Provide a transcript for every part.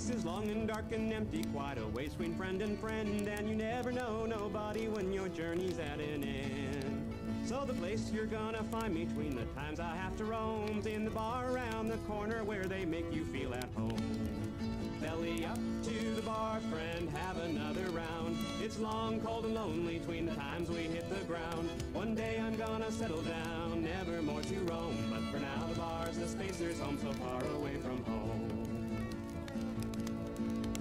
place is long and dark and empty, quite a ways between friend and friend, and you never know nobody when your journey's at an end. So the place you're gonna find me between the times I have to roam's in the bar around the corner where they make you feel at home. Belly up to the bar, friend, have another round. It's long, cold, and lonely between the times we hit the ground. One day I'm gonna settle down, never more to roam, but for now the bar's the spacer's home, so far away from home.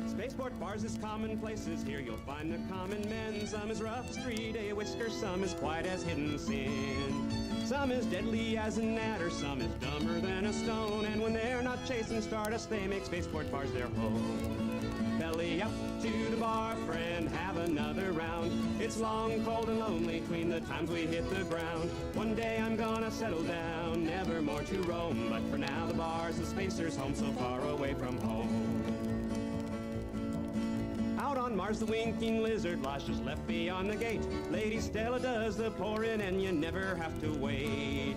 Spaceport bars is commonplaces, here you'll find the common men. Some is rough as 3-day whiskers, some is quiet as hidden sin. Some is deadly as an adder, some is dumber than a stone, and when they're not chasing stardust, they make spaceport bars their home. Belly up to the bar, friend, have another round. It's long, cold, and lonely between the times we hit the ground. One day I'm gonna settle down, never more to roam, but for now the bar's the spacer's home, so far away from home. Out on Mars, the winking lizard lodges left beyond the gate. Lady Stella does the pouring, and you never have to wait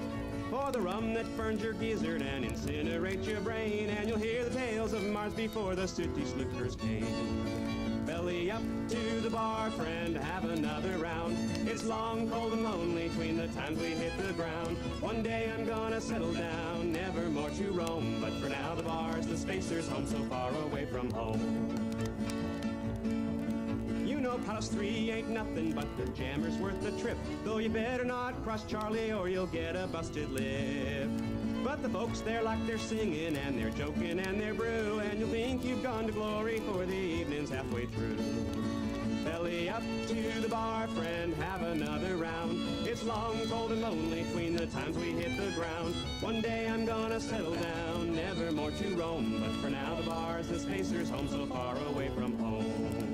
for the rum that burns your gizzard and incinerates your brain, and you'll hear the tales of Mars before the sooty slickers came. Belly up to the bar, friend, have another round. It's long, cold, and lonely between the times we hit the ground. One day I'm gonna settle down, never more to roam, but for now the bar's the spacer's home, so far away from home. You know Palace 3 ain't nothing, but the jammer's worth the trip, though you better not cross Charlie or you'll get a busted lip. But the folks there like they're singing and they're joking and they're brew, and you'll think you've gone to glory for the evening's halfway through. Belly up to the bar, friend, have another round. It's long, cold, and lonely between the times we hit the ground. One day I'm gonna settle down, never more to roam, but for now the bar's the spacer's home, so far away from home.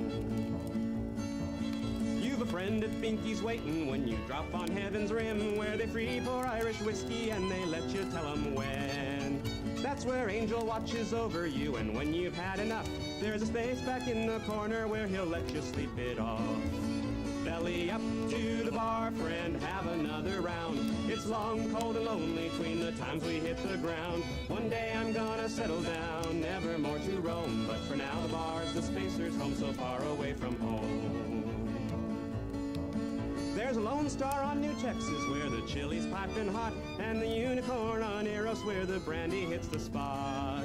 You've a friend at Binky's waiting when you drop on Heaven's Rim, where they free pour Irish whiskey and they let you tell 'em when. That's where Angel watches over you, and when you've had enough, there's a space back in the corner where he'll let you sleep it off. Belly up to the bar, friend, have another round. It's long, cold, and lonely between the times we hit the ground. One day I'm gonna settle down, never more to roam, but for now the bar's the spacer's home, so far away from home. There's a Lone Star on New Texas where the chili's piping hot, and the Unicorn on Eros where the brandy hits the spot.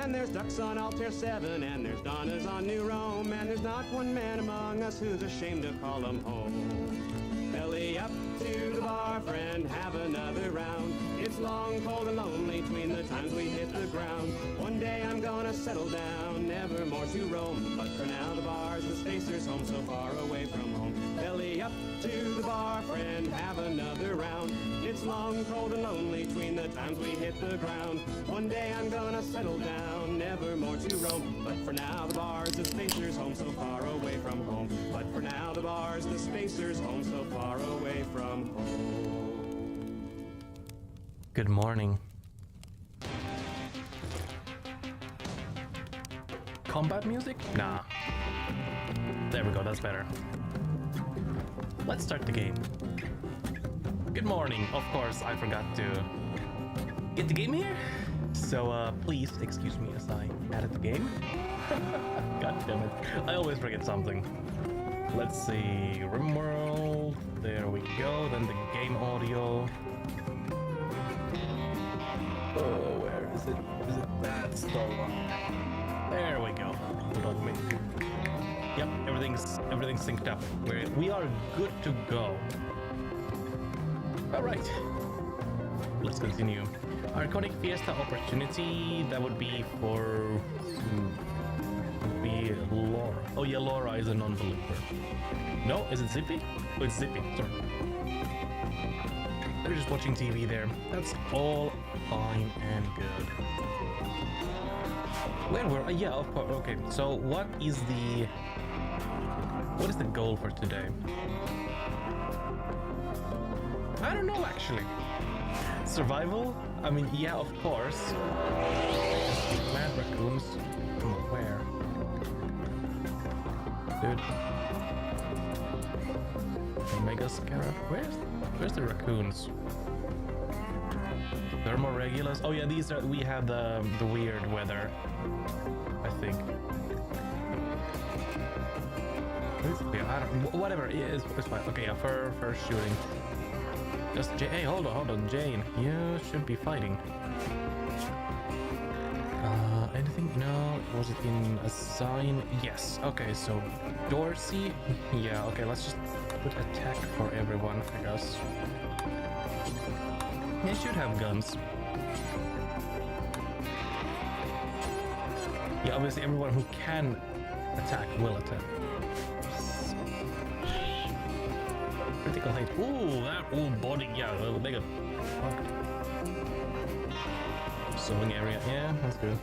And there's Ducks on Altair 7, and there's Donnas on New Rome, and there's not one man among us who's ashamed to call 'em home. Belly up to the bar, friend, have another round. It's long, cold, and lonely between the times we hit the ground. One day I'm gonna settle down, never more to roam, but for now the bar's the spacer's home, so far away from home. Belly up to the bar, friend, have another round. It's long, cold, and lonely between the times we hit the ground. One day I'm gonna settle down, never more to roam, but for now the bar's the spacer's home, so far away from home. But for now the bar's the spacer's home, so far away from home. Good morning. Combat music? Nah. There we go, that's better. Let's start the game. Good morning. Of course, I forgot to get the game here. So please excuse me as I added the game. God damn it. I always forget something. Let's see. RimWorld. There we go. Then the game audio. Oh, where is it? Is it that store? There we go. Hold on a minute. Yep, everything's synced up. We are good to go. All right. Let's continue. Arconic Fiesta opportunity. That would be for. Would be Laura. Oh yeah, Laura is a non-believer. No, is it Zippy? Oh, it's Zippy. Sorry. They're just watching TV there. That's all fine and good. Where were? Yeah, of course. Okay. So what is the goal for today? I don't know actually. Survival? I mean, yeah, of course. Mad raccoons. From where? Dude. Mega Scarab. Where's the raccoons? Thermoregulars. Oh yeah, these are, we have the weird weather, I think. I don't, whatever, it's fine. Okay, yeah, first shooting. Just hey, hold on, Jane. You should be fighting. Anything? No. Was it in a sign? Yes. Okay, so Dorsey. Yeah. Okay, let's just put attack for everyone, I guess. They should have guns. Yeah, obviously everyone who can attack will attack. Critical hit. Ooh, that body. Yeah, they got. Sewing area. Yeah, that's good.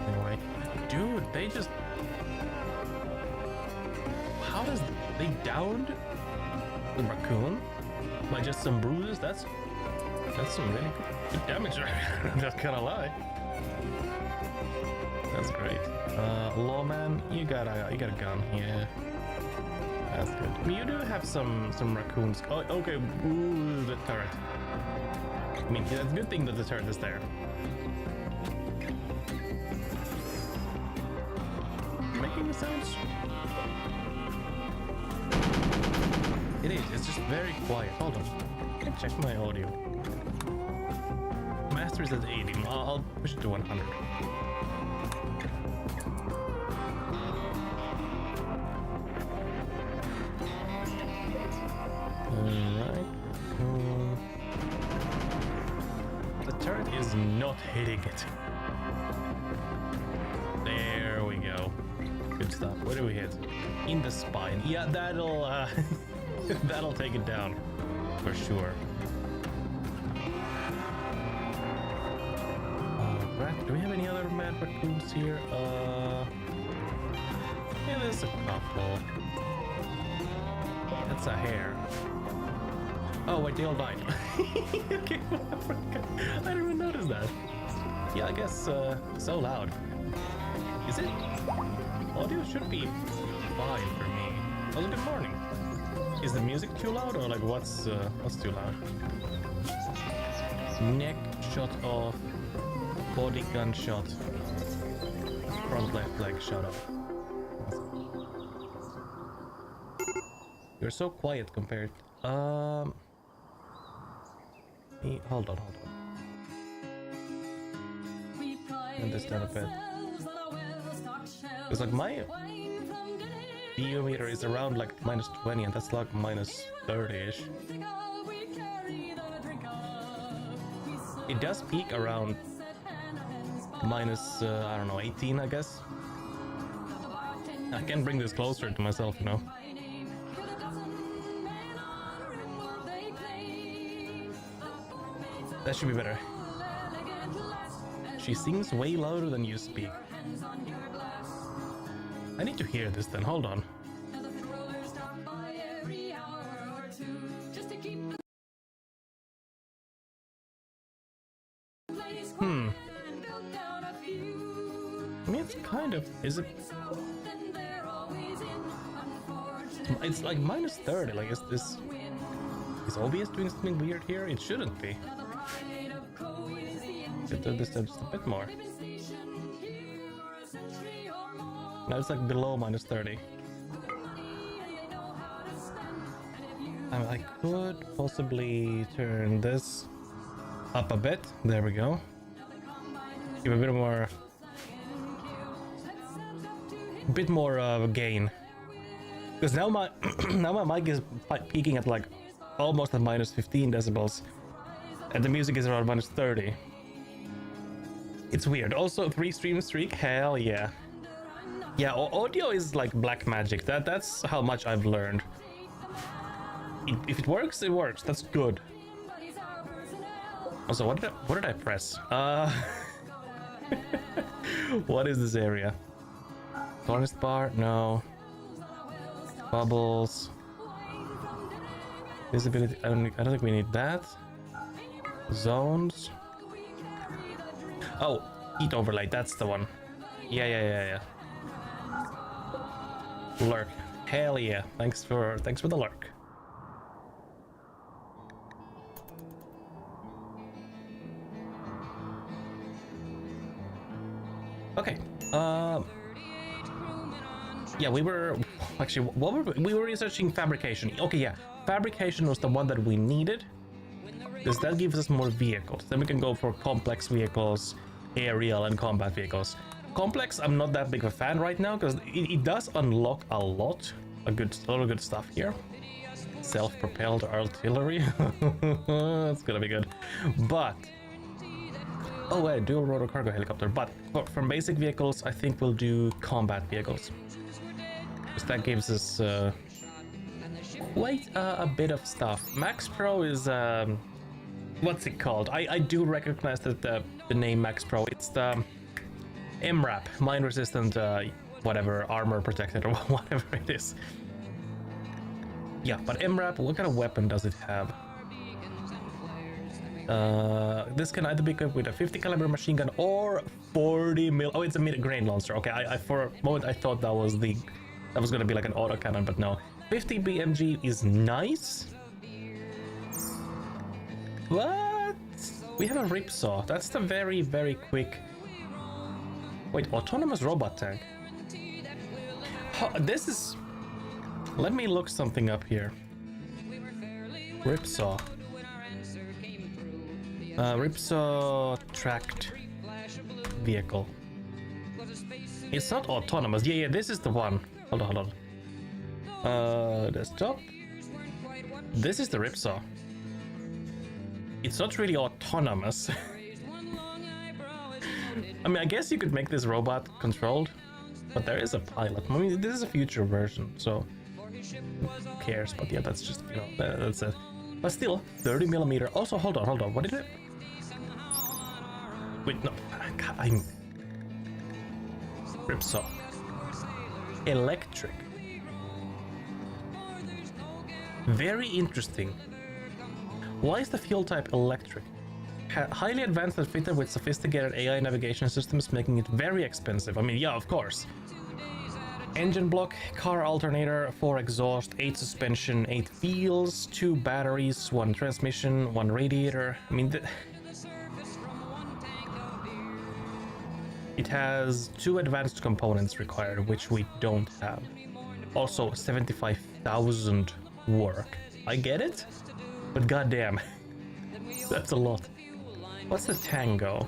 Anyway, dude, they just. How does they downed the raccoon by just some bruises? That's some really good damage. Not gonna lie. That's great. Lawman, you got a gun. Yeah. That's good. I mean, you do have some raccoons. Oh, okay. Ooh, the turret. I mean, yeah, it's a good thing that the turret is there. Making the sounds? It is. It's just very quiet. Hold on. I can check my audio. Master is at 80. I'll push it to 100. Alright. The turret is not hitting it. There we go. Good stuff. Where do we hit? In the spine. Yeah, that'll that'll take it down for sure. Do we have any other mad raccoons here? Yeah, there's a couple. That's a hare. Oh wait, they all died. Okay, I didn't even notice that. Yeah, I guess so loud. Is it? Audio should be fine for me. Oh, good morning. Is the music too loud or like what's too loud? Neck shot off. Body gunshot. Front left leg shot off. You're so quiet compared. Hold on. And this down a bit. It's like my BU meter is around like -20 and that's like -30-ish. It does peak around minus, I don't know, 18, I guess. I can bring this closer to myself, you know. That should be better. She sings way louder than you speak. I need to hear this then, hold on. I mean, it's kind of, is it? It's like -30, like is this, is OBS doing something weird here? It shouldn't be. This just a bit more. Now it's like below -30. I could possibly turn this up a bit. There we go. Give a bit more gain. Because now my now my mic is peaking at like almost at -15 decibels, and the music is around -30. It's weird. Also, 3-stream streak. Hell yeah. Yeah, audio is like black magic. That's how much I've learned. If it works, it works. That's good. Also, what did I press? What is this area? Tourist bar? No. Bubbles. Visibility. I don't think we need that. Zones. Oh, heat overlay. That's the one. Yeah. Lurk. Hell yeah. Thanks for the lurk. Okay. Yeah, we were actually we were researching fabrication. Okay, yeah, fabrication was the one that we needed because that gives us more vehicles. Then we can go for complex vehicles, aerial and combat vehicles. Complex, I'm not that big of a fan right now because it does unlock a lot of good stuff here. Self-propelled artillery, that's gonna be good. But oh, wait, dual rotor cargo helicopter. But from basic vehicles, I think we'll do combat vehicles. Because that gives us quite a bit of stuff. Max Pro is, what's it called? I do recognize that the name Max Pro. It's the MRAP, mine resistant, whatever, armor protected or whatever it is. Yeah, but MRAP, what kind of weapon does it have? This can either be equipped with a 50 caliber machine gun or 40 mil. Oh, it's a mid-grain launcher. Okay, I for a moment I thought that was gonna be like an autocannon, but no. 50 BMG is nice. What? We have a ripsaw. That's the very, very quick. Wait, autonomous robot tank. This is. Let me look something up here. Ripsaw. Ripsaw tracked vehicle. It's not autonomous. Yeah, this is the one. Hold on. Desktop. This is the Ripsaw. It's not really autonomous. I mean, I guess you could make this robot controlled, but there is a pilot. I mean, this is a future version, so who cares? But yeah, that's just, that's it. But still, 30 millimeter. Also, hold on. What is it? Wait, no. I'm Ripsaw. Electric. Very interesting. Why is the fuel type electric? Highly advanced and fitted with sophisticated AI navigation systems, making it very expensive. I mean, yeah, of course. Engine block, car alternator, 4 exhaust, 8 suspension, 8 wheels, 2 batteries, 1 transmission, 1 radiator. I mean, it has 2 advanced components required, which we don't have. Also, 75,000 work. I get it, but goddamn, that's a lot. What's the Tango?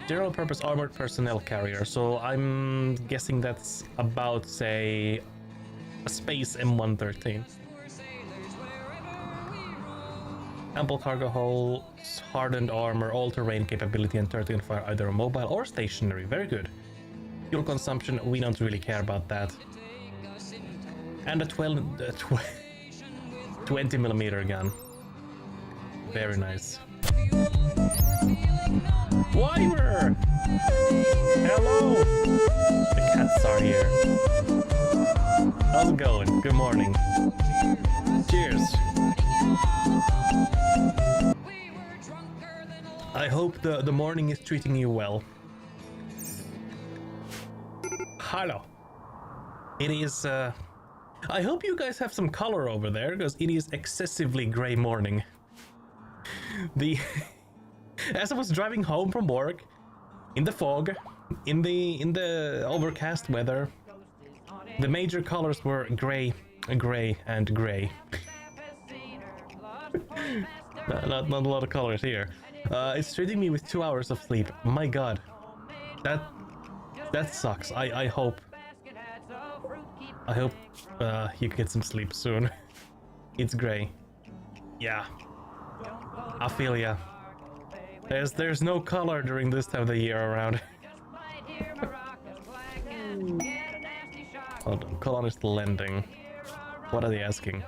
General purpose armored personnel carrier, so I'm guessing that's about, say, a space M113. Ample cargo holds, hardened armor, all-terrain capability, and 30 can fire either mobile or stationary. Very good. Fuel consumption, we don't really care about that. And a 20 millimeter gun. Very nice. Wyver! Hello! The cats are here. How's it going? Good morning. Cheers. I hope the morning is treating you well. Hello. It is, I hope you guys have some color over there, because it is excessively gray morning. As I was driving home from work, in the fog, in the overcast weather, the major colors were gray, and gray. not a lot of colors here. It's treating me with 2 hours of sleep. My god, that sucks. I hope you get some sleep soon. It's gray. Yeah, I feel ya. There's no color during this time of the year around. Hold on, colonist lending. What are they asking?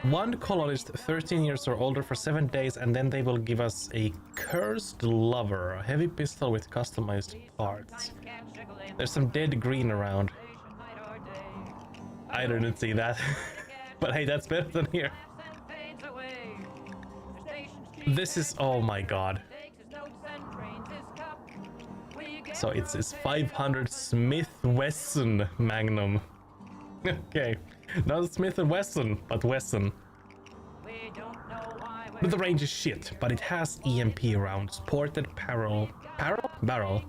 One colonist 13 years or older for 7 days, and then they will give us a cursed lover, a heavy pistol with customized parts. There's some dead green around. I didn't see that. But hey, that's better than here. This is, oh my god. So it's 500 Smith Wesson Magnum. Okay, not Smith & Wesson, but Wesson. But the range is shit, but it has EMP rounds, ported barrel,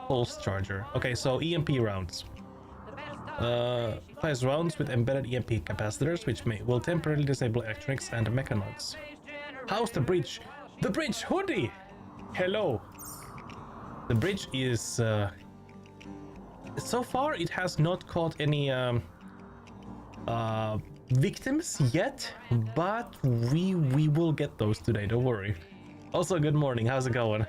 pulse charger. Okay, so EMP rounds. Fires rounds with embedded EMP capacitors, which will temporarily disable electronics and mechanoids. How's the bridge? The bridge, Hoodie! Hello! The bridge is... so far, it has not caught any victims yet, but we will get those today, don't worry. Also, good morning, how's it going?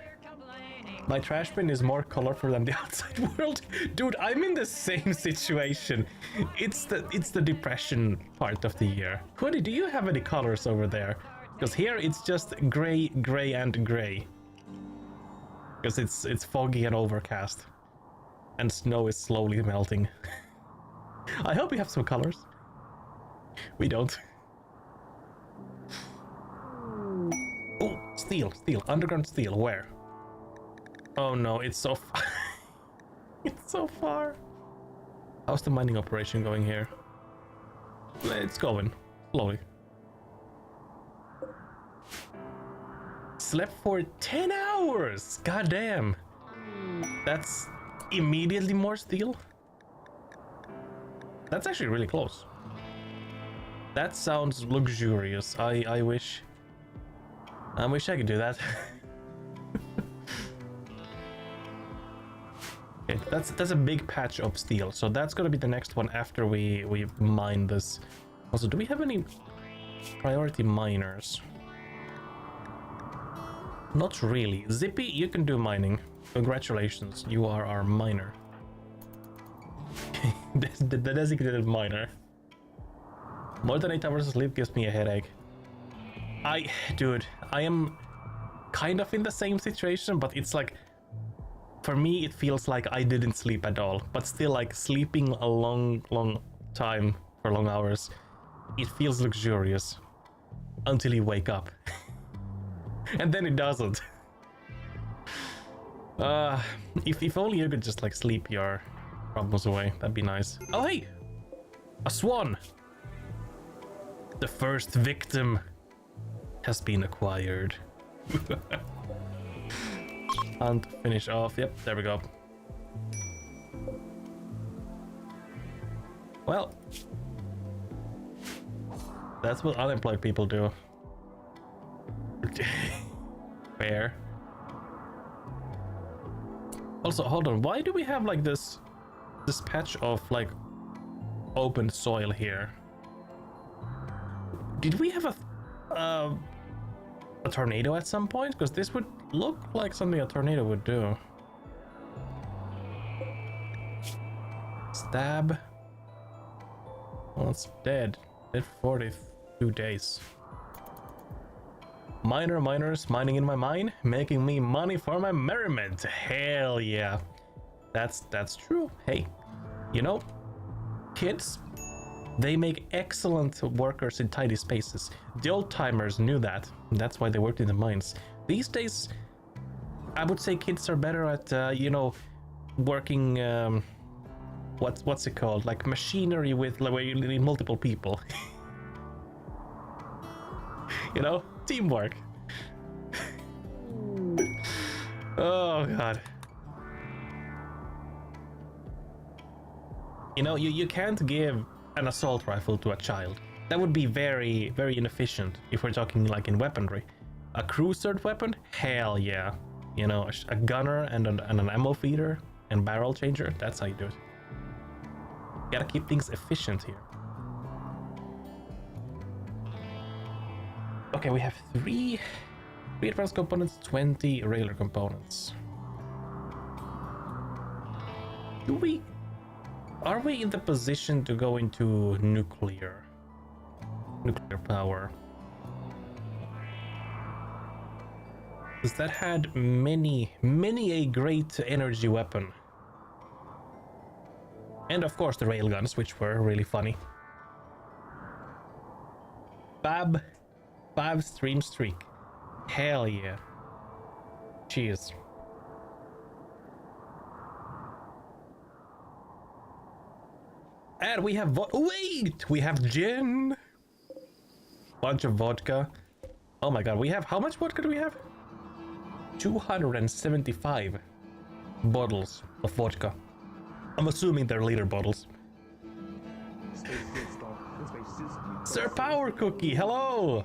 My trash bin is more colorful than the outside world. Dude, I'm in the same situation. It's the depression part of the year. Hoodie, do you have any colors over there? Because here it's just gray, gray, and gray. Because it's foggy and overcast. And snow is slowly melting. I hope we have some colors. We don't. Oh, steel, underground steel, where? Oh no, it's so far. It's so far. How's the mining operation going here? It's going slowly. Slept for 10 hours. God damn. That's immediately more steel. That's actually really close. That sounds luxurious. I wish I could do that. Okay, that's a big patch of steel, so that's gonna be the next one after we mine this. Also, do we have any priority miners? Not really. Zippy, you can do mining. Congratulations, you are our miner. the designated miner. More than 8 hours of sleep gives me a headache. Dude, I am kind of in the same situation, but it's like, for me, it feels like I didn't sleep at all, but still, like, sleeping a long time for long hours, it feels luxurious until you wake up. And then it doesn't. If only you could just, like, sleep your problems away, that'd be nice. Oh, hey! A swan! The first victim has been acquired. And finish off. Yep, there we go. Well, that's what unemployed people do. Fair. Also, hold on. Why do we have like this patch of like open soil here? Did we have a tornado at some point? Because this would look like something a tornado would do. Stab. Well, it's dead. Dead for 42 days. Miners mining in my mine, making me money for my merriment. Hell yeah. That's true. Hey, you know, kids, they make excellent workers in tidy spaces. The old timers knew that. That's why they worked in the mines. These days, I would say kids are better at, you know, working, what's it called? Like machinery with, like, where you need multiple people. You know, teamwork. Oh, God. You know, you can't give an assault rifle to a child. That would be very, very inefficient if we're talking like in weaponry. A cruiser weapon? Hell yeah. You know, a gunner and an ammo feeder and barrel changer, that's how you do it. Gotta keep things efficient here. Okay, we have three advanced components, 20 regular components. Are we in the position to go into nuclear power? Because that had many a great energy weapon. And of course the railguns, which were really funny. 5 stream streak. Hell yeah. Cheers. And we have we have gin. Bunch of vodka. Oh my god, we have, how much vodka do we have? 275 bottles of vodka. I'm assuming they're liter bottles. Sir Power Cookie, hello!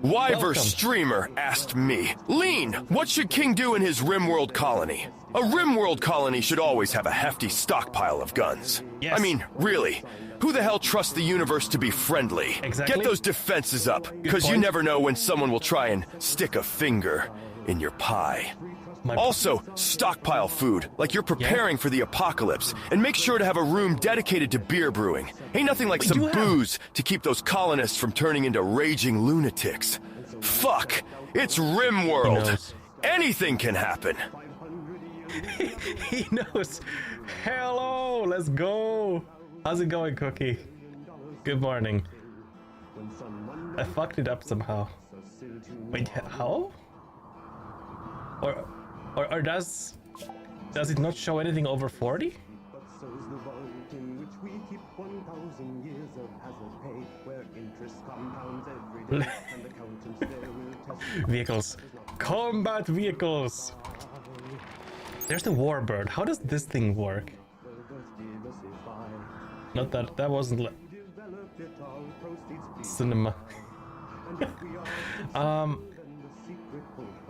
Wyver Welcome. Streamer asked me, Lean, what should King do in his RimWorld colony? A RimWorld colony should always have a hefty stockpile of guns. Yes. I mean, really, who the hell trusts the universe to be friendly? Exactly. Get those defenses up, because you point. never know when someone will try and stick a finger in your pie. Also, stockpile food, like you're preparing for the apocalypse, and make sure to have a room dedicated to beer brewing. Ain't nothing like We some do have- booze to keep those colonists from turning into raging lunatics. Fuck! It's He RimWorld! knows. Anything can happen! He knows. Hello, let's go. How's it going, Cookie? Good morning. I fucked it up somehow. Wait, how? Or does it not show anything over 40? Vehicles. Combat vehicles. There's the Warbird. How does this thing work? Not that wasn't cinema.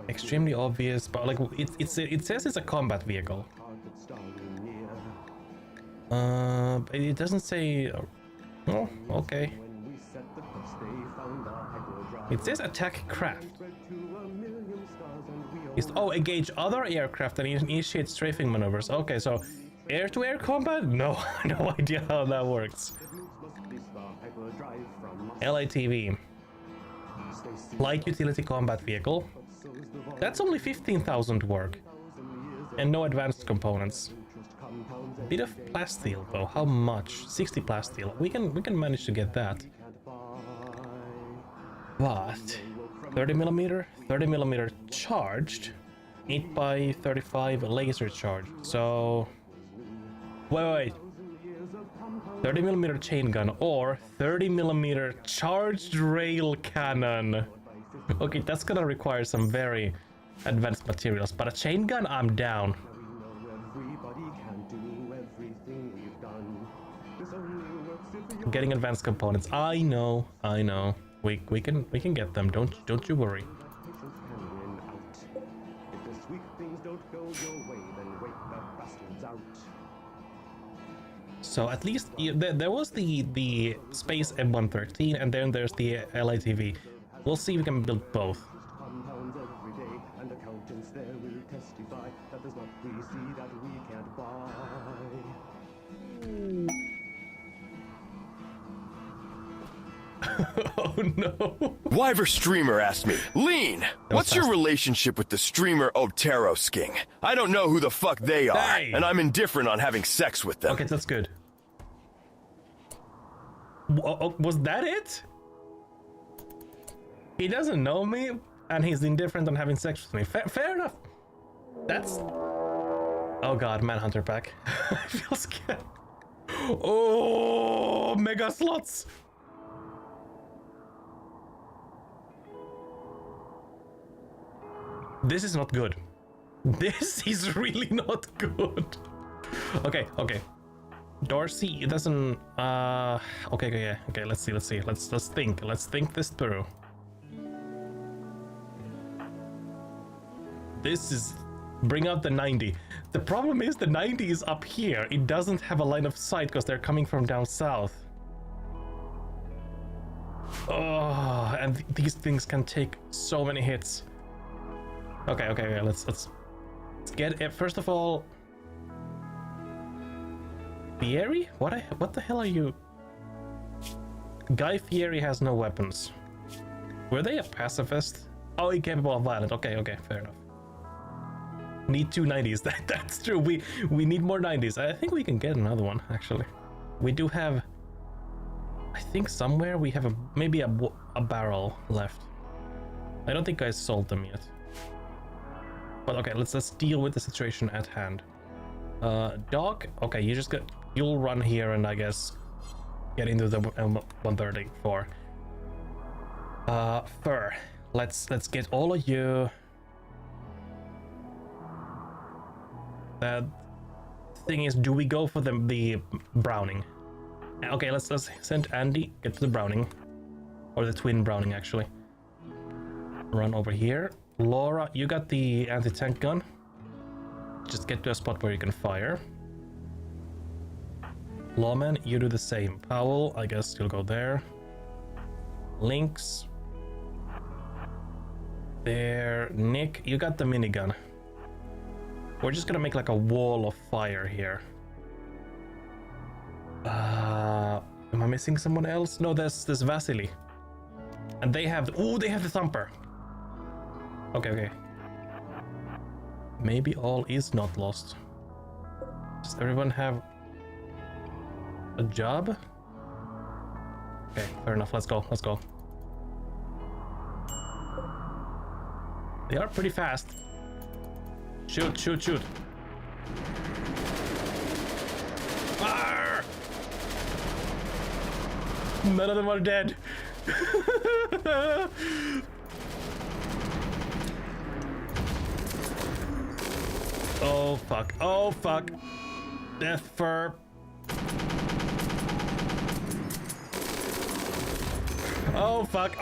Extremely obvious, but like it says it's a combat vehicle. It doesn't say. Oh, okay. It says attack craft. Engage other aircraft and initiate strafing maneuvers. Okay, so air-to-air combat? No, no idea how that works. LATV. Light utility combat vehicle. That's only 15,000 work. And no advanced components. Bit of plasteel though. How much? 60 plasteel. We can manage to get that. But 30mm charged, 8x35 laser charge. So wait. 30mm chain gun or 30mm charged rail cannon. Okay, that's gonna require some very advanced materials, but a chain gun, I'm down. Getting advanced components. I know. We can get them. Don't you worry. So at least there was the Space M113, and then there's the LATV. We'll see if we can build both. Oh no. Wyver Streamer asked me, Lean, what's your relationship with the streamer Tarosking? I don't know who the fuck they are, Hey. and I'm indifferent on having sex with them. Okay, that's good. Was that it? He doesn't know me, and he's indifferent on having sex with me. Fair enough. That's... Oh god, Manhunter pack. I feel scared. Oh, mega slots. This is not good. This is really not good. Okay. Dorsey, it doesn't. Okay. Let's see. Let's think. Let's think this through. This is. Bring out the 90. The problem is the 90 is up here. It doesn't have a line of sight because they're coming from down south. Oh, and these things can take so many hits. Okay. Let's get it. First of all, Fieri? What the hell are you? Guy Fieri has no weapons. Were they a pacifist? Oh, incapable of violence. Okay, fair enough. Need two 90s. That's true. We need more 90s. I think we can get another one actually. We do have. I think somewhere we have maybe a barrel left. I don't think I sold them yet. But okay, let's deal with the situation at hand. Dog. Okay, you'll run here and I guess get into the 134. Fur. Let's get all of you. The thing is, do we go for the Browning? Okay, let's send Andy, get to the Browning. Or the twin Browning, actually. Run over here. Laura, you got the anti-tank gun. Just get to a spot where you can fire. Lawman, you do the same. Powell, I guess you'll go there. Lynx. There. Nick, you got the minigun. We're just gonna make like a wall of fire here. Am I missing someone else? No, there's Vasily. And they have... Oh, they have the thumper. Okay. Maybe all is not lost. Does everyone have a job? Okay, fair enough. Let's go. They are pretty fast. Shoot. Arr! None of them are dead. Oh fuck. Death fur. Oh fuck.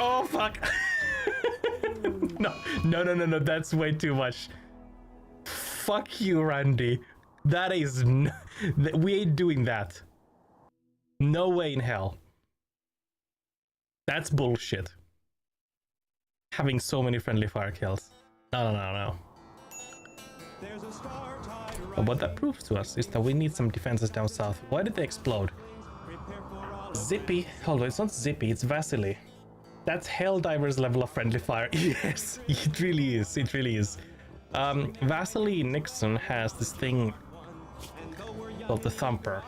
No, that's way too much. Fuck you, Randy. That is we ain't doing that. No way in hell. That's bullshit. Having so many friendly fire kills. No. But what that proves to us is that we need some defenses down south. Why did they explode? Zippy. Hold on, it's not Zippy, it's Vasily. That's Helldiver's level of friendly fire. Yes, it really is. Vasily Nixon has this thing called the Thumper.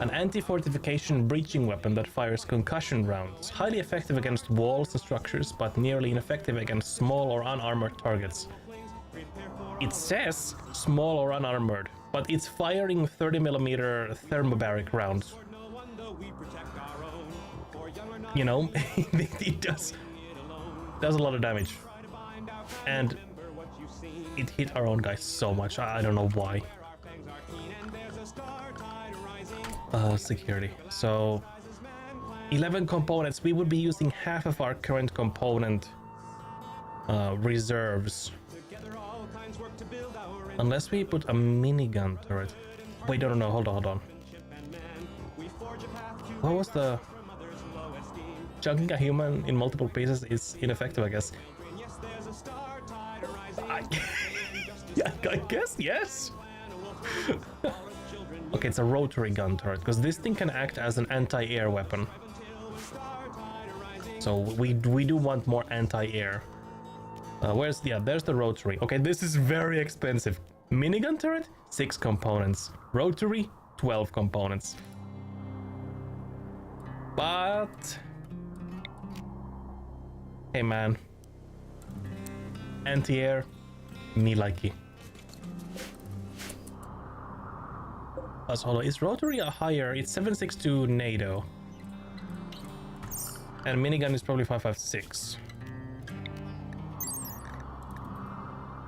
An anti-fortification breaching weapon that fires concussion rounds. Highly effective against walls and structures, but nearly ineffective against small or unarmored targets. It says small or unarmored, but it's firing 30mm thermobaric rounds. You know, it does a lot of damage. And it hit our own guys so much. I don't know why. Security. So 11 components. We would be using half of our current component reserves. Unless we put a minigun turret. Wait, no, hold on. What was the... Chunking a human in multiple pieces is ineffective, I guess. I guess, yes. Okay, it's a rotary gun turret, because this thing can act as an anti-air weapon. So we do want more anti-air. There's the rotary. Okay, this is very expensive. Minigun turret, 6 components. Rotary, 12 components. But... Hey man. Anti-air, me likey. Hold on, is rotary a higher? It's 762 NATO. And minigun is probably 556.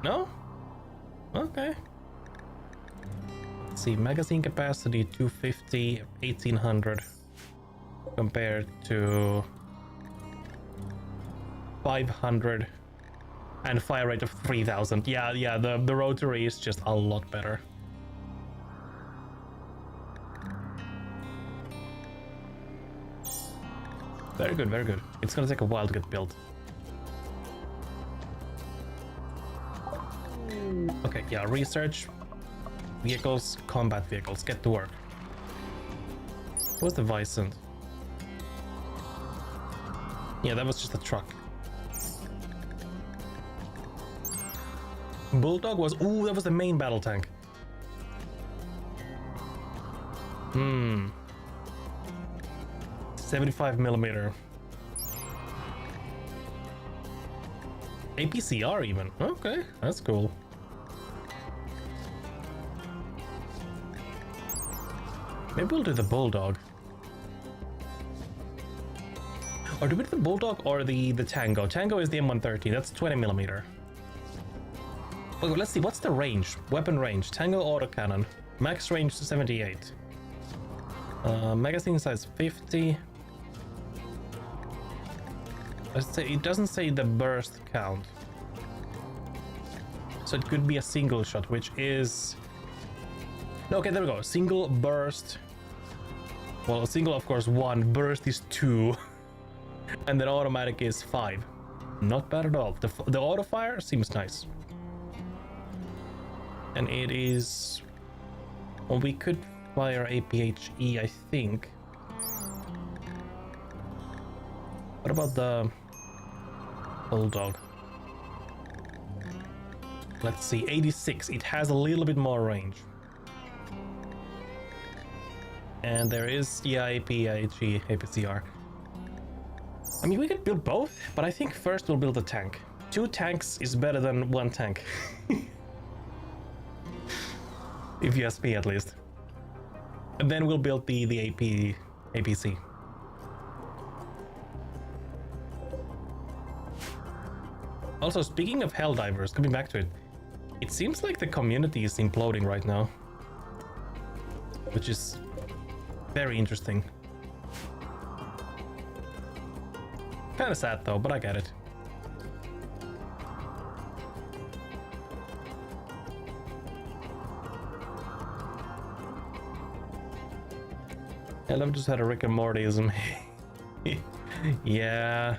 No? Okay. Let's see, magazine capacity 250, 1800 compared to 500 and fire rate of 3000. Yeah, the rotary is just a lot better. Very good. It's gonna take a while to get built. Okay, yeah, research. Vehicles, combat vehicles, get to work. What's the Vicent? Yeah, that was just a truck. Bulldog was... Ooh, that was the main battle tank. 75mm. APCR even. Okay, that's cool. Maybe we'll do the Bulldog. Or do we do the Bulldog or the Tango? Tango is the M130, that's 20mm. Okay, let's see, what's the range? Weapon range, Tango autocannon. Max range 78. Magazine size 50. Let's say, it doesn't say the burst count. So it could be a single shot, which is... No, okay, there we go. Single burst. Well, a single, of course, 1. Burst is 2. And then automatic is 5. Not bad at all. The auto fire seems nice. And it is... Well, we could fire APHE, I think. What about the Bulldog? Let's see, 86. It has a little bit more range. And there is, yeah, APHE, APCR. I mean, we could build both, but I think first we'll build a tank. 2 tanks is better than 1 tank. If you ask me, at least. And then we'll build the APC. Also, speaking of Helldivers, coming back to it, it seems like the community is imploding right now. Which is very interesting. Kind of sad though, but I get it. I love just had a Rick and Mortyism. Yeah.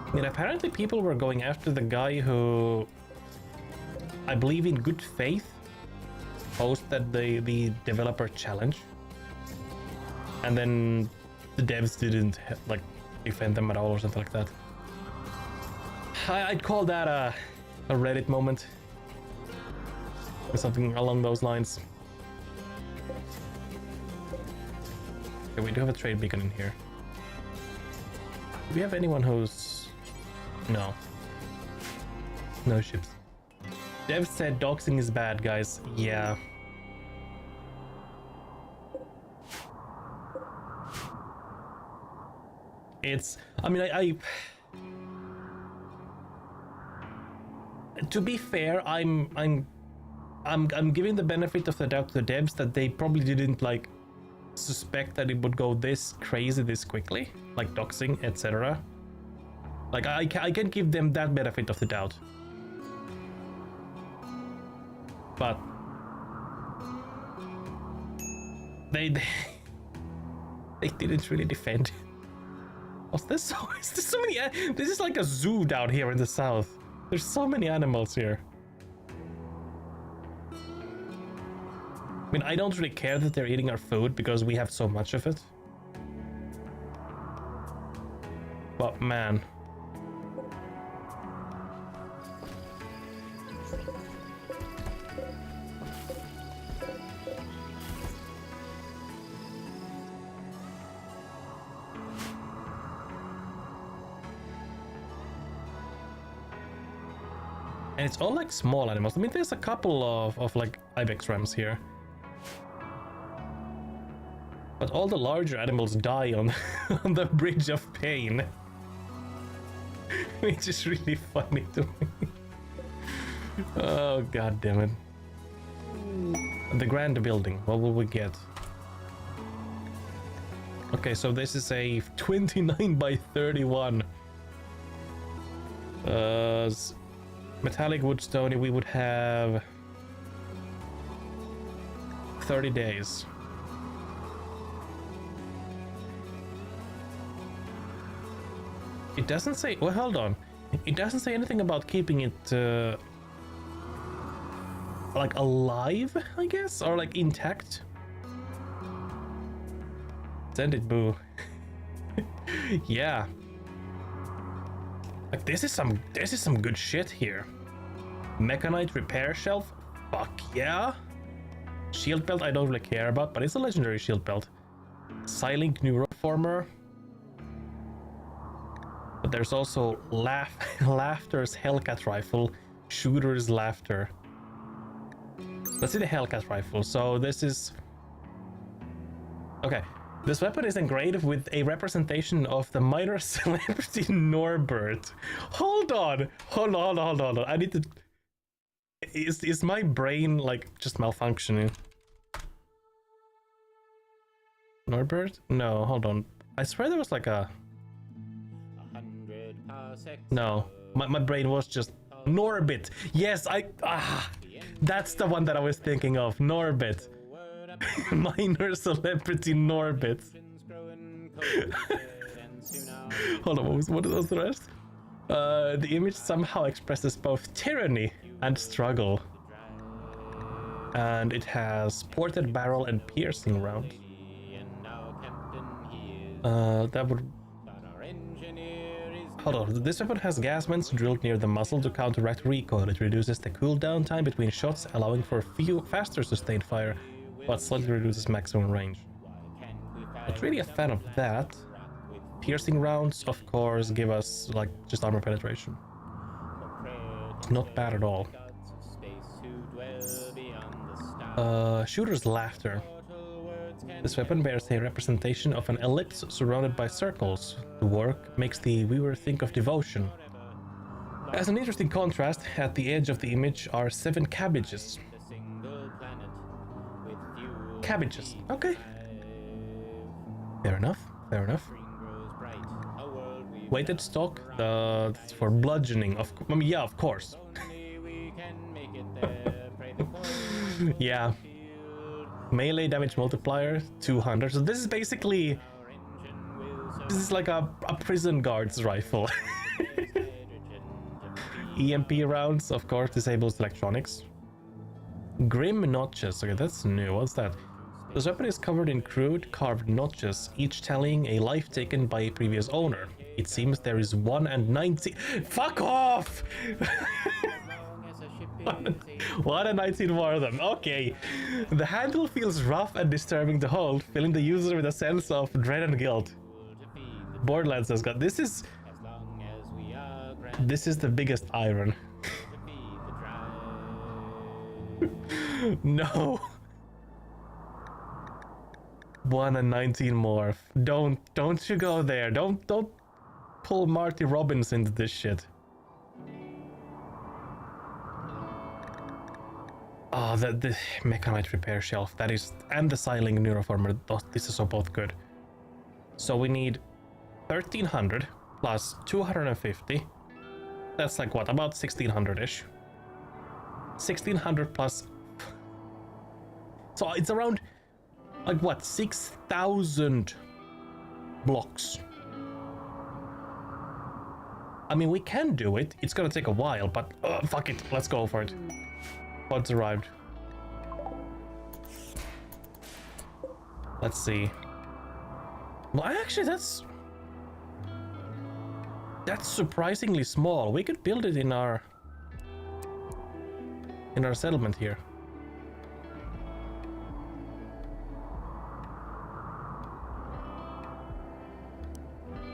I mean, apparently people were going after the guy who, I believe in good faith, hosted the developer challenge. And then the devs didn't, like, defend them at all or something like that. I'd call that a Reddit moment. Or something along those lines. Okay, we do have a trade beacon in here. Do we have anyone who's... No. No ships. Dev said doxing is bad, guys. Yeah. It's... I mean, I to be fair, I'm giving the benefit of the doubt to the devs that they probably didn't, like, suspect that it would go this crazy this quickly, like doxing, etc. Like, I can give them that benefit of the doubt. But they didn't really defend. Oh, there's so many. This is like a zoo down here in the south. There's so many animals here. I mean, I don't really care that they're eating our food because we have so much of it. But man. And it's all like small animals. I mean, there's a couple of like ibex rams here. But all the larger animals die on, on the Bridge of Pain. Which is really funny to me. Oh, god damn it. The grand building, what will we get? Okay, so this is a 29 by 31. Metallic wood stony, we would have 30 days. It doesn't say, well, hold on. It doesn't say anything about keeping it like alive, I guess, or like intact. Send it, boo. Yeah. Like, this is some good shit here. Mechanite repair shelf, fuck yeah. Shield belt I don't really care about, but it's a legendary shield belt. Silink neuroformer. But there's also Laughter's Hellcat rifle, Shooter's Laughter. Let's see the Hellcat rifle. So this is... Okay, This weapon is engraved with a representation of the minor celebrity Norbert. Hold on. I need to... Is my brain, like, just malfunctioning? Norbert? No, hold on. I swear there was like a... No, my brain was just... Norbit! Yes, that's the one that I was thinking of. Norbit. Minor celebrity Norbit. Hold on, what was the rest? The image somehow expresses both tyranny and struggle. And it has ported barrel and piercing round. That would... Hold on, this weapon has gas vents drilled near the muzzle to counteract recoil. It reduces the cooldown time between shots, allowing for faster sustained fire, but slightly reduces maximum range. Not really a fan of that. Piercing rounds, of course, give us, like, just armor penetration. Not bad at all. Shooter's Laughter. This weapon bears a representation of an ellipse surrounded by circles. The work makes the viewer think of devotion. As an interesting contrast, at the edge of the image are 7 cabbages. Cabbages, okay. Fair enough. Weighted stock, that's for bludgeoning. Yeah, of course. Yeah. Melee damage multiplier 200. So this is basically... This is like a prison guard's rifle. EMP rounds, of course, disables electronics. Grim notches. Okay, that's new. What's that? This weapon is covered in crude carved notches, each tallying a life taken by a previous owner. It seems there is 1 and 19. Fuck off! 1 and 19 more of them. Okay. The handle feels rough and disturbing to hold, filling the user with a sense of dread and guilt. Borderlands has got... This is the biggest iron. No. 1 and 19 more. Don't you go there. Don't pull Marty Robbins into this shit. Oh, the Mechanite repair shelf. That is, and the Siling Neuroformer. This is all both good. So we need 1300 plus 250. That's like what, about 1600-ish. 1600 plus... So it's around, like what, 6,000 blocks. I mean, we can do it. It's gonna take a while, but fuck it. Let's go for it. Pods arrived. Let's see. Well, actually, that's surprisingly small. We could build it in our settlement here.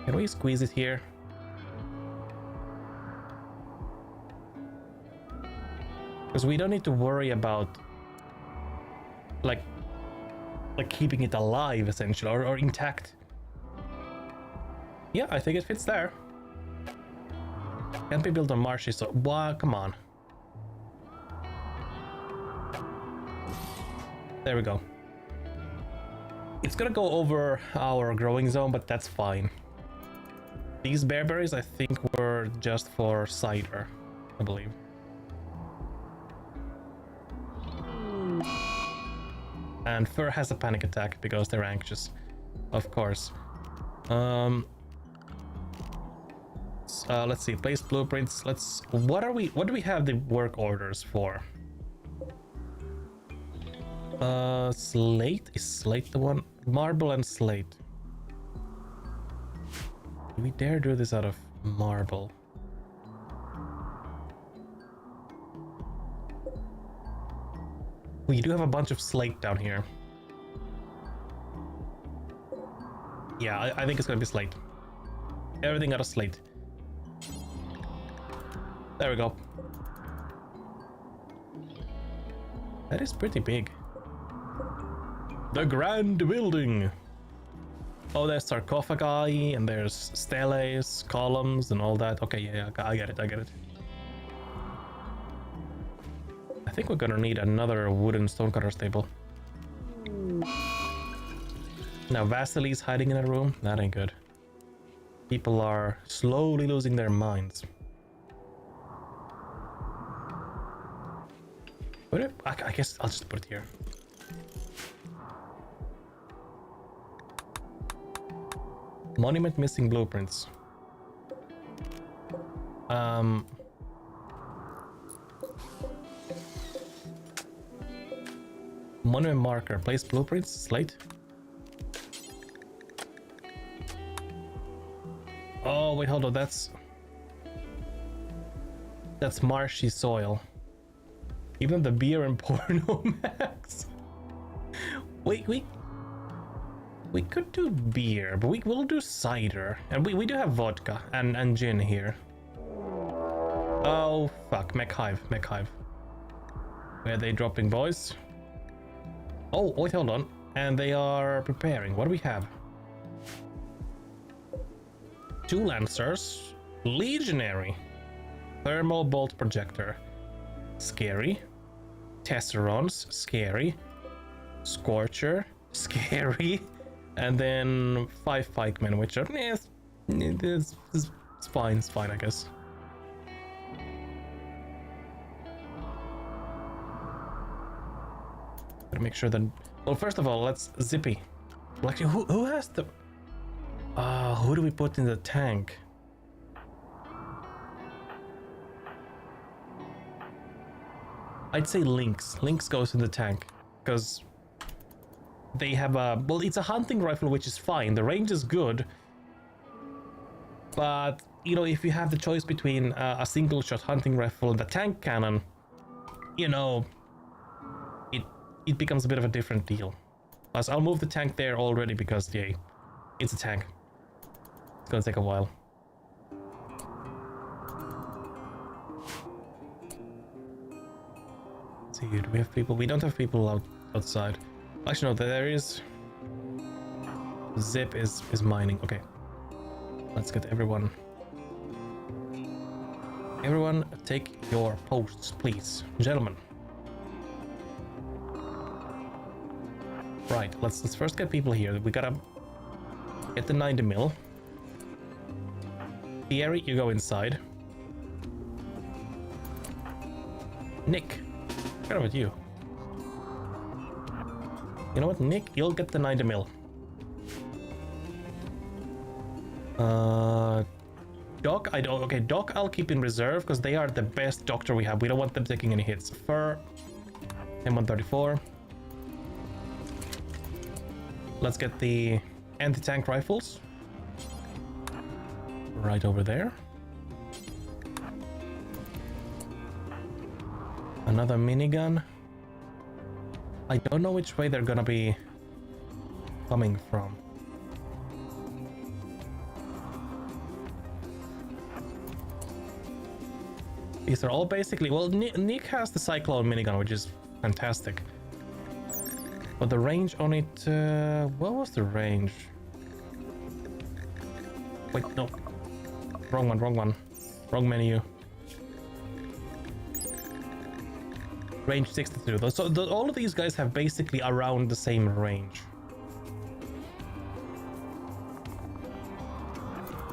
Can we squeeze it here? Because we don't need to worry about like keeping it alive essentially or intact. Yeah, I think it fits there. Can't be built on marshy, so wow, come on. There we go. It's gonna go over our growing zone, but that's fine. These bearberries I think were just for cider, I believe. And Fur has a panic attack because they're anxious, of course. Let's see, place blueprints. What do we have the work orders for? Slate? Is slate the one? Marble and slate. Do we dare do this out of marble? We do have a bunch of slate down here. Yeah, I think it's gonna be slate. Everything out of slate. There we go. That is pretty big. The Grand Building. Oh, there's sarcophagi, and there's steles, columns, and all that. Okay, yeah, I get it, I get it. I think we're gonna need another wooden stonecutter stable. Now, Vasily's hiding in a room. That ain't good. People are slowly losing their minds. I guess I'll just put it here. Monument missing blueprints. Monument marker. Place blueprints. Slate. Oh wait, hold on. That's marshy soil. Even the beer and porno max. Wait. We could do beer, but we will do cider. And we do have vodka and gin here. Oh, fuck. Mech Hive. Where are they dropping, boys? Oh, wait, hold on. And they are preparing. What do we have? 2 Lancers. Legionary. Thermal Bolt Projector. Scary. Tesserons. Scary. Scorcher. Scary. And then 5 pikemen, which are it's fine, I guess. Gotta make sure that. Well, first of all, let's Zippy. Well, actually, who has the? Who do we put in the tank? I'd say Lynx. Lynx goes in the tank because they have a, well, it's a hunting rifle, which is fine. The range is good. But, you know, if you have the choice between a single shot hunting rifle and the tank cannon, you know, it becomes a bit of a different deal. Plus, I'll move the tank there already because, yeah, it's a tank. It's gonna take a while. Let's see, do we have people? We don't have people outside. Actually, no, there is. Zip is mining. Okay. Let's get everyone. Everyone, take your posts, please. Gentlemen. Right, let's first get people here. We gotta get the 90 mil. Thierry, you go inside. Nick, what about you? You know what, Nick? You'll get the 90 mil. Doc, I don't. Okay, Doc, I'll keep in reserve because they are the best doctor we have. We don't want them taking any hits. Fur, M134. Let's get the anti-tank rifles. Right over there. Another minigun. I don't know which way they're gonna be coming from. These are all basically, well, Nick has the Cyclone minigun, which is fantastic. But the range on it, what was the range? Wait, no. Wrong one. Wrong menu. Range 62. So all of these guys have basically around the same range.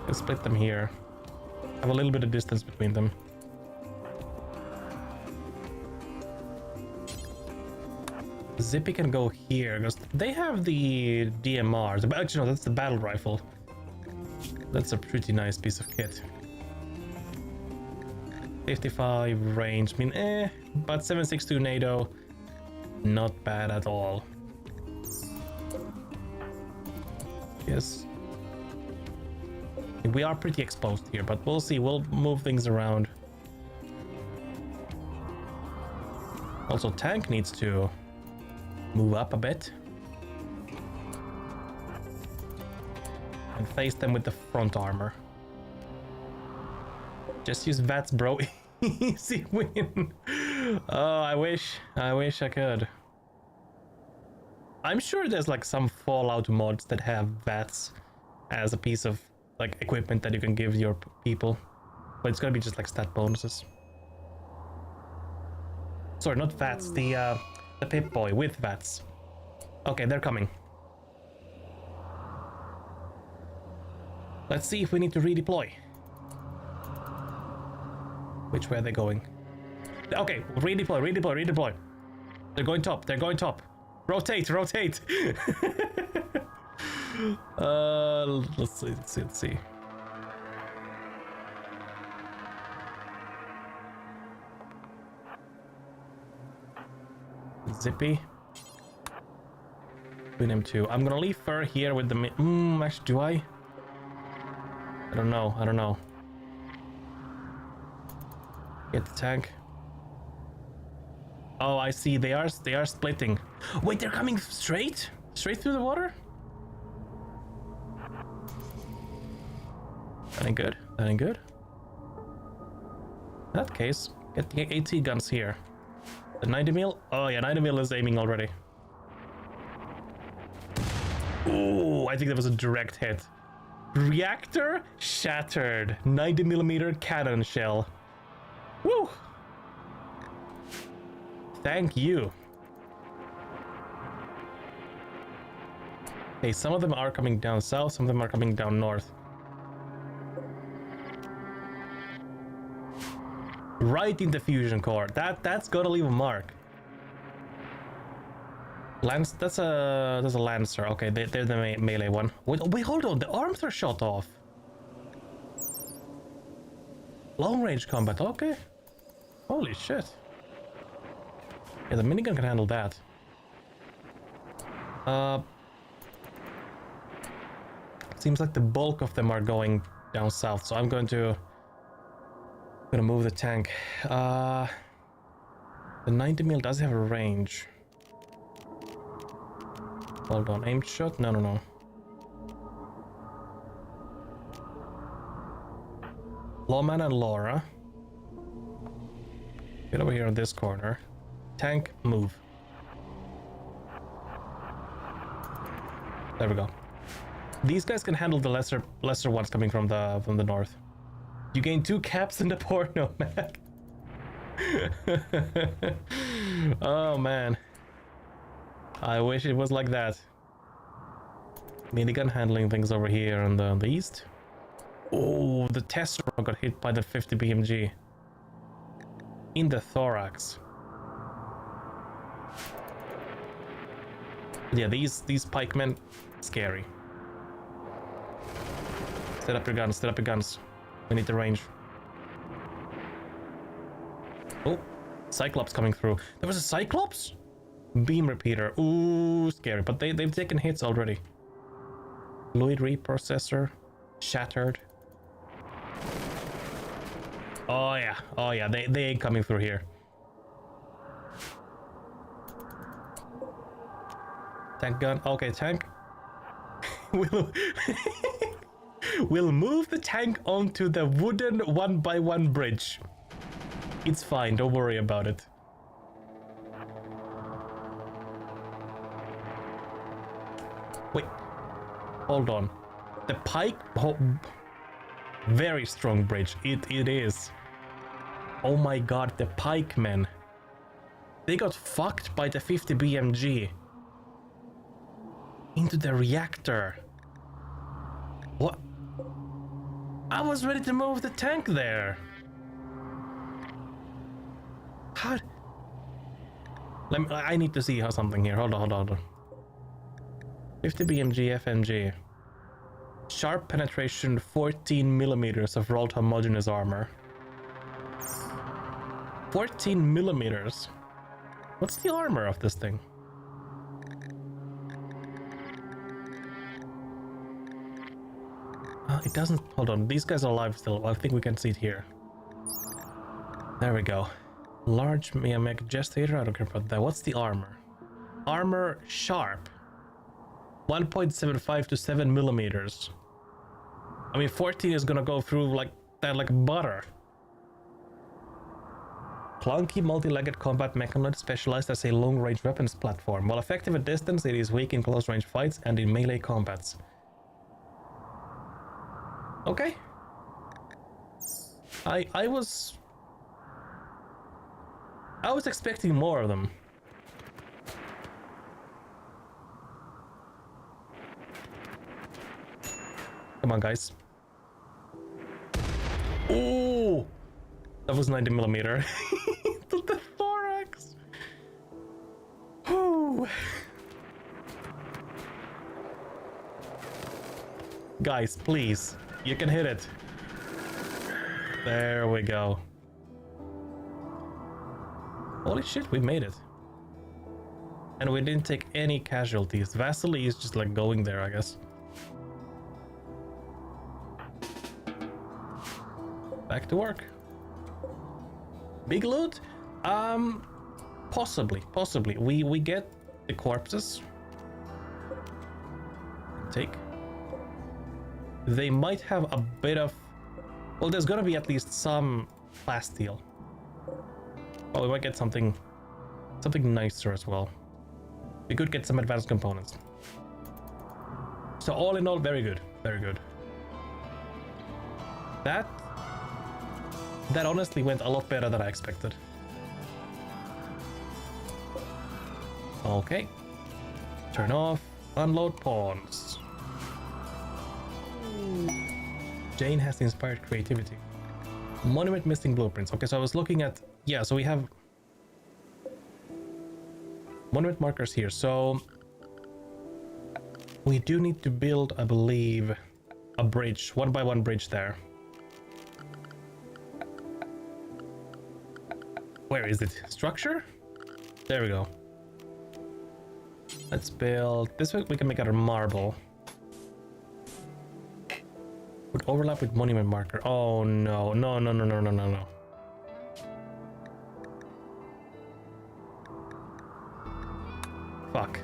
Let's split them here. Have a little bit of distance between them. Zippy can go here because they have the DMRs. Actually, no, that's the battle rifle. That's a pretty nice piece of kit. 55 range, I mean, but 7.62 NATO, not bad at all. Yes. We are pretty exposed here, but we'll see. We'll move things around. Also, tank needs to move up a bit. And face them with the front armor. Just use VATS, bro. Easy win. Oh, I wish I could. I'm sure there's like some Fallout mods that have VATS as a piece of like equipment that you can give your people, but it's gonna be just like stat bonuses. Sorry, not VATS, the Pip-Boy with VATS. Okay, they're coming. Let's see if we need to redeploy. Which way are they going? Okay, redeploy. They're going top, Rotate. Let's see. Zippy. Between them two. I'm gonna leave Fur here with the actually, do I? I don't know. Get the tank. Oh, I see. They are splitting. Wait, they're coming straight through the water? That ain't good. In that case, get the AT guns here. The 90 mil? Oh yeah, 90 mil is aiming already. Ooh, I think that was a direct hit. Reactor shattered. 90 millimeter cannon shell. Woo! Thank you. Okay, some of them are coming down south, some of them are coming down north. Right in the fusion core. That's gotta leave a mark. That's a Lancer. Okay, they're the melee one. Wait, hold on. The arms are shot off. Long range combat. Okay. Holy shit. Yeah, the minigun can handle that. Seems like the bulk of them are going down south, so I'm gonna move the tank. The 90 mil does have a range. Hold on, aim shot? No. Lawman and Laura. Get over here on this corner. Tank, move. There we go. These guys can handle the lesser ones coming from the north. You gain 2 caps in the porno, man. Oh man. I wish it was like that. Minigun handling things over here on the east. Oh, the Tessera got hit by the 50 BMG. In the thorax. Yeah, these pikemen, scary. Set up your guns. We need the range. Oh, Cyclops coming through. There was a Cyclops? Beam repeater. Ooh, scary. But they've taken hits already. Fluid reprocessor. Shattered. Oh yeah. They ain't coming through here. Tank gun. Okay, tank. We'll move the tank onto the wooden 1x1 bridge. It's fine, don't worry about it. Wait, hold on. The pike... Oh, very strong bridge, it is. Oh my god, the pikemen. They got fucked by the 50 BMG. Into the reactor. What? I was ready to move the tank there. How? I need to see how something here. Hold on. 50 BMG FMG. Sharp penetration 14 millimeters of rolled homogeneous armor. 14 millimeters. What's the armor of this thing? It doesn't... Hold on, these guys are alive still. I think we can see it here. There we go. Large mega gestator, I don't care about that. What's the armor? Armor sharp. 1.75 to 7 millimeters. I mean, 14 is gonna go through like that, like butter. Clunky multi-legged combat mechanoid specialized as a long-range weapons platform. While effective at distance, it is weak in close-range fights and in melee combats. Okay. I was expecting more of them. Come on, guys. Ooh! That was 90mm. To the thorax! Ooh. Guys, please. You can hit it. There we go. Holy shit, we made it. And we didn't take any casualties. Vasily is just like going there, I guess. Back to work. Big loot? Possibly. We get the corpses. Take. They might have a bit of... Well, there's gonna be at least some plasteel. Oh, we might get something nicer as well. We could get some advanced components. So all in all, very good. Very good. That honestly went a lot better than I expected. Okay. Turn off. Unload pawns. Jane has inspired creativity. Monument missing blueprints. Okay, so I was looking at... Yeah, so we have... monument markers here. So... we do need to build, I believe, a bridge. 1x1 bridge there. Where is it? Structure? There we go. Let's build... this way we can make out of marble. Would overlap with monument marker. Oh no, no. Fuck.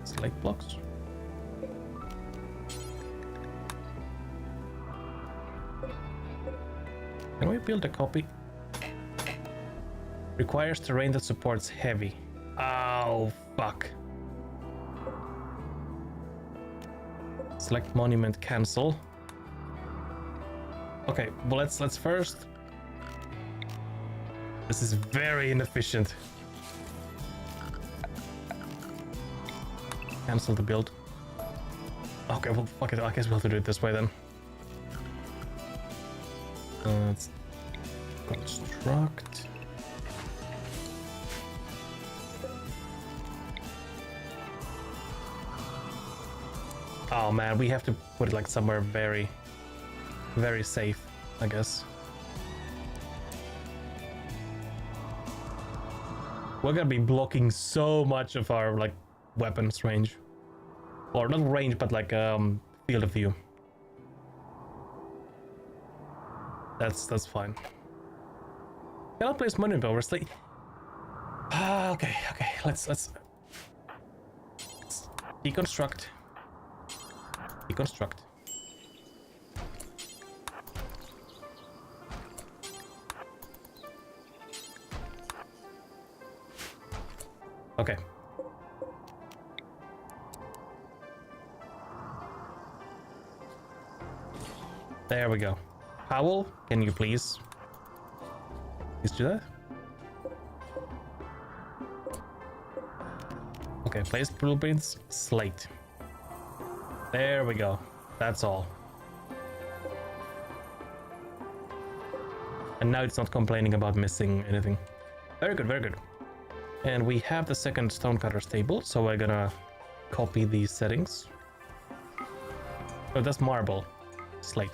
Slate blocks. Can we build a copy? Requires terrain that supports heavy. Oh, fuck. Select monument, cancel. Okay, well let's first... This is very inefficient. Cancel the build. Okay, well fuck it, I guess we'll have to do it this way then. Let's construct. Oh man, we have to put it like somewhere very, very safe, I guess. We're gonna be blocking so much of our like weapons range, or not range, but like field of view. That's fine. Can I place monument over sleep? Okay. Let's deconstruct. Deconstruct. Okay. There we go. Powell, can you please do that? Okay, place blueprints, slate. There we go. That's all. And now it's not complaining about missing anything. Very good, very good. And we have the second stonecutter's table, so we're gonna copy these settings. Oh, that's marble. Slate.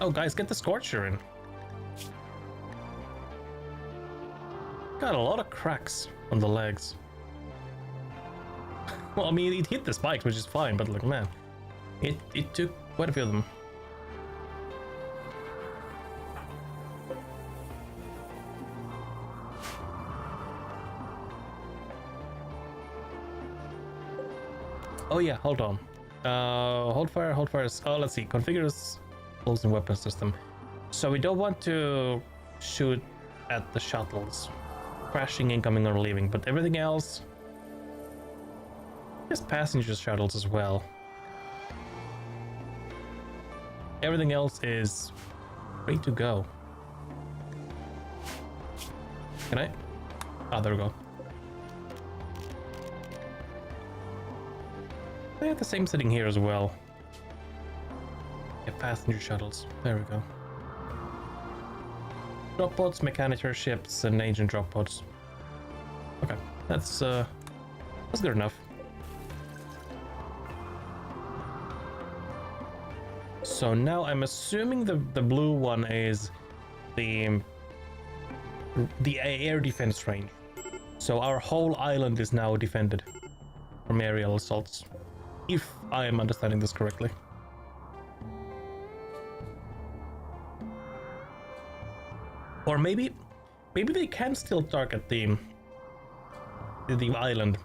Oh, guys, get the Scorcher in. Got a lot of cracks on the legs. Well, I mean, it hit the spikes, which is fine, but like, man, it took quite a few of them. Oh yeah, hold on. Hold fire. Oh, let's see. Configures tools and weapon system. So we don't want to shoot at the shuttles. Crashing, incoming, or leaving. But everything else... There's passenger shuttles as well. Everything else is free to go. Can I? Oh, there we go. They have the same setting here as well. Yeah, passenger shuttles. There we go. Drop pods, mechanical ships, and agent drop pods. Okay, that's good enough. So now I'm assuming the blue one is the air defense range. So our whole island is now defended from aerial assaults, if I am understanding this correctly. Or maybe they can still target the island,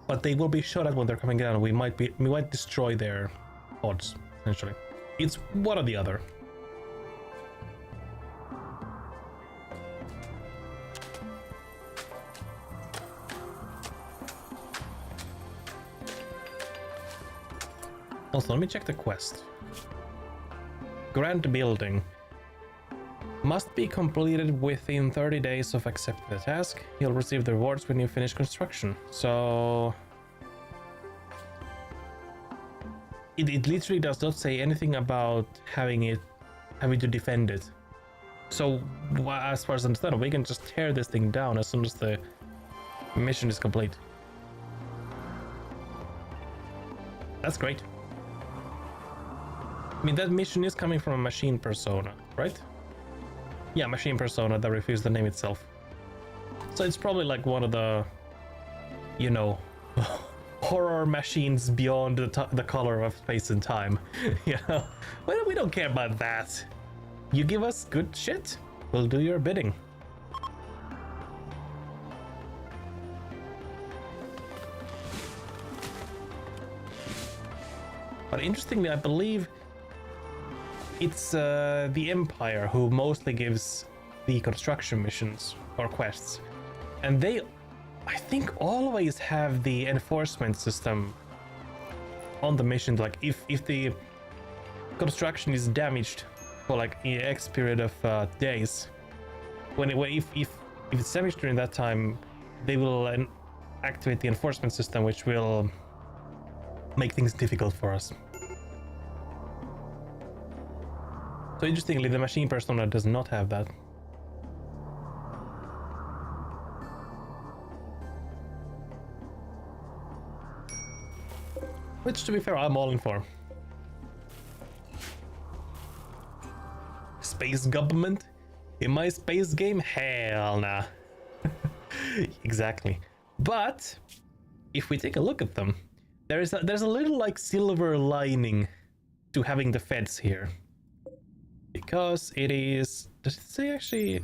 but they will be shot at when they're coming down. We might destroy their pods, essentially. It's one or the other. Also, let me check the quest. Grant building. Must be completed within 30 days of accepting the task. You'll receive the rewards when you finish construction. So... It literally does not say anything about having to defend it. So, as far as I understand, we can just tear this thing down as soon as the mission is complete. That's great. I mean, that mission is coming from a machine persona, right? Yeah, machine persona that refused to name itself. So it's probably like one of the, you know, horror machines beyond the color of space and time. You know, well, we don't care about that. You give us good shit, we'll do your bidding. But interestingly, I believe it's the Empire who mostly gives the construction missions or quests. And they, I think, always have the enforcement system on the mission. Like, if the construction is damaged for like X period of days, if it's damaged during that time, they will activate the enforcement system, which will make things difficult for us. So interestingly, the machine persona does not have that. Which, to be fair, I'm all in for. Space government? In my space game? Hell nah. Exactly. But, if we take a look at them, there's a little like silver lining to having the feds here. Because it is... Does it say actually...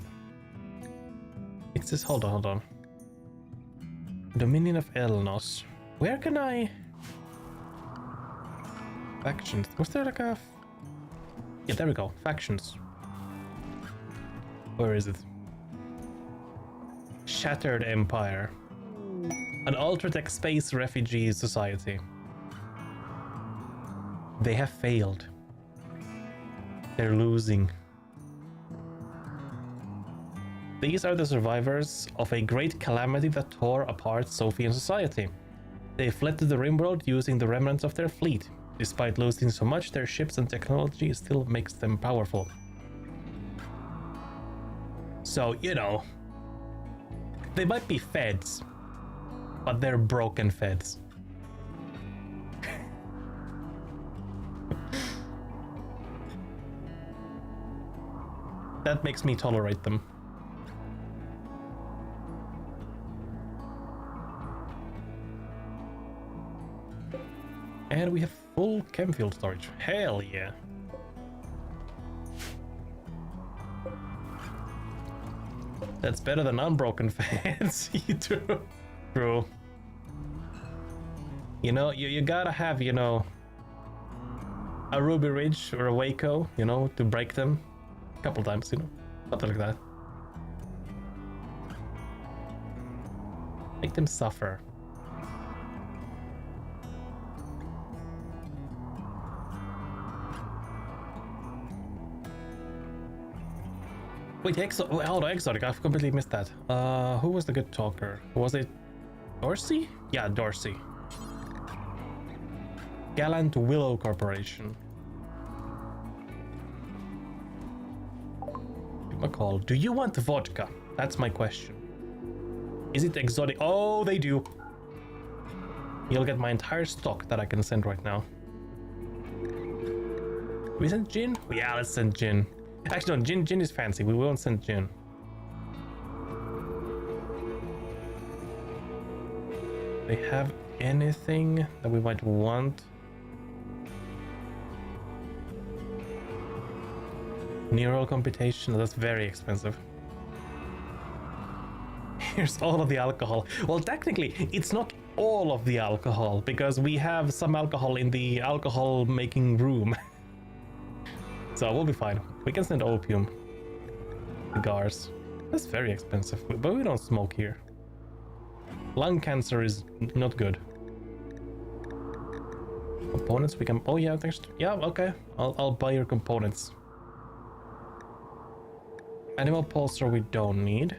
It says... Hold on. Dominion of Elnos. Where can I... Factions. Was there like a... Yeah, there we go. Factions. Where is it? Shattered Empire. An Ultratech Space Refugee Society. They have failed. They're losing. These are the survivors of a great calamity that tore apart Sophian society. They fled to the RimWorld using the remnants of their fleet. Despite losing so much, their ships and technology still makes them powerful. So, you know, they might be feds, but they're broken feds. That makes me tolerate them. And we have full chem fuel storage. Hell yeah. That's better than unbroken fans. True. You know, you gotta have, you know, a Ruby Ridge or a Waco, you know, to break them a couple times, you know, something like that. Make them suffer. Wait, hold on, Exotic, I've completely missed that. Who was the good talker? Was it Dorsey? Yeah, Dorsey. Gallant Willow Corporation. Give him a call. Do you want vodka? That's my question. Is it exotic? Oh, they do. You'll get my entire stock that I can send right now. We send gin? Yeah, let's send gin. Actually, no, gin is fancy. We won't send gin. They have anything that we might want? Neural computation, that's very expensive. Here's all of the alcohol. Well, technically, it's not all of the alcohol, because we have some alcohol in the alcohol making room. So we'll be fine. We can send opium. Cigars. That's very expensive, but we don't smoke here. Lung cancer is not good. Components we can... Oh yeah, thanks. Yeah, okay. I'll buy your components. Animal pulsar we don't need.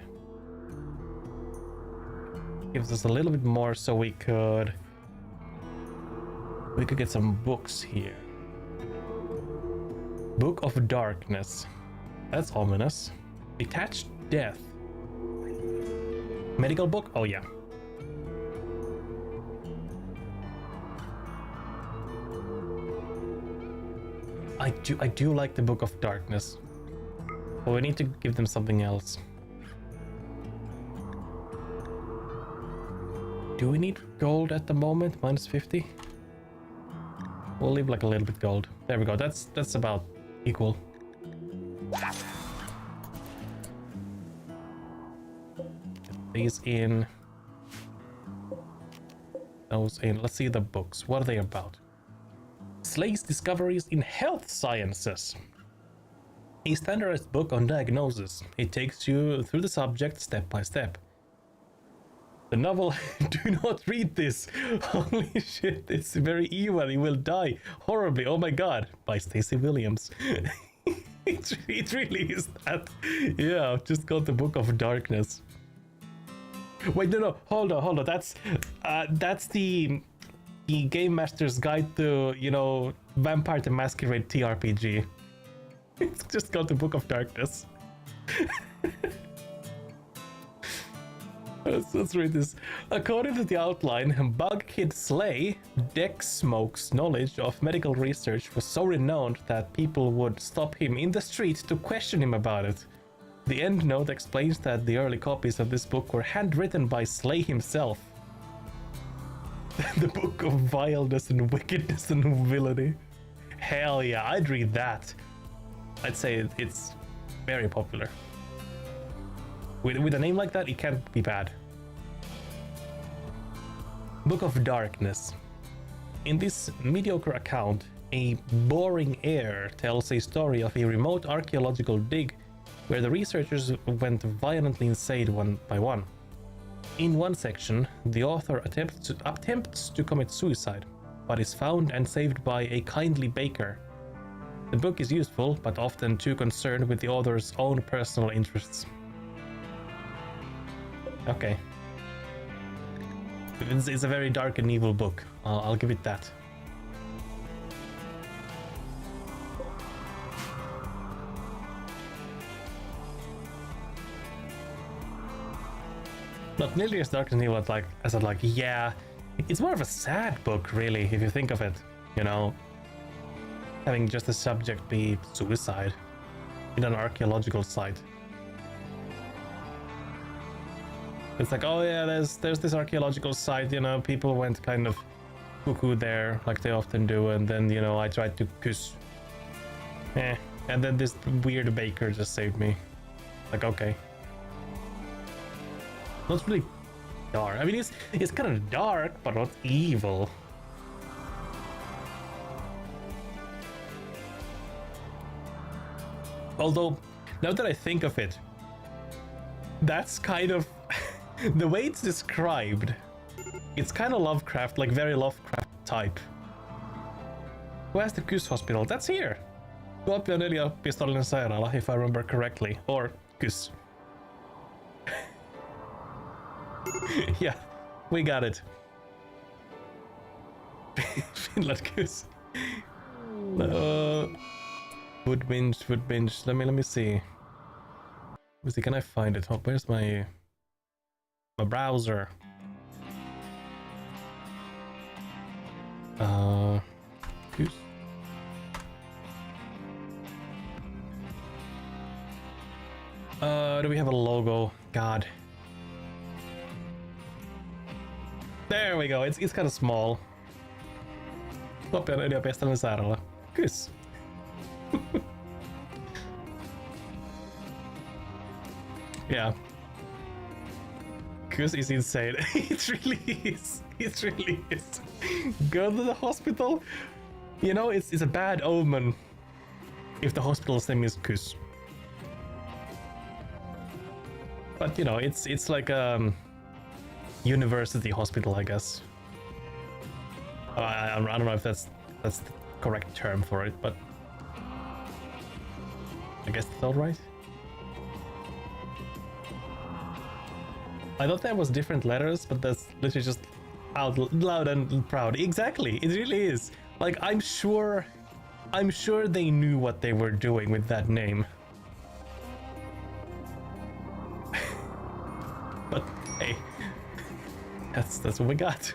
Gives us a little bit more so we could get some books here. Book of Darkness. That's ominous. Detached Death. Medical book? Oh yeah. I do like the Book of Darkness. But we need to give them something else. Do we need gold at the moment? Minus 50? We'll leave like a little bit gold. There we go. That's about equal. Get these in. Those in. Let's see the books. What are they about? Slay's Discoveries in Health Sciences. A standardized book on diagnosis. It takes you through the subject step by step. The novel, do not read this. Holy shit, it's very evil. You will die horribly. Oh my god. By Stacey Williams. it really is that. Yeah, I've just got the Book of Darkness. Wait, no, hold on. That's the Game Master's Guide to, you know, Vampire the Masquerade TRPG. It's just got the Book of Darkness. Let's read this. According to the outline, Bug Kid Slay, Dex Smoke's knowledge of medical research was so renowned that people would stop him in the street to question him about it. The end note explains that the early copies of this book were handwritten by Slay himself. The Book of Vileness and Wickedness and Villainy. Hell yeah, I'd read that. I'd say it's very popular. With a name like that, it can't be bad. Book of Darkness. In this mediocre account, a boring heir tells a story of a remote archaeological dig where the researchers went violently insane one by one. In one section, the author attempts to commit suicide, but is found and saved by a kindly baker. The book is useful, but often too concerned with the author's own personal interests. Okay. It's a very dark and evil book. I'll give it that. Not nearly as dark and evil as I'd like. Yeah, it's more of a sad book, really, if you think of it. You know, having just the subject be suicide in an archaeological site. It's like, oh yeah, there's this archaeological site, you know, people went kind of cuckoo there, like they often do, and then, you know, I tried to kuss. And then this weird baker just saved me. Like, okay. Not really dark. I mean, it's kind of dark, but not evil. Although, now that I think of it, that's kind of the way it's described. It's kind of Lovecraft, like very Lovecraft type. Who has the Kus Hospital? That's here. Kuopio 4-pistollinen sairaala, if I remember correctly. Or Kus. Yeah, we got it. Finland Kus. Woodbinge. Let me see. Can I find it? Oh, where's my browser? Kus. Do we have a logo? God. There we go. It's kind of small. Kuopion yliopistollinen sairaala. Kus. Yeah. Kus is insane. It really is. It really is. Go to the hospital. You know, it's a bad omen if the hospital's name is Kus. But you know, it's like a university hospital, I guess. I don't know if that's the correct term for it, but I guess that's all right. I thought there was different letters, but that's literally just out loud and proud. Exactly, it really is. Like I'm sure they knew what they were doing with that name. But hey, that's what we got.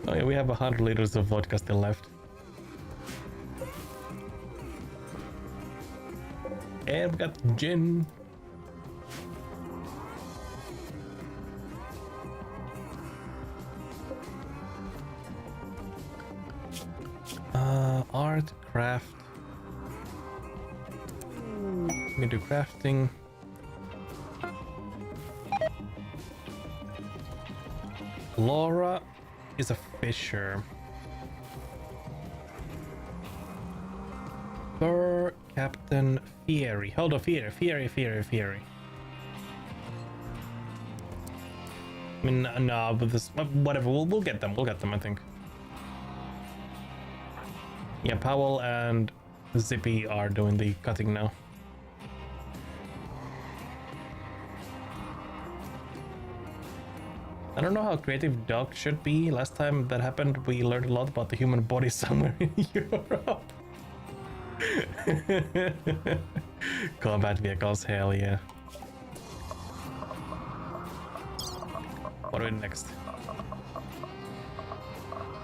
Oh yeah, we have 100 liters of vodka still left. And we got gin. Art, craft. Let me do crafting. Laura is a fisher. For Captain Fieri. Hold on, Fieri. I mean, no, but this, whatever. We'll get them. I think. Yeah, Powell and Zippy are doing the cutting now. I don't know how creative Doc should be. Last time that happened, we learned a lot about the human body somewhere in Europe. Combat vehicles, hell yeah. What are we next?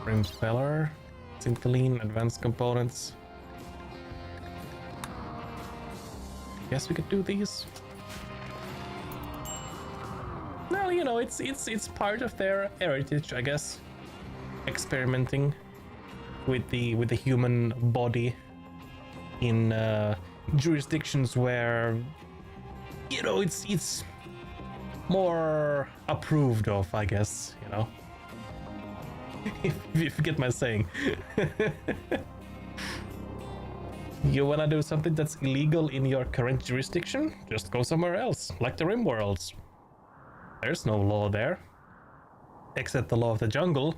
Rimfeller, Syntholine, advanced components. Guess we could do these. No, you know, it's part of their heritage, I guess. Experimenting with the human body in jurisdictions where, you know, it's more approved of, I guess, you know. If you get my saying. You wanna do something that's illegal in your current jurisdiction? Just go somewhere else, like the RimWorlds. There's no law there, except the law of the jungle.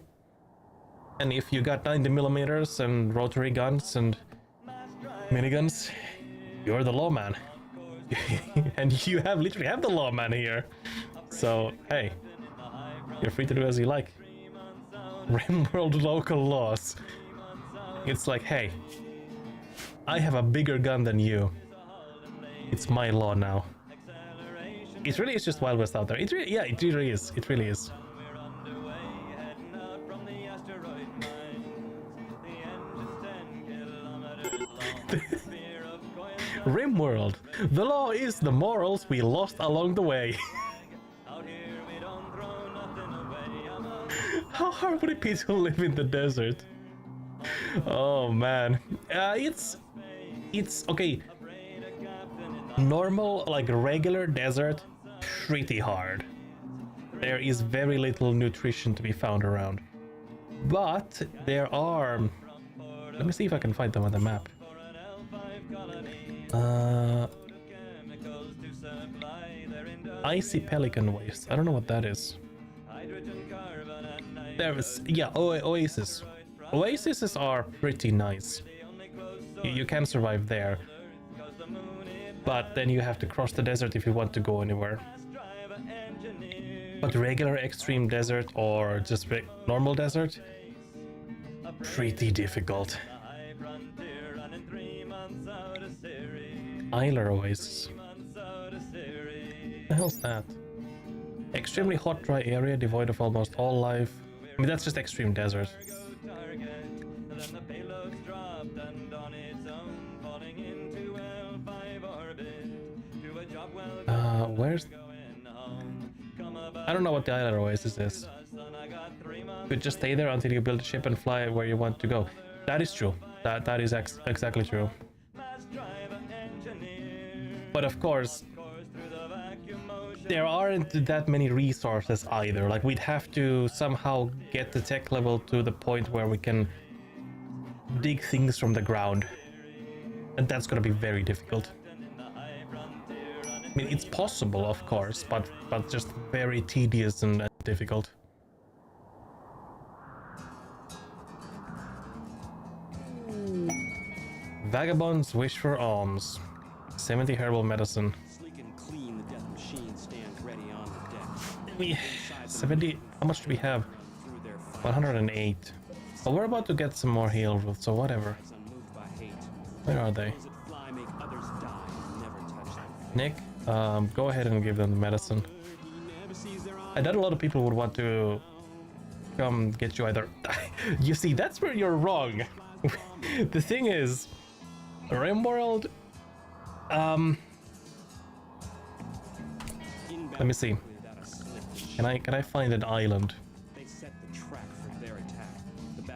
And if you got 90mm and rotary guns and miniguns, you're the lawman. And you literally have the lawman here. So, hey, you're free to do as you like. RimWorld local laws. It's like, hey, I have a bigger gun than you. It's my law now. It really is just Wild West out there. It really is. It really is. RimWorld. The law is the morals we lost along the way. How hard would it be to live in the desert? Oh man. It's okay. Normal, like regular desert, pretty hard. There is very little nutrition to be found around. But there are... Let me see if I can find them on the map. Icy Pelican Waste. I don't know what that is. There is, yeah, Oasis. Oases are pretty nice. You can survive there. But then you have to cross the desert if you want to go anywhere. But regular extreme desert or just normal desert, pretty difficult. Isler Oasis. What the hell's that? Extremely hot, dry area devoid of almost all life. I mean, that's just extreme desert. Where's... I don't know what the Isler Oasis is. You could just stay there until you build a ship and fly where you want to go. That is true. That is exactly true. But of course, there aren't that many resources either. Like, we'd have to somehow get the tech level to the point where we can dig things from the ground. And that's gonna be very difficult. I mean, it's possible, of course, but just very tedious and difficult. Vagabond's wish for alms. 70 herbal medicine. 70. How much do we have? 108. Well, we're about to get some more heal roots, so whatever. Where are they? Nick, go ahead and give them the medicine. I doubt a lot of people would want to come get you either. You see, that's where you're wrong. The thing is, RimWorld, let me see. Can I find an island?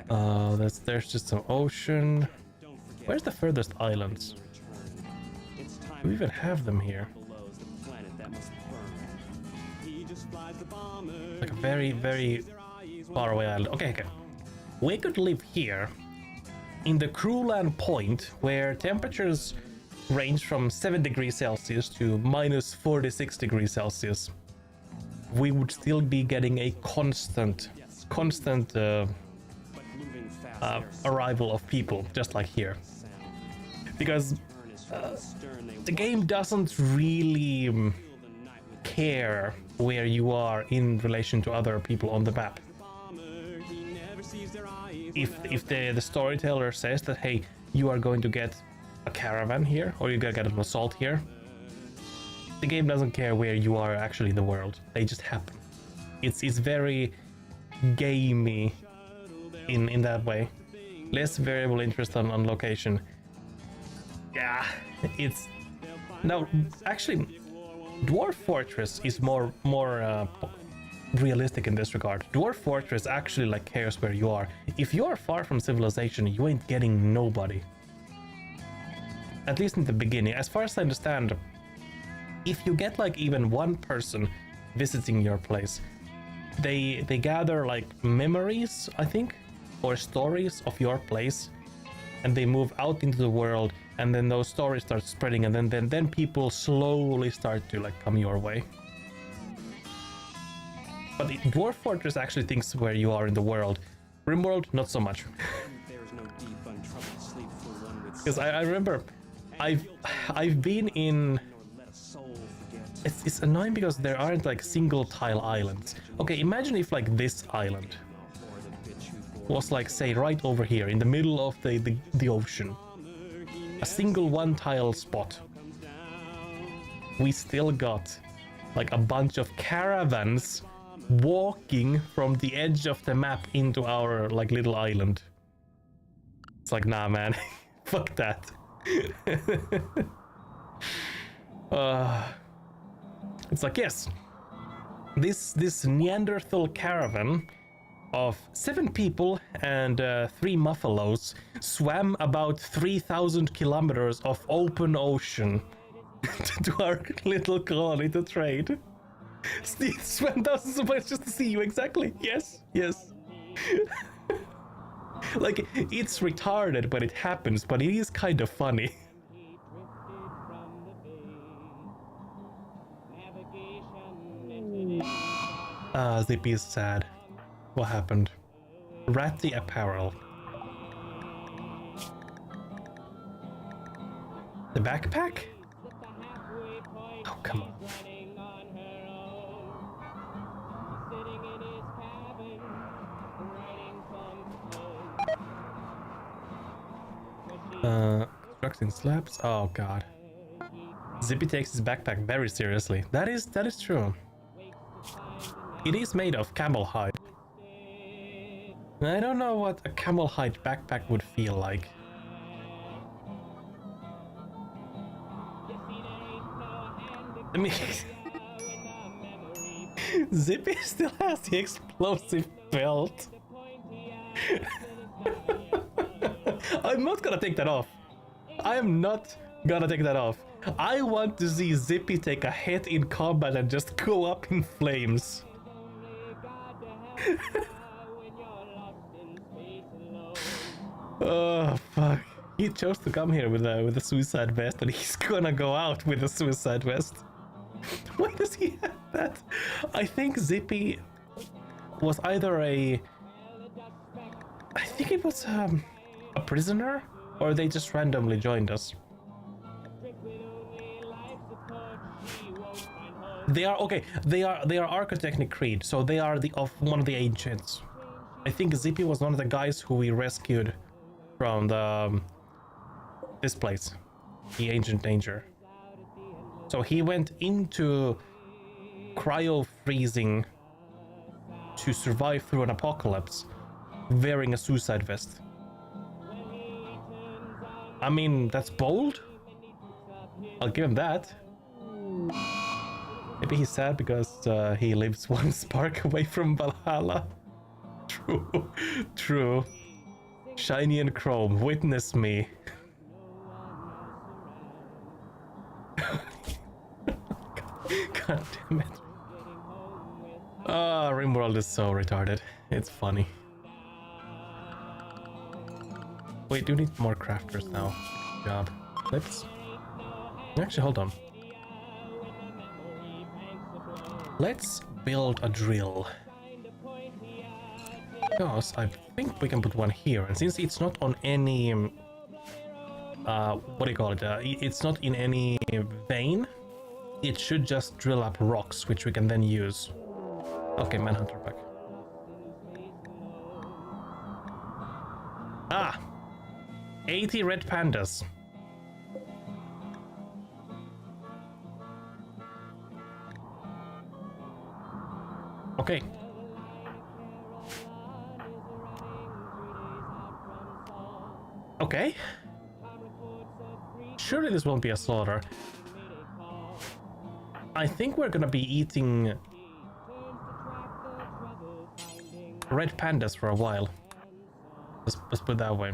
There's just some ocean. Where's the furthest islands? Do we even have them here? Like a very, very far away island. Okay. We could live here in the Crewland Point, where temperatures range from 7 degrees Celsius to minus 46 degrees Celsius. We would still be getting a constant arrival of people, just like here. Because the game doesn't really care where you are in relation to other people on the map. If the storyteller says that, hey, you are going to get a caravan here, or you're gonna get an assault here, the game doesn't care where you are actually in the world. They just happen. It's very gamey in that way. Less variable interest on location. Yeah, it's... No, actually, Dwarf Fortress is more realistic in this regard. Dwarf Fortress actually like cares where you are. If you are far from civilization, you ain't getting nobody. At least in the beginning. As far as I understand, if you get like even one person visiting your place, they gather like memories, I think, or stories of your place, and they move out into the world, and then those stories start spreading, and then people slowly start to like come your way. But Dwarf Fortress actually thinks where you are in the world. RimWorld, not so much. Because I remember, I've been in. It's annoying because there aren't like single tile islands. Okay, imagine if like this island was like, say, right over here in the middle of the ocean. A single one tile spot. We still got like a bunch of caravans walking from the edge of the map into our like little island. It's like, nah, man. Fuck that. It's like, yes, this Neanderthal caravan of 7 people and 3 muffalos swam about 3,000 kilometers of open ocean to our little colony to trade. Steve swam thousands of miles just to see you. Exactly. Yes. Like, it's retarded, but it happens, but it is kind of funny. Zippy is sad. What happened? Ratty apparel. The backpack? Oh, come on. Constructing slabs? Oh god. Zippy takes his backpack very seriously. That is true. It is made of camel hide. I don't know what a camel hide backpack would feel like. I mean, Zippy still has the explosive belt. I'm not gonna take that off. I am not gonna take that off. I want to see Zippy take a hit in combat and just go up in flames. Oh fuck. He chose to come here with a suicide vest, and he's gonna go out with a suicide vest. Why does he have that? I think Zippy was either I think it was a prisoner, or they just randomly joined us. They are okay. They are Architectonic Creed, so they are one of the ancients. I think Zippy was one of the guys who we rescued from this place, the Ancient Danger. So he went into cryo freezing to survive through an apocalypse, wearing a suicide vest. I mean, that's bold. I'll give him that. Maybe he's sad because he lives one spark away from Valhalla. True, true. Shiny and chrome, witness me. God damn it. Ah, RimWorld is so retarded. It's funny. Wait, do we need more crafters now? Good job. Let's... Actually, hold on. Let's build a drill. Because I think we can put one here, and since it's not on any... what do you call it? It's not in any vein. It should just drill up rocks, which we can then use. Okay, Manhunter back. Ah! 80 red pandas. Okay. Okay. Surely this won't be a slaughter. I think we're gonna be eating red pandas for a while. Let's put it that way.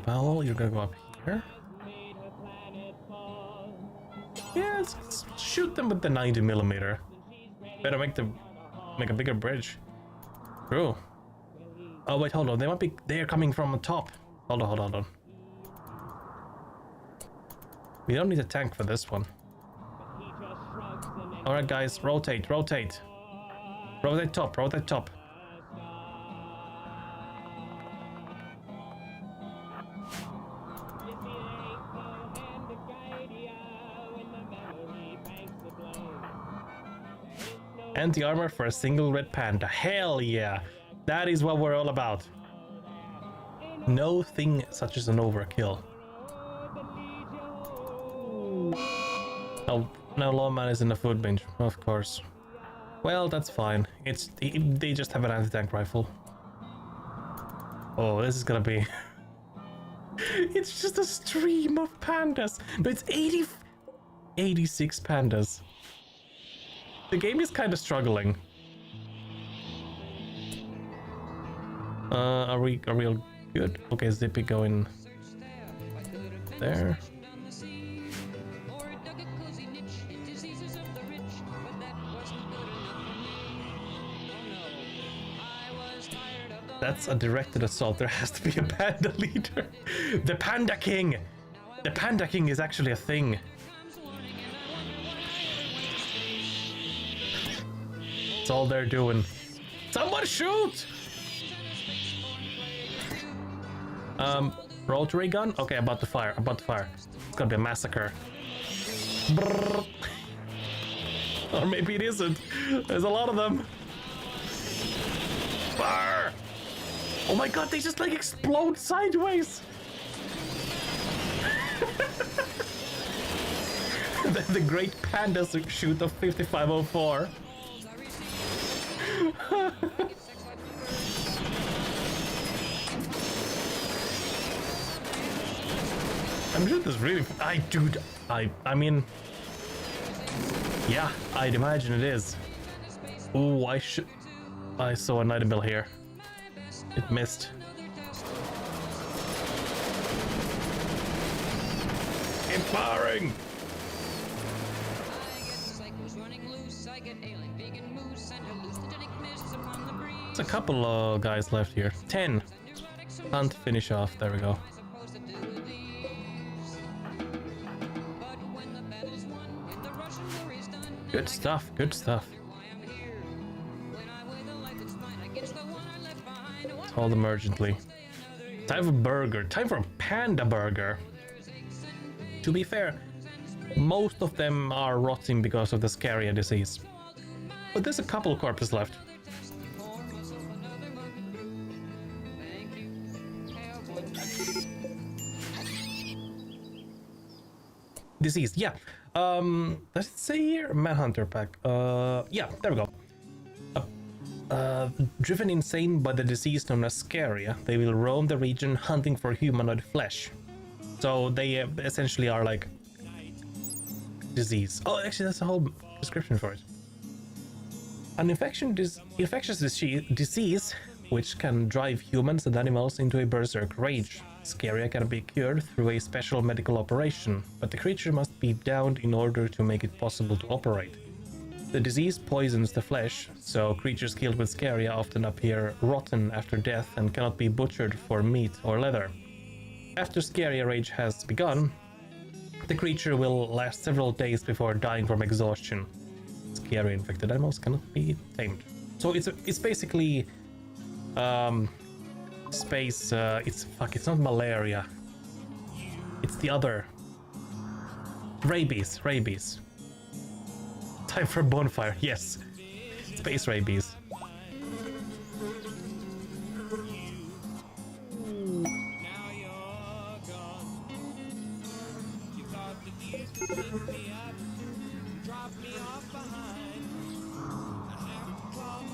Powell, you're gonna go up here. Yeah, let's shoot them with the 90mm. Better make a bigger bridge. True. Oh wait, hold on. They're coming from the top. Hold on. We don't need a tank for this one. Alright guys, rotate. Rotate top. Anti-armor for a single red panda. Hell yeah! That is what we're all about. No thing such as an overkill. Oh, now Lawman is in the food binge, of course. Well, that's fine. They just have an anti-tank rifle. Oh, this is gonna be... It's just a stream of pandas. No, it's 86 pandas. The game is kind of struggling. Are we all good? Okay, Zippy going there. That's a directed assault. There has to be a panda leader. The Panda King! The Panda King is actually a thing. That's all they're doing. Someone shoot! Rotary gun? Okay, about to fire. About to fire. It's gonna be a massacre. Brrr. Or maybe it isn't. There's a lot of them. Fire! Oh my god, they just like explode sideways. the great pandas shoot of 5504. I'm sure this really... I mean... Yeah, I'd imagine it is. Ooh, I saw an item bill here. It missed. Keep firing! There's a couple of guys left here. 10. Can't finish off. There we go. Good stuff, good stuff. Hold them urgently. Time for burger. Time for a panda burger. To be fair, most of them are rotting because of the Scaria disease. But there's a couple of corpses left. Disease, yeah. Does it say here? Manhunter pack. Yeah, there we go. Driven insane by the disease known as Scaria, they will roam the region hunting for humanoid flesh. So they essentially are like disease. Oh, actually, that's a whole description for it. An infectious disease which can drive humans and animals into a berserk rage. Scaria can be cured through a special medical operation, but the creature must be downed in order to make it possible to operate. The disease poisons the flesh, so creatures killed with Scaria often appear rotten after death and cannot be butchered for meat or leather. After Scaria rage has begun, the creature will last several days before dying from exhaustion. Scaria infected animals cannot be tamed. So it's basically space. It's not malaria. It's the other. Rabies. Time for a bonfire. Yes. Space rabies.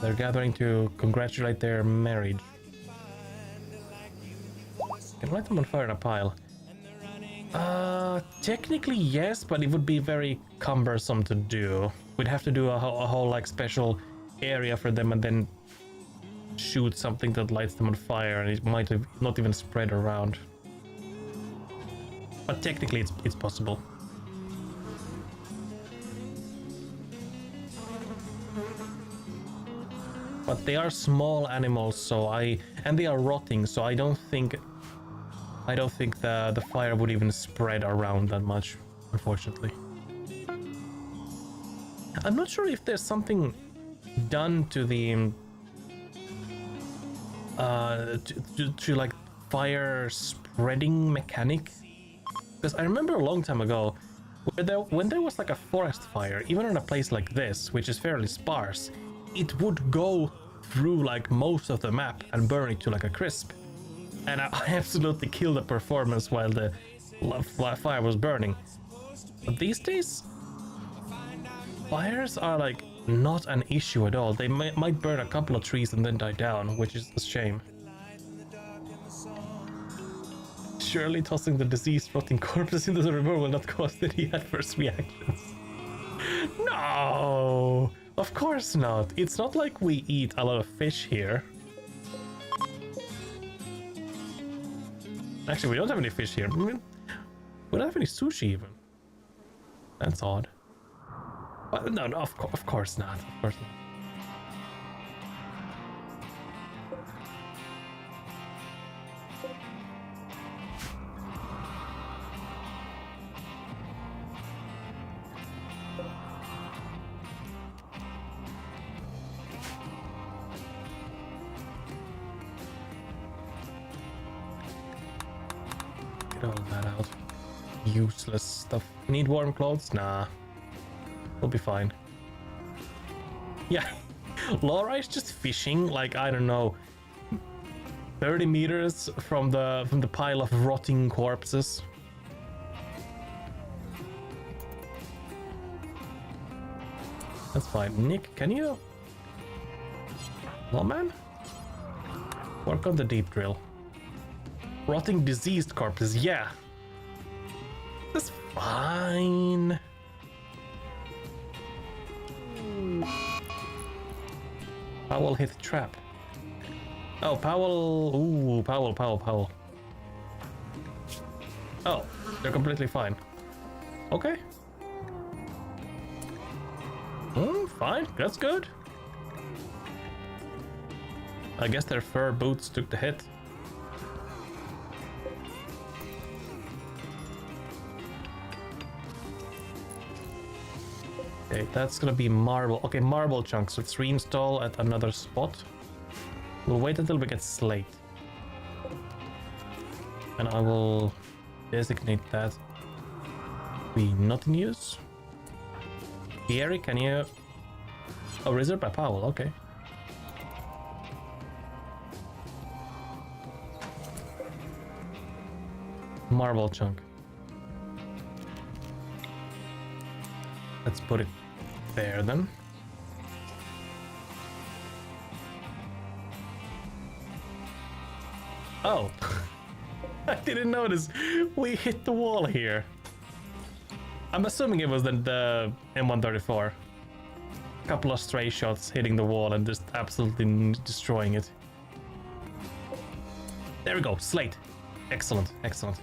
They're gathering to congratulate their marriage. Can light them on fire in a pile. Technically yes, but it would be very cumbersome to do. We'd have to do a whole like special area for them and then shoot something that lights them on fire, and it might have not even spread around. But technically it's possible. But they are small animals, so and they are rotting, so I don't think the fire would even spread around that much, unfortunately. I'm not sure if there's something done to the to like fire spreading mechanic, because I remember a long time ago when there was like a forest fire, even in a place like this, which is fairly sparse, it would go through like most of the map and burn it to like a crisp. And I absolutely killed the performance while the fire was burning. But these days, fires are like not an issue at all. They might burn a couple of trees and then die down, which is a shame. Surely tossing the diseased rotting corpses into the river will not cause any adverse reactions. No! Of course not. It's not like we eat a lot of fish here. Actually, we don't have any fish here. We don't have any sushi even. That's odd. But no, of course not. Of course not. get all that out. Useless stuff. Need warm clothes? Nah. We'll be fine. Yeah. Laura is just fishing, like, I don't know, 30 meters from the pile of rotting corpses. That's fine. Nick, can you... Lawman? Work on the deep drill. Rotting diseased corpses, yeah. That's fine. Powell hit the trap. Oh, Powell... Ooh, Powell. Oh, they're completely fine. Okay. Fine, that's good. I guess their fur boots took the hit. Okay, that's gonna be marble. Okay, marble chunks. Let's reinstall at another spot. We'll wait until we get slate. And I will designate that be not in use. Gary, can you... Oh, reserved by Powell, okay. Marble chunk. Let's put it there then. Oh, I didn't notice we hit the wall here. I'm assuming it was the M134. Couple of stray shots hitting the wall and just absolutely destroying it. There we go, slate. Excellent, excellent.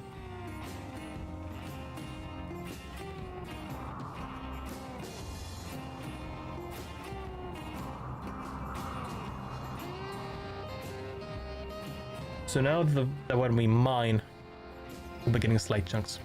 So now that when we mine, we'll be getting slate chunks.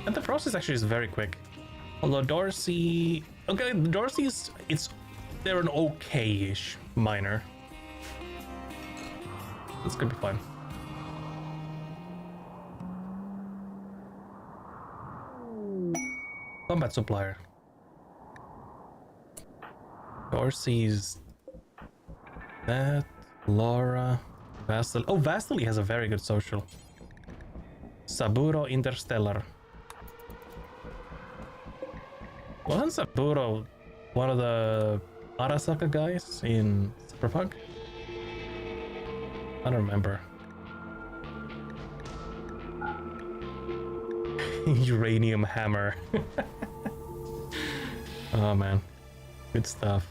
And the process actually is very quick. Although Dorsey... Okay, Dorsey's... They're an okay-ish miner. This could be fun. Combat supplier. Dorsey's... That... Laura... Vasily... Oh, Vasily has a very good social. Saburo Interstellar. Wasn't Saburo one of the Arasaka guys in Cyberpunk? I don't remember. Uranium hammer. Oh man, good stuff.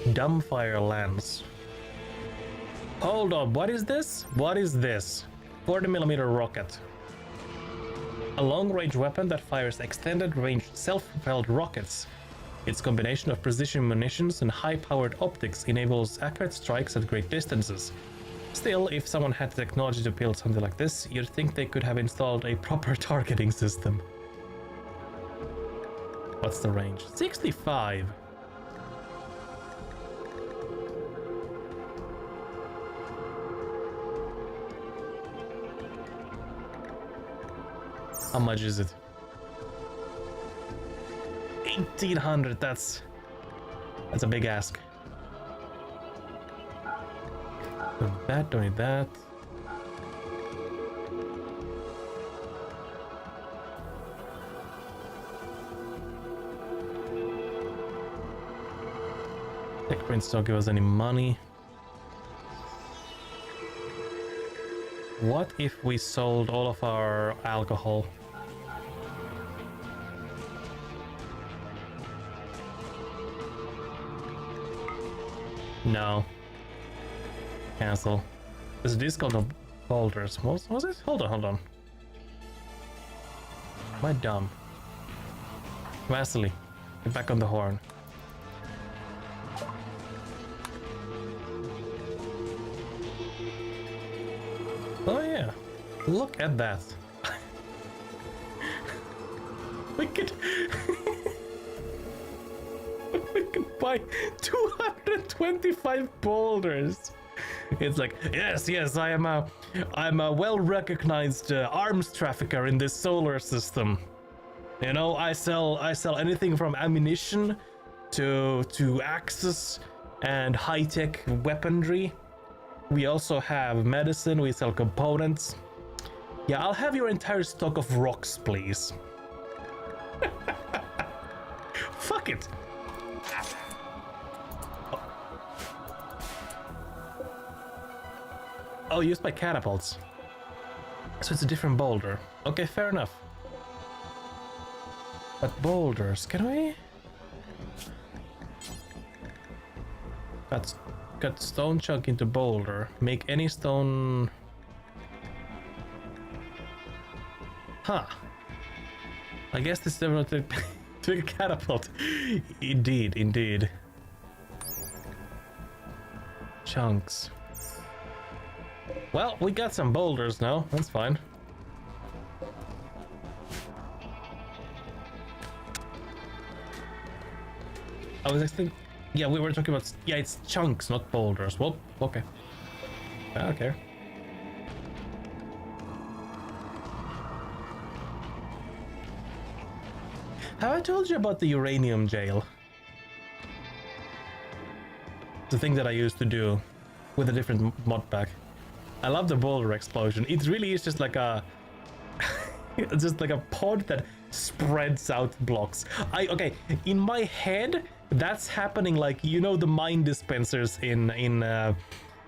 Dumbfire lance. Hold on, what is this? What is this? 40mm rocket. A long-range weapon that fires extended-range self-propelled rockets. Its combination of precision munitions and high-powered optics enables accurate strikes at great distances. Still, if someone had the technology to build something like this, you'd think they could have installed a proper targeting system. What's the range? 65! How much is it? 1800, that's a big ask. Don't need that. Tech prints don't give us any money. What if we sold all of our alcohol? No. Cancel. There's a discount of boulders. Was it? Hold on. Am I dumb? Vasily, get back on the horn. Oh yeah, look at that. We could we could buy 225 boulders. It's like, yes, I'm a well-recognized arms trafficker in this solar system. You know, I sell anything from ammunition to axes and high-tech weaponry. We also have medicine, we sell components. Yeah, I'll have your entire stock of rocks, please. Fuck it. Oh, used by catapults. So it's a different boulder. Okay, fair enough. But boulders, can we? Cut stone chunk into boulder. Make any stone. Huh. I guess this is different to a catapult. Indeed. Chunks. Well, we got some boulders now. That's fine. I was thinking, yeah, we were talking about, yeah, it's chunks, not boulders. Well, okay. Okay. Have I told you about the uranium jail? The thing that I used to do with a different mod pack. I love the boulder explosion. It really is just like a just like a pod that spreads out blocks. Okay, in my head that's happening like, you know, the mine dispensers in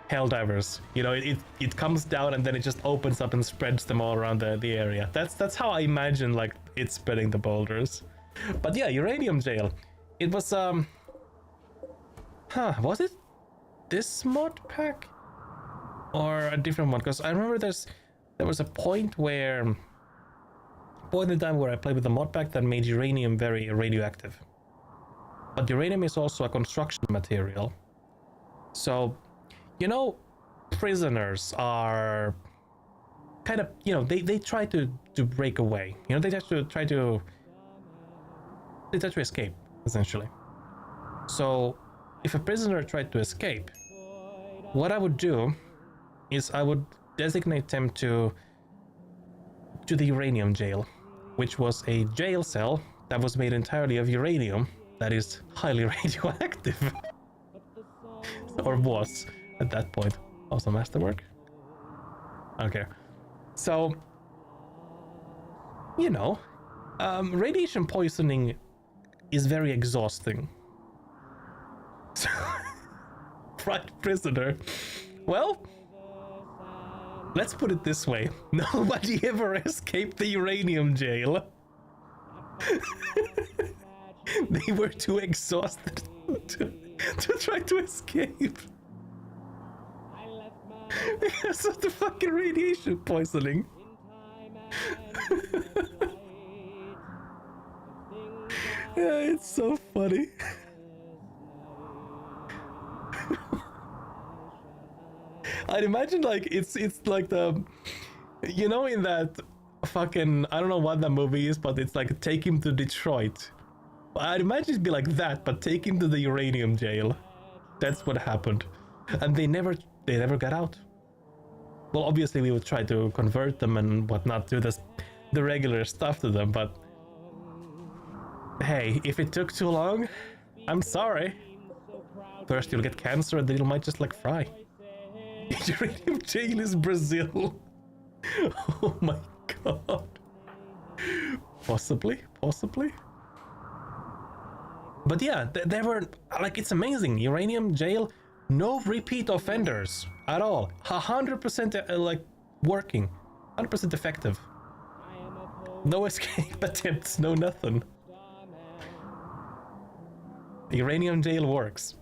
Helldivers. You know, it comes down and then it just opens up and spreads them all around the area. That's how I imagine like it's spreading the boulders. But yeah, uranium jail. It was was it this mod pack or a different one? Because I remember there was a point in time where I played with the mod pack that made uranium very radioactive. But uranium is also a construction material. So, you know, prisoners are kind of, you know, they try to break away. You know, they try to escape, essentially. So, if a prisoner tried to escape, what I would do is I would designate them to the uranium jail, which was a jail cell that was made entirely of uranium that is highly radioactive. Or was at that point. Also masterwork. Okay. So, you know, radiation poisoning is very exhausting. So, right, prisoner. Well, let's put it this way. Nobody ever escaped the uranium jail. They were too exhausted to try to escape. Because of the fucking radiation poisoning. Yeah, it's so funny. I'd imagine like it's like the, you know, in that fucking, I don't know what that movie is, but it's like Take Him to Detroit. I'd imagine it'd be like that, but take him to the uranium jail. That's what happened. And they never got out. Well, obviously we would try to convert them and whatnot, do the regular stuff to them, but hey, if it took too long, I'm sorry. First you'll get cancer and then you might just like fry. Uranium jail is Brazil. Oh my god. Possibly. But yeah, they were like, it's amazing. Uranium jail, no repeat offenders at all. 100% like working, 100% effective. No escape attempts, no nothing. Uranium jail works.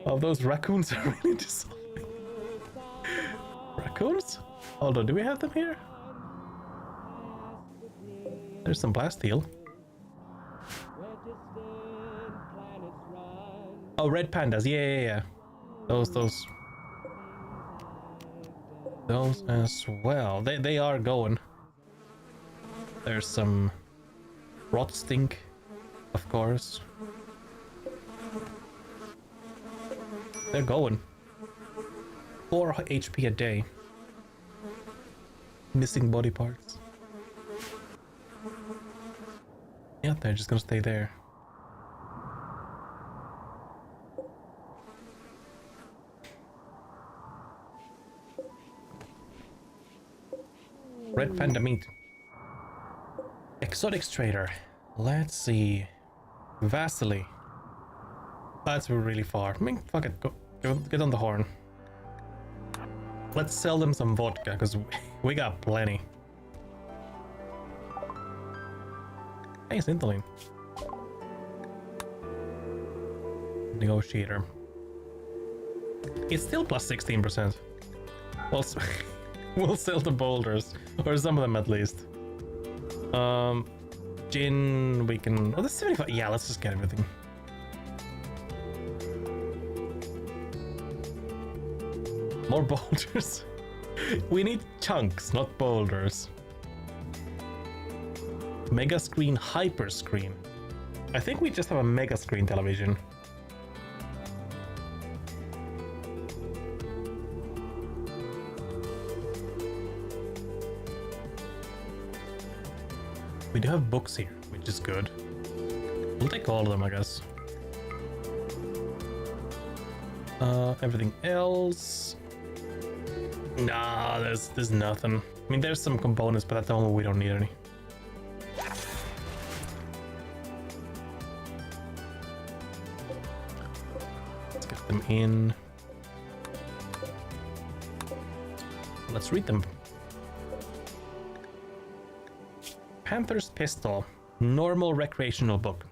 Oh, those raccoons are really dissolving. Raccoons? Hold on, do we have them here? There's some blast steel. Oh, red pandas. Yeah. Those. those as well. They are going. There's some rot stink, of course. They're going. 4 HP a day. Missing body parts. Yeah, they're just gonna stay there. Red panda meat. Exotics trader. Let's see. Vasily. That's really far. I mean, fuck it. Go, get on the horn. Let's sell them some vodka, because we got plenty. Hey, Syntheline. Negotiator. It's still plus 16%. Well, we'll sell the boulders, or some of them at least. Gin, we can... Oh, that's 75. Yeah, let's just get everything. More boulders. We need chunks, not boulders. Mega screen, hyper screen. I think we just have a mega screen television. We do have books here, which is good. We'll take all of them, I guess. Everything else... Nah, there's nothing. I mean, there's some components, but at the moment we don't need any. Let's get them in. Let's read them. Panther's Pistol. Normal recreational book.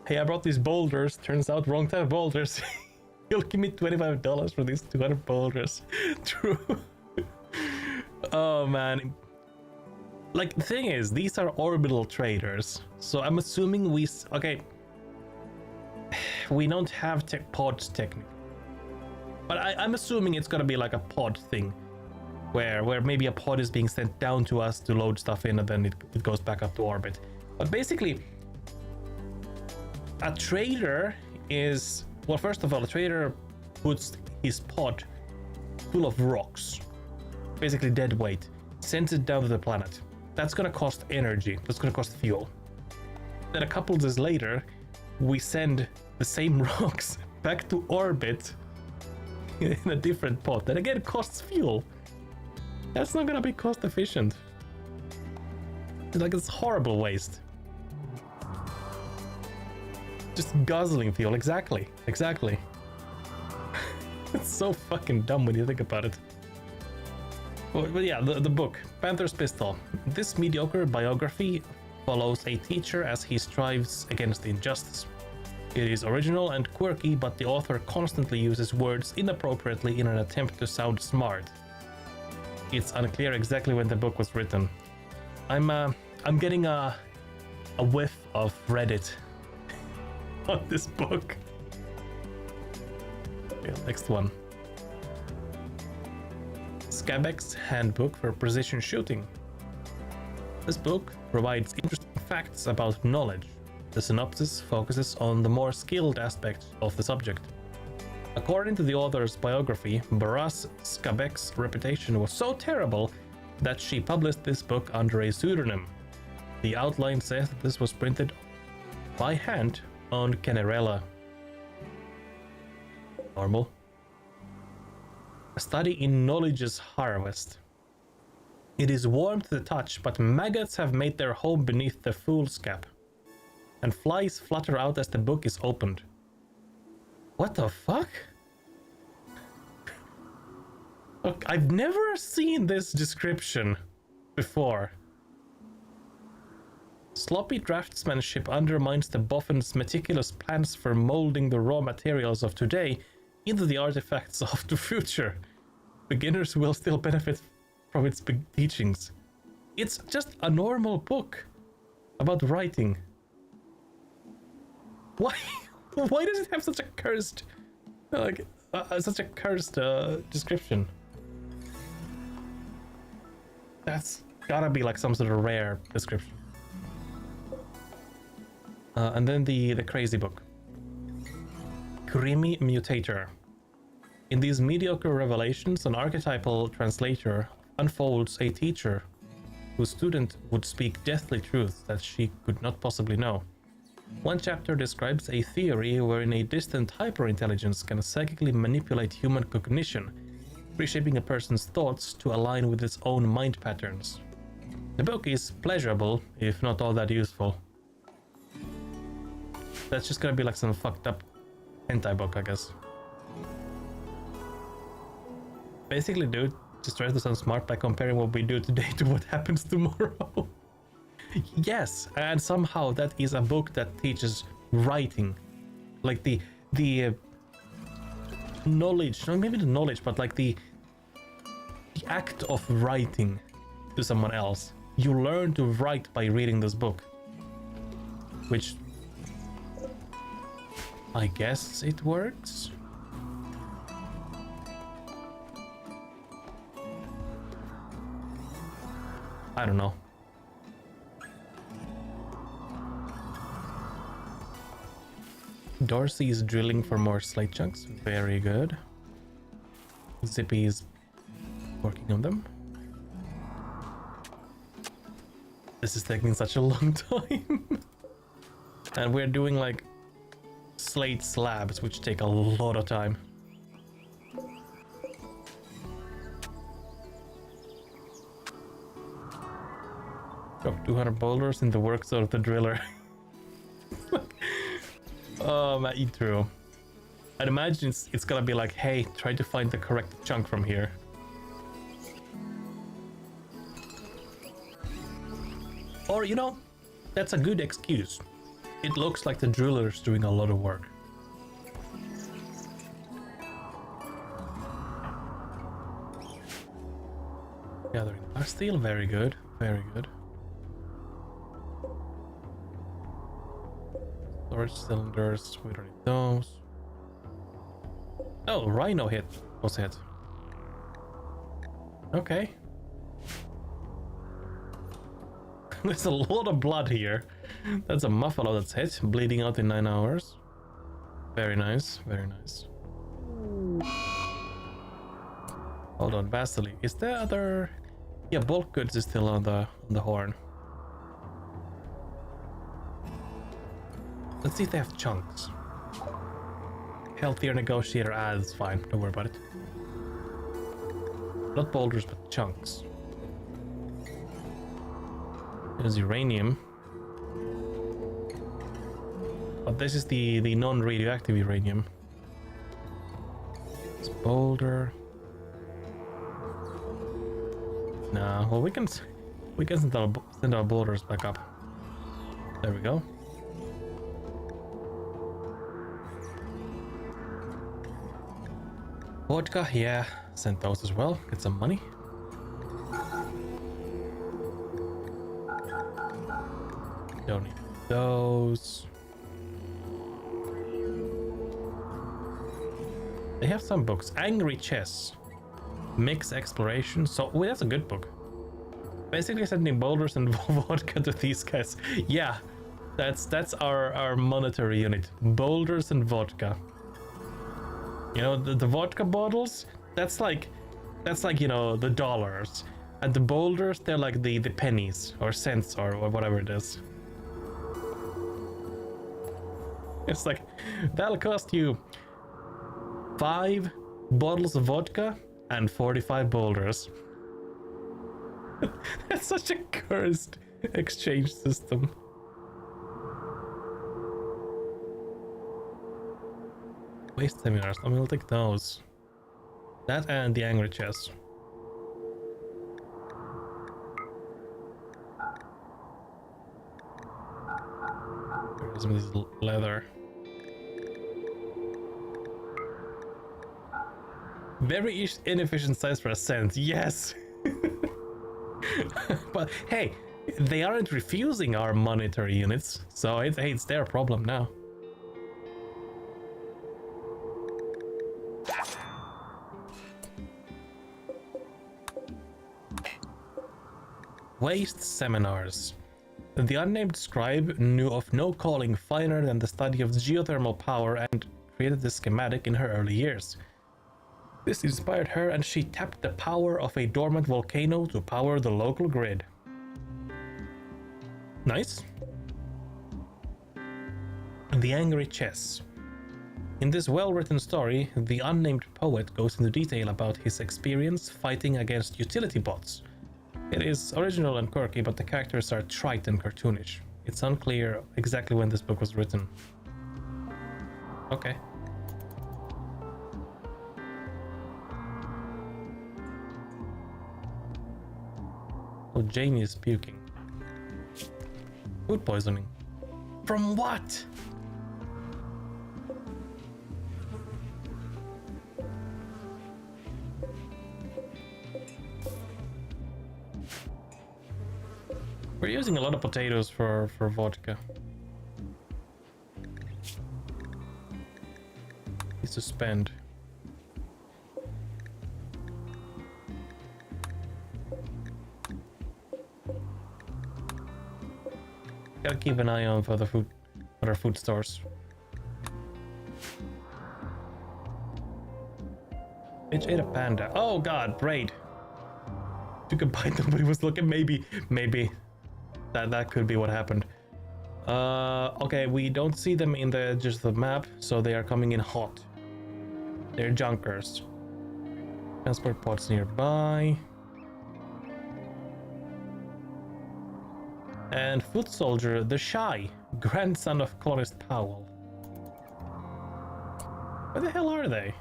Hey, I brought these boulders. Turns out wrong type of boulders. You'll give me $25 for these 200 boulders. True. Oh, man. Like, the thing is, these are orbital traders. So I'm assuming we... Okay. We don't have pods technically. But I'm assuming it's gonna be like a pod thing. Where maybe a pod is being sent down to us to load stuff in and then it goes back up to orbit. But basically, a trader is... Well, first of all, a trader puts his pod full of rocks, basically dead weight, sends it down to the planet. That's gonna cost energy, that's gonna cost fuel. Then a couple days later, we send the same rocks back to orbit in a different pod. That again costs fuel. That's not gonna be cost efficient. Like, it's horrible waste. Just guzzling fuel, exactly. It's so fucking dumb when you think about it. But yeah, the book, Panther's Pistol. This mediocre biography follows a teacher as he strives against injustice. It is original and quirky, but the author constantly uses words inappropriately in an attempt to sound smart. It's unclear exactly when the book was written. I'm getting a whiff of Reddit on this book. Okay, next one. Skabek's Handbook for Precision Shooting. This book provides interesting facts about knowledge. The synopsis focuses on the more skilled aspects of the subject. According to the author's biography, Baras Skabek's reputation was so terrible that she published this book under a pseudonym. The outline says that this was printed by hand on Canerella. Normal. A study in knowledge's harvest. It is warm to the touch, but maggots have made their home beneath the fool's cap, and flies flutter out as the book is opened. What the fuck? Look, I've never seen this description before. Sloppy draftsmanship undermines the boffin's meticulous plans for molding the raw materials of today into the artifacts of the future. Beginners will still benefit from its big teachings. It's just a normal book about writing. Why? Why does it have such a cursed, such a cursed description? That's gotta be like some sort of rare description. And then the crazy book. Creamy Mutator. In these mediocre revelations, an archetypal translator unfolds a teacher whose student would speak deathly truths that she could not possibly know. One chapter describes a theory wherein a distant hyperintelligence can psychically manipulate human cognition, reshaping a person's thoughts to align with its own mind patterns. The book is pleasurable, if not all that useful. That's just gonna be like some fucked up hentai book, I guess. Basically, dude, just try to sound smart by comparing what we do today to what happens tomorrow. Yes, and somehow that is a book that teaches writing. Like the knowledge, not maybe the knowledge, but like the act of writing to someone else. You learn to write by reading this book. Which I guess it works. I don't know. Dorsey is drilling for more slate chunks. Very good. Zippy is working on them. This is taking such a long time. And we're doing like slate slabs, which take a lot of time. Drop 200 boulders in the works of the driller. Oh, man, eat through. I'd imagine it's gonna be like, hey, try to find the correct chunk from here. Or, you know, that's a good excuse. It looks like the driller's doing a lot of work. Gathering steel, very good, very good. Storage cylinders, we don't need those. Oh, Rhino was hit. Okay. There's a lot of blood here. That's a muffalo that's hit, bleeding out in 9 hours. Very nice, very nice. Hold on, Vasily. Is there other... Yeah, bulk goods is still on the horn. Let's see if they have chunks. Healthier negotiator, that's fine, don't worry about it. Not boulders, but chunks. There's uranium. But this is the non-radioactive uranium. It's boulder. Nah, well we can send our boulders back up. There we go. Vodka, yeah, send those as well. Get some money. Don't need those. They have some books. Angry Chess. Mix Exploration. So, oh, that's a good book. Basically sending boulders and vodka to these guys. Yeah, that's our monetary unit. Boulders and vodka. You know, the vodka bottles, that's like, you know, the dollars. And the boulders, they're like the pennies or cents or whatever it is. It's like, that'll cost you 5 bottles of vodka and 45 boulders. That's such a cursed exchange system. Waste seminars, I mean, we'll take those. That and the angry chess. There's some of this leather. Very inefficient size for a cent, yes! But hey, they aren't refusing our monetary units, so it's their problem now. Waste seminars. The unnamed scribe knew of no calling finer than the study of geothermal power and created the schematic in her early years. This inspired her and she tapped the power of a dormant volcano to power the local grid. Nice. The Angry Chess. In this well-written story, the unnamed poet goes into detail about his experience fighting against utility bots. It is original and quirky, but the characters are trite and cartoonish. It's unclear exactly when this book was written. Okay. Oh, Jamie is puking. Food poisoning. From what? We're using a lot of potatoes for vodka. Needs to spend. Gotta keep an eye on for the food, other food stores. Bitch ate a panda. Oh god, braid. Took a bite, nobody was looking. Maybe. That could be what happened. Okay, we don't see them in the just the map, so they are coming in hot. They're junkers. Transport pods nearby. And foot soldier, the Shy, grandson of colonist Powell. Where the hell are they?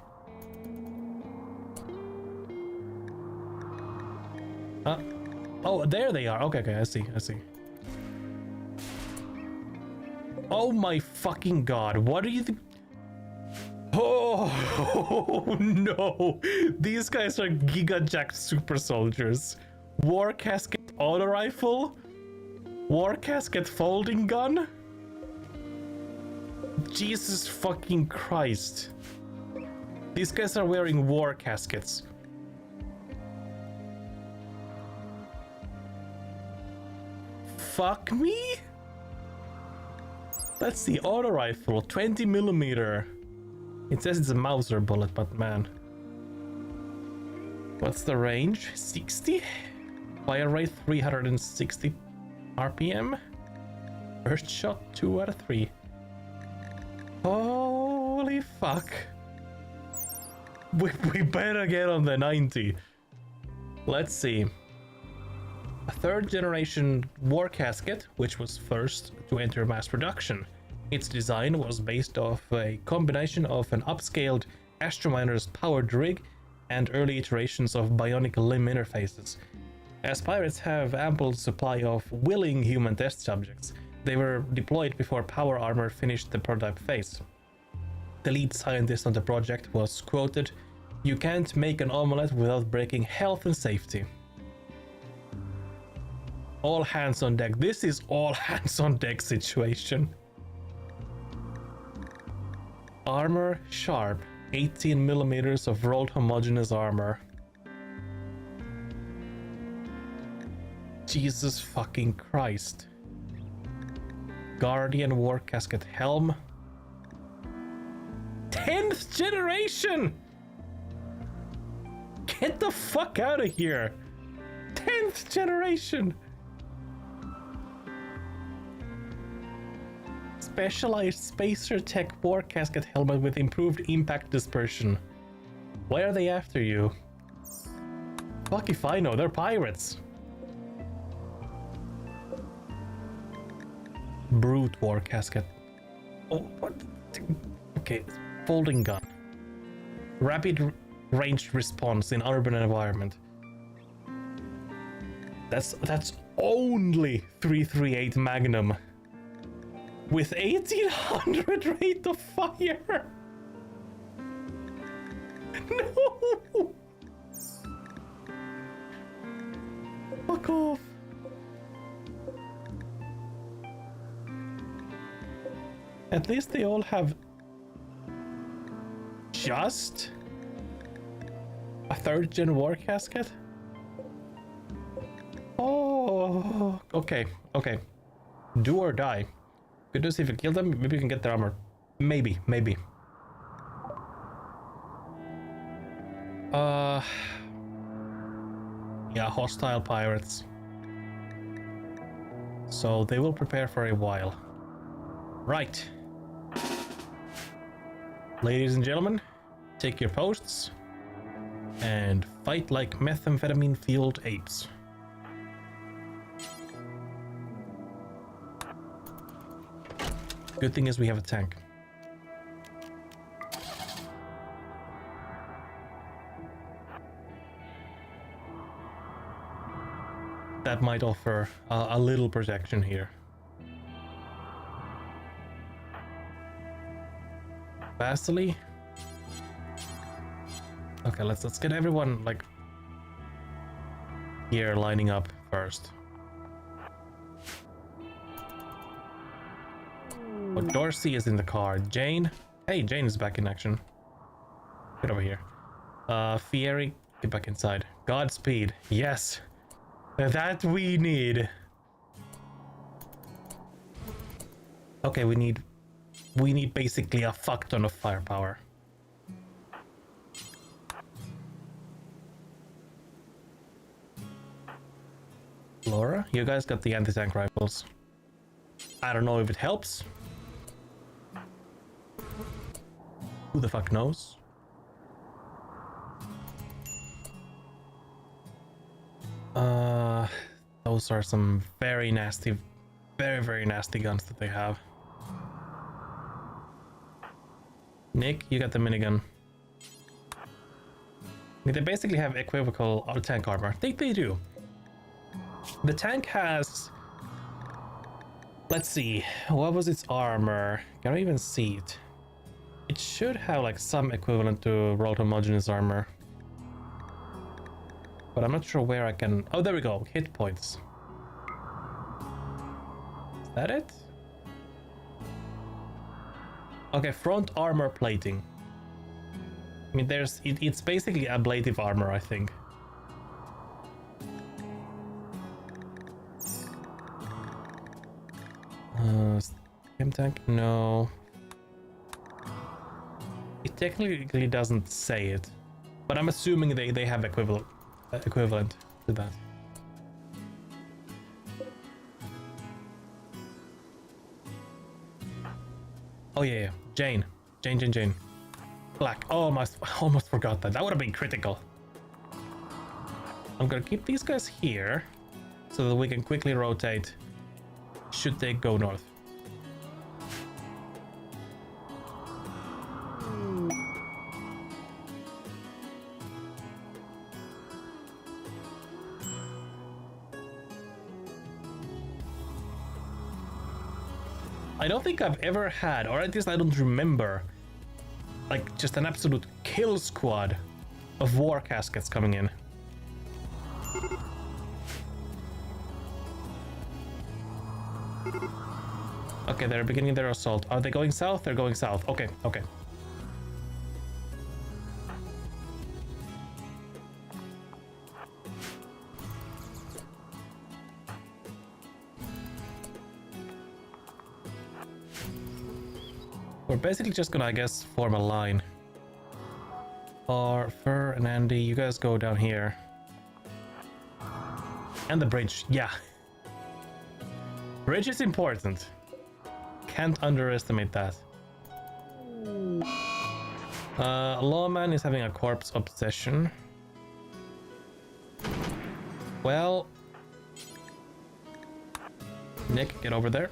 Oh, there they are. Okay, I see. Oh my fucking god, what are you Oh no! These guys are Giga Jacked super soldiers. War casket auto rifle? War casket folding gun? Jesus fucking Christ. These guys are wearing war caskets. Fuck me? That's the auto rifle, 20mm. It says it's a Mauser bullet, but man. What's the range? 60? Fire rate 360 RPM? First shot 2 out of 3. Holy fuck. We better get on the 90. Let's see. A third generation war casket, which was first to enter mass production. Its design was based off a combination of an upscaled Astrominer's powered rig and early iterations of bionic limb interfaces. As pirates have ample supply of willing human test subjects, they were deployed before power armor finished the prototype phase. The lead scientist on the project was quoted, "You can't make an omelette without breaking health and safety." All hands on deck. This is all hands on deck situation. Armor sharp. 18mm of rolled homogeneous armor. Jesus fucking Christ. Guardian war casket helm. 10th generation! Get the fuck out of here! 10th generation! Specialized Spacer Tech war casket helmet with improved impact dispersion. Why are they after you? Fuck if I know, they're pirates. Brute war casket. Oh, what? Okay, folding gun. Rapid ranged response in urban environment. That's only 338 Magnum. With 1800 rate of fire! No! Fuck off! At least they all have just a 3rd gen war casket? Oh! Okay, okay. Do or die. Good to see if you kill them, maybe you can get their armor. Maybe. Yeah, hostile pirates. So they will prepare for a while. Right. Ladies and gentlemen, take your posts and fight like methamphetamine-fueled apes. Good thing is we have a tank. That might offer a little protection here. Vasily. Okay, let's get everyone like here lining up first. Oh, Dorsey is in the car. Jane. Hey, Jane is back in action. Get over here. Fieri, get back inside. Godspeed. Yes. That we need. Okay, we need basically a fuck ton of firepower. Laura, you guys got the anti-tank rifles. I don't know if it helps. Who the fuck knows? Those are some very nasty, very nasty guns that they have. Nick, you got the minigun. I mean, they basically have equivocal tank armor. They do. The tank has... Let's see, what was its armor? Can I even see it? It should have like some equivalent to road homogeneous armor. But I'm not sure where I can... Oh, there we go. Hit points. Is that it? Okay, front armor plating. I mean, it's basically ablative armor, I think. Stim tank? No. It technically doesn't say it, but I'm assuming they have equivalent to that. Oh yeah. Jane. Black. Oh, almost forgot that. That would have been critical. I'm gonna keep these guys here so that we can quickly rotate should they go north. I don't think I've ever had, or at least I don't remember, like just an absolute kill squad of war caskets coming in. Okay, they're beginning their assault. Are they going south? They're going south. Okay. We're basically just gonna, I guess, form a line. Or Fur and Andy, you guys go down here. And the bridge, yeah. Bridge is important. Can't underestimate that. Lawman is having a corpse obsession. Well... Nick, get over there.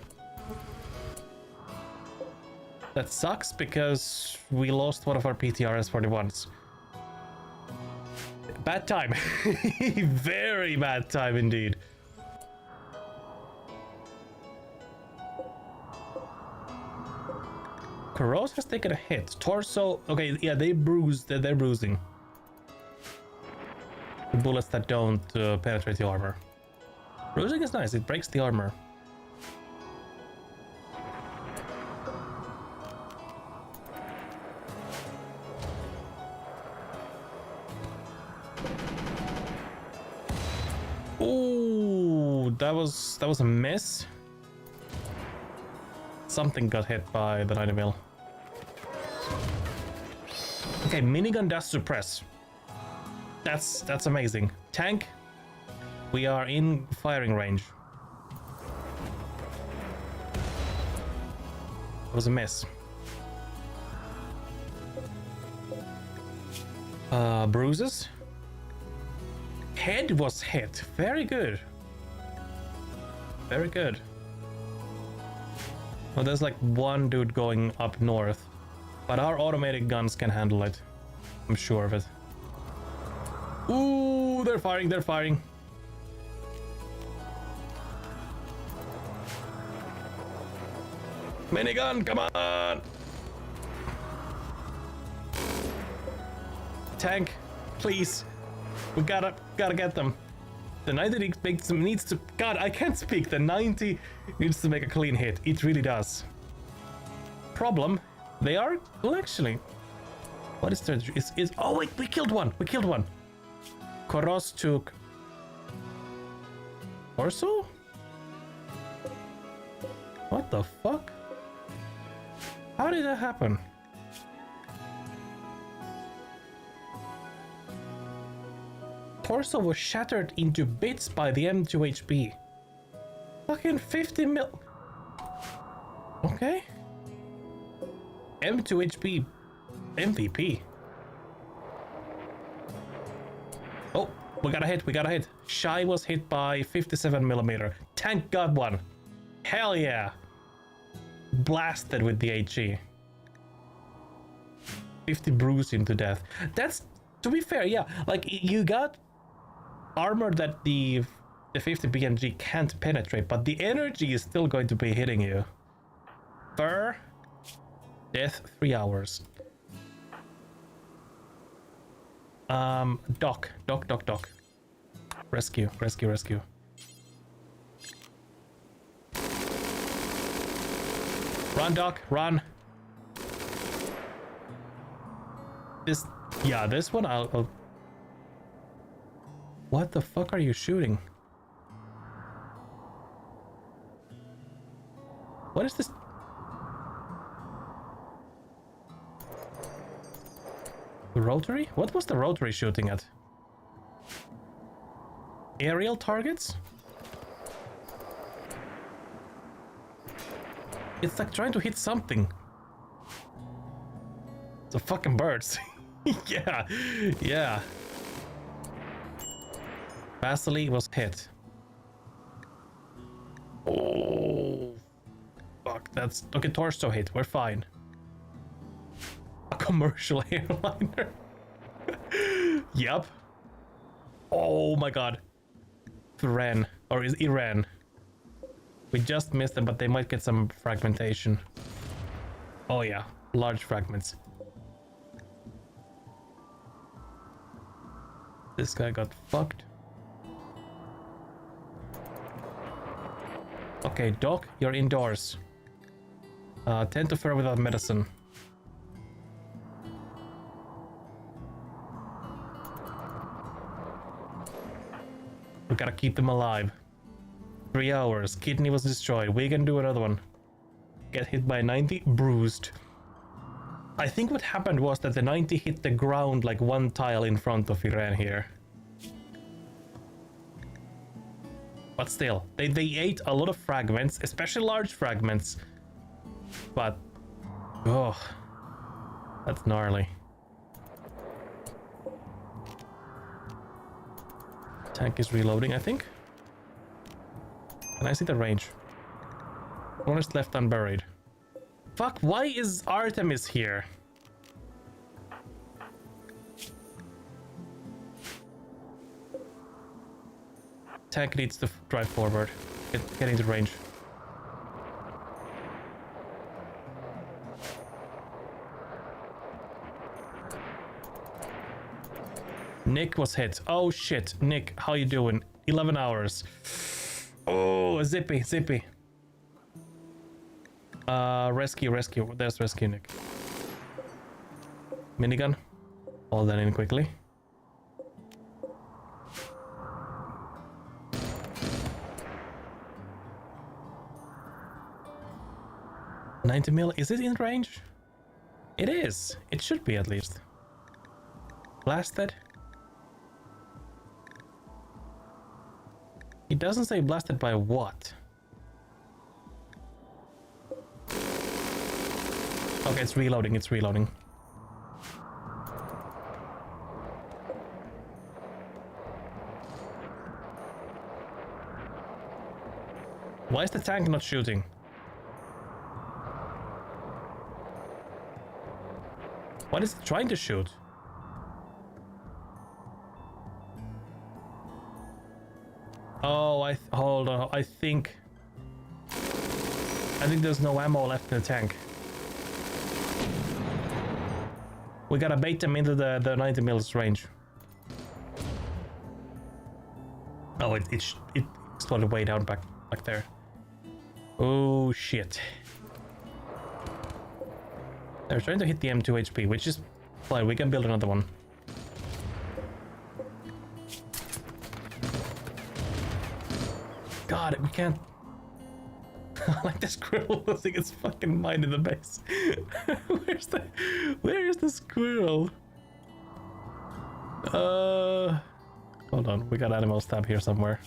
That sucks because we lost one of our PTRS 41s. Bad time. Very bad time indeed. Kuros has taken a hit. Torso. Okay, yeah, they bruised. They're bruising. The bullets that don't penetrate the armor. Bruising is nice. It breaks the armor. Ooh, that was a miss. Something got hit by the 90 mil. Okay, minigun does suppress. That's amazing. Tank, we are in firing range. It was a miss. Bruises. Head was hit. Very good. Very good. Well, there's like one dude going up north, but our automated guns can handle it. I'm sure of it. Ooh, they're firing, they're firing. Minigun, come on! Tank, please. We gotta get them. The 90 needs to... God, I can't speak. The 90 needs to make a clean hit. It really does. Problem, they are... Well, actually... What is there? Oh, wait, we killed one. We killed one. Koros took... Orso? What the fuck? How did that happen? Torso was shattered into bits by the M2HP. Fucking 50 mil. Okay. M2HP MVP. Oh, we got a hit, we got a hit. Shy was hit by 57mm. Tank got one. Hell yeah. Blasted with the HE. 50 bruising to death. That's, to be fair, yeah. Like, you got armor that the 50 BMG can't penetrate, but the energy is still going to be hitting you. Fur. Death, 3 hours. Doc. Rescue. Run, Doc, run. This one I'll... What the fuck are you shooting? What is this? The rotary? What was the rotary shooting at? Aerial targets? It's like trying to hit something. The fucking birds. Yeah. Vasily was hit. Oh, fuck, that's... Okay, torso hit, we're fine. A commercial airliner. Yup. Oh my god. Iran, or is Iran. We just missed them, but they might get some fragmentation. Oh yeah, large fragments. This guy got fucked. Okay, Doc, you're indoors. Tend to fare without medicine. We gotta keep them alive. 3 hours. Kidney was destroyed. We can do another one. Get hit by 90, bruised. I think what happened was that the 90 hit the ground like one tile in front of Iran here. But still, they ate a lot of fragments, especially large fragments. But, oh, that's gnarly. Tank is reloading, I think. Can I see the range? One is left unburied. Fuck, why is Artemis here? Tank needs to drive forward. Get into range. Nick was hit. Oh shit, Nick, how you doing? 11 hours. Oh, zippy. Rescue. There's rescue, Nick. Minigun. All that in quickly. 90 mil, is it in range? It is. It should be at least. Blasted. It doesn't say blasted by what. Okay, it's reloading, it's reloading. Why is the tank not shooting? What is it trying to shoot? Oh, hold on. I think there's no ammo left in the tank. We gotta bait them into the 90 mils range. Oh, it exploded way down back there. Oh shit. They're trying to hit the M2 HP, which is fine. We can build another one. God, we can't. Like the squirrel losing its fucking mind in the base. Where is the squirrel? Hold on, we got animal stab here somewhere.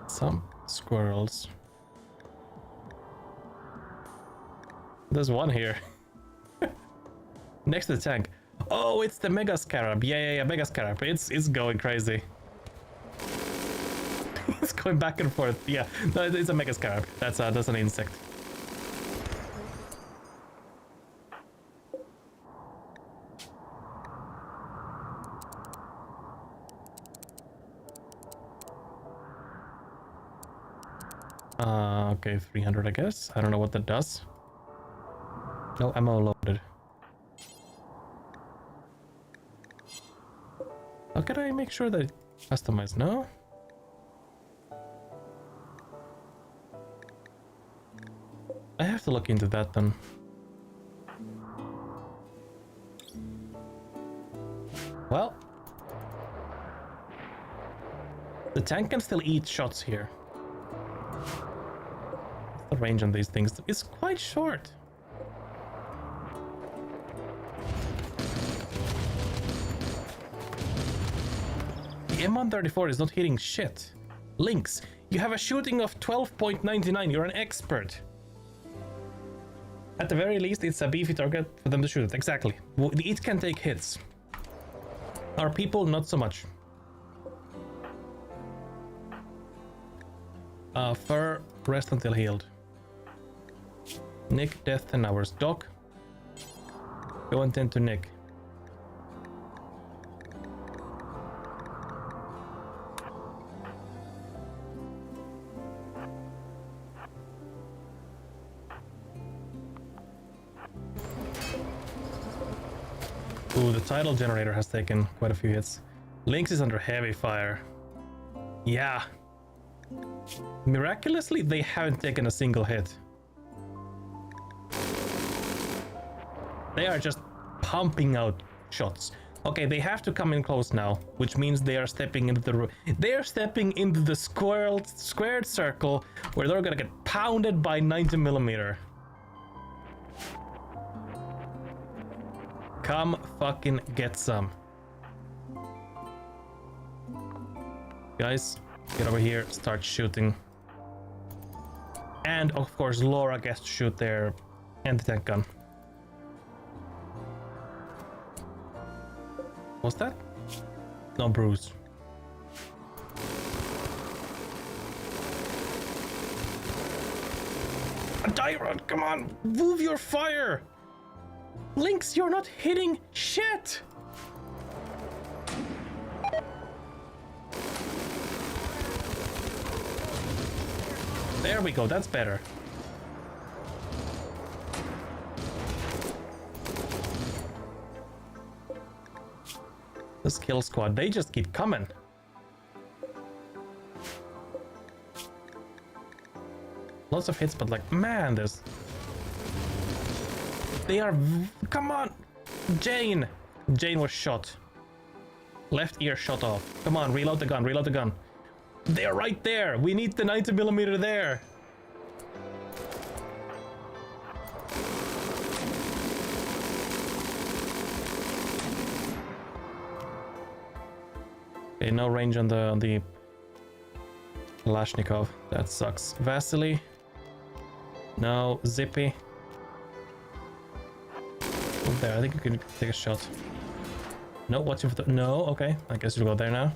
Some squirrels. There's one here. Next to the tank. Oh, it's the Mega Scarab. Yeah, Mega Scarab. It's going crazy. It's going back and forth. Yeah, no, it's a Mega Scarab. That's an insect. Okay, 300, I guess. I don't know what that does. No ammo loaded. How can I make sure that customize? No? I have to look into that then. Well, the tank can still eat shots here. The range on these things is quite short. The M134 is not hitting shit. Lynx, you have a shooting of 12.99. You're an expert. At the very least, it's a beefy target for them to shoot at. Exactly. It can take hits. Our people, not so much. Fur, rest until healed. Nick, death 10 hours. Doc, go and tend to Nick. Ooh, the tidal generator has taken quite a few hits. Lynx is under heavy fire. Yeah. Miraculously, they haven't taken a single hit. They are just pumping out shots. Okay, they have to come in close now, which means they are stepping into the squared circle where they're gonna get pounded by 90mm. Come fucking get some. Guys, get over here, start shooting. And of course, Laura gets to shoot their anti-tank gun. What's that? No, Bruce. A Tyrant, come on! Move your fire! Lynx, you're not hitting shit! There we go, that's better. This kill squad, they just keep coming. Lots of hits, but like, man, there's... They are... Come on! Jane! Jane was shot. Left ear shot off. Come on, reload the gun, reload the gun. They're right there! We need the 90mm there! Okay, no range on the Kalashnikov. That sucks. Vasily. No. Zippy. Oh, there. I think you can take a shot. No, watching for the... No, okay. I guess you'll go there now.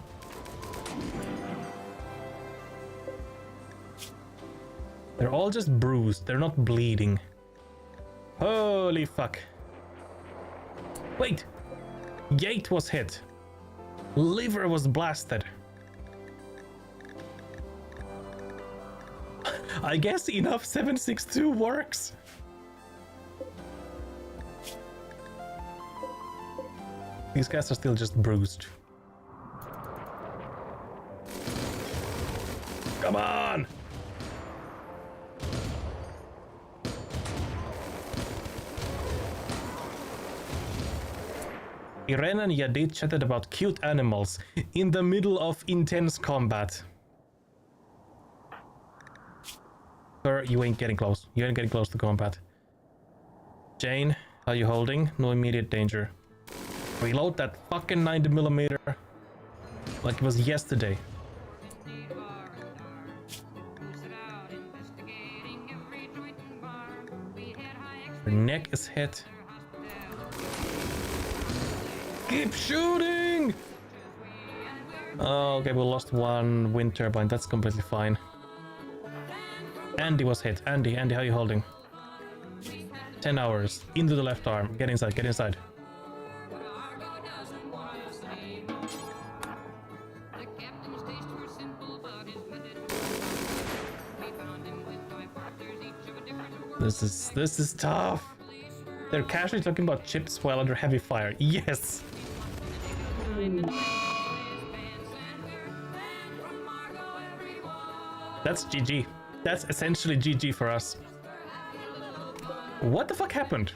They're all just bruised. They're not bleeding. Holy fuck. Wait! Gate was hit. Liver was blasted. I guess enough 762 works. These guys are still just bruised. Come on! Irene and Yadid chatted about cute animals in the middle of intense combat. Sir, you ain't getting close. You ain't getting close to combat. Jane, how you holding? No immediate danger. Reload that fucking 90mm like it was yesterday. Her neck is hit. Keep shooting! Oh, okay, we lost one wind turbine. That's completely fine. Andy was hit. Andy, how you holding? 10 hours. Into the left arm. Get inside, get inside. This is tough. They're casually talking about chips while under heavy fire. Yes. That's GG. That's essentially GG for us. What the fuck happened?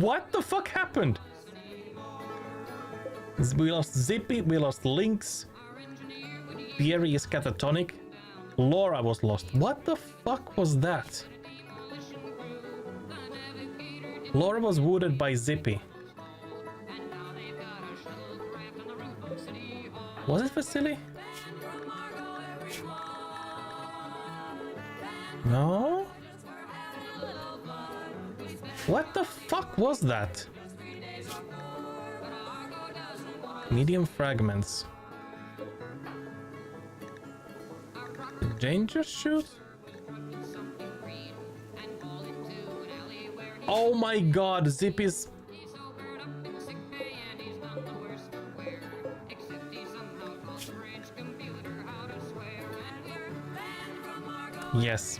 What the fuck happened? We lost Zippy, we lost Lynx. Pierre is catatonic. Laura was lost. What the fuck was that? Laura was wounded by Zippy. Was it Vasily? No? What the fuck was that? Medium fragments. Did Jane just shoot? Oh my god, Zippy's... Yes.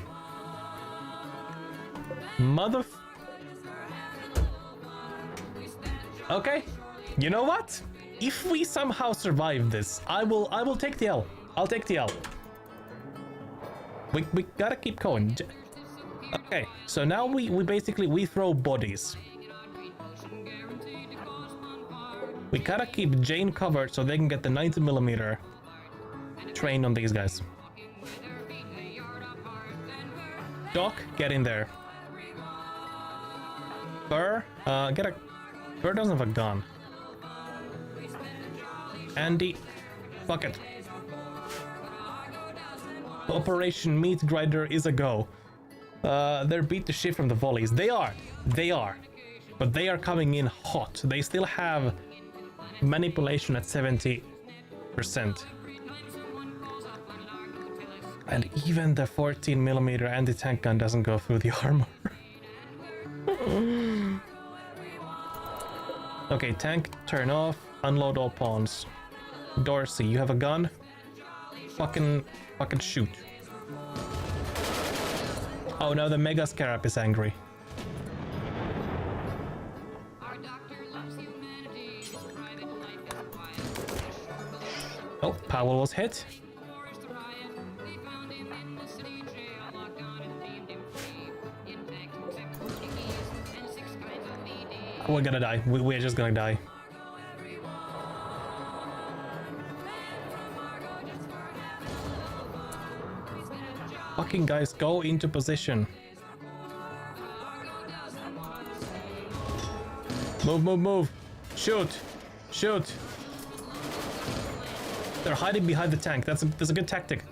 Mother... Okay. You know what? If we somehow survive this, I will take the L. I'll take the L. We gotta keep going. Okay, so now we basically throw bodies. We gotta keep Jane covered so they can get the 90mm train on these guys. Doc, get in there. Burr, Burr doesn't have a gun. Andy, fuck it. Operation Meat Grinder is a go. They're beat to shit from the volleys. They are. But they are coming in hot. They still have manipulation at 70%. And even the 14mm anti-tank gun doesn't go through the armor. Okay, tank, turn off. Unload all pawns. Dorsey, you have a gun? Fucking shoot. Oh, now the Mega Scarab is angry. Oh, Powell was hit. We're gonna die. We're just gonna die. Fucking guys, go into position. Move, move, move. Shoot. Shoot. They're hiding behind the tank. That's a good tactic.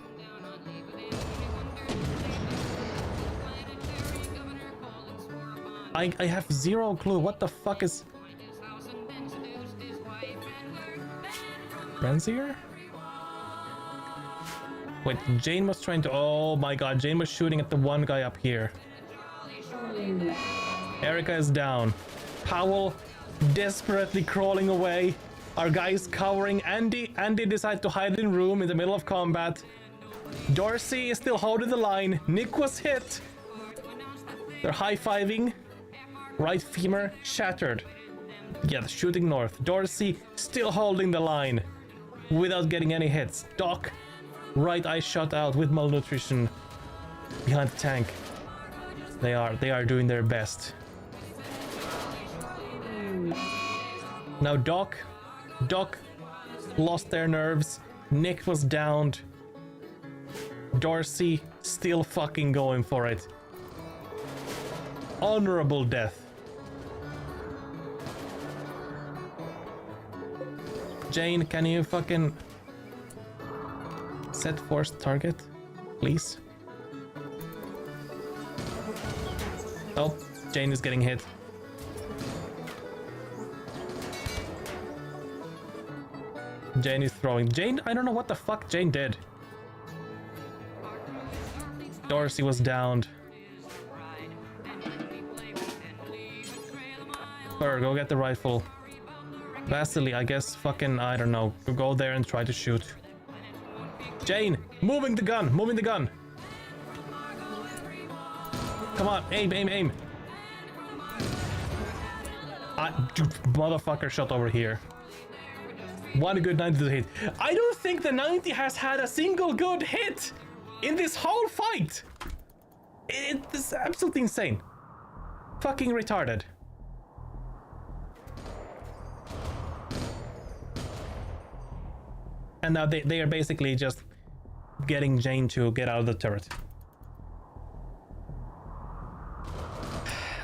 I have zero clue. What the fuck is... Frenzier? Wait, Jane was trying to... Oh my god, Jane was shooting at the one guy up here. Erica is down. Powell desperately crawling away. Our guys covering Andy. Andy decides to hide in room in the middle of combat. Dorsey is still holding the line. Nick was hit. They're high-fiving. Right femur shattered. Yeah, shooting north. Dorsey still holding the line without getting any hits. Doc, right eye shot out with malnutrition behind the tank. They are doing their best. Now Doc lost their nerves. Nick was downed. Dorsey still fucking going for it. Honorable death. Jane, can you fucking set forced target, please? Oh, Jane is getting hit. Jane is throwing. Jane, I don't know what the fuck Jane did. Dorsey was downed. Burr, go get the rifle. Vasily, I guess fucking, I don't know. Go there and try to shoot. Jane, moving the gun, moving the gun. Come on, aim, aim, aim. Dude, motherfucker shot over here. One good 90 to hit. I don't think the 90 has had a single good hit in this whole fight. It's absolutely insane. Fucking retarded. And now they are basically just getting Jane to get out of the turret.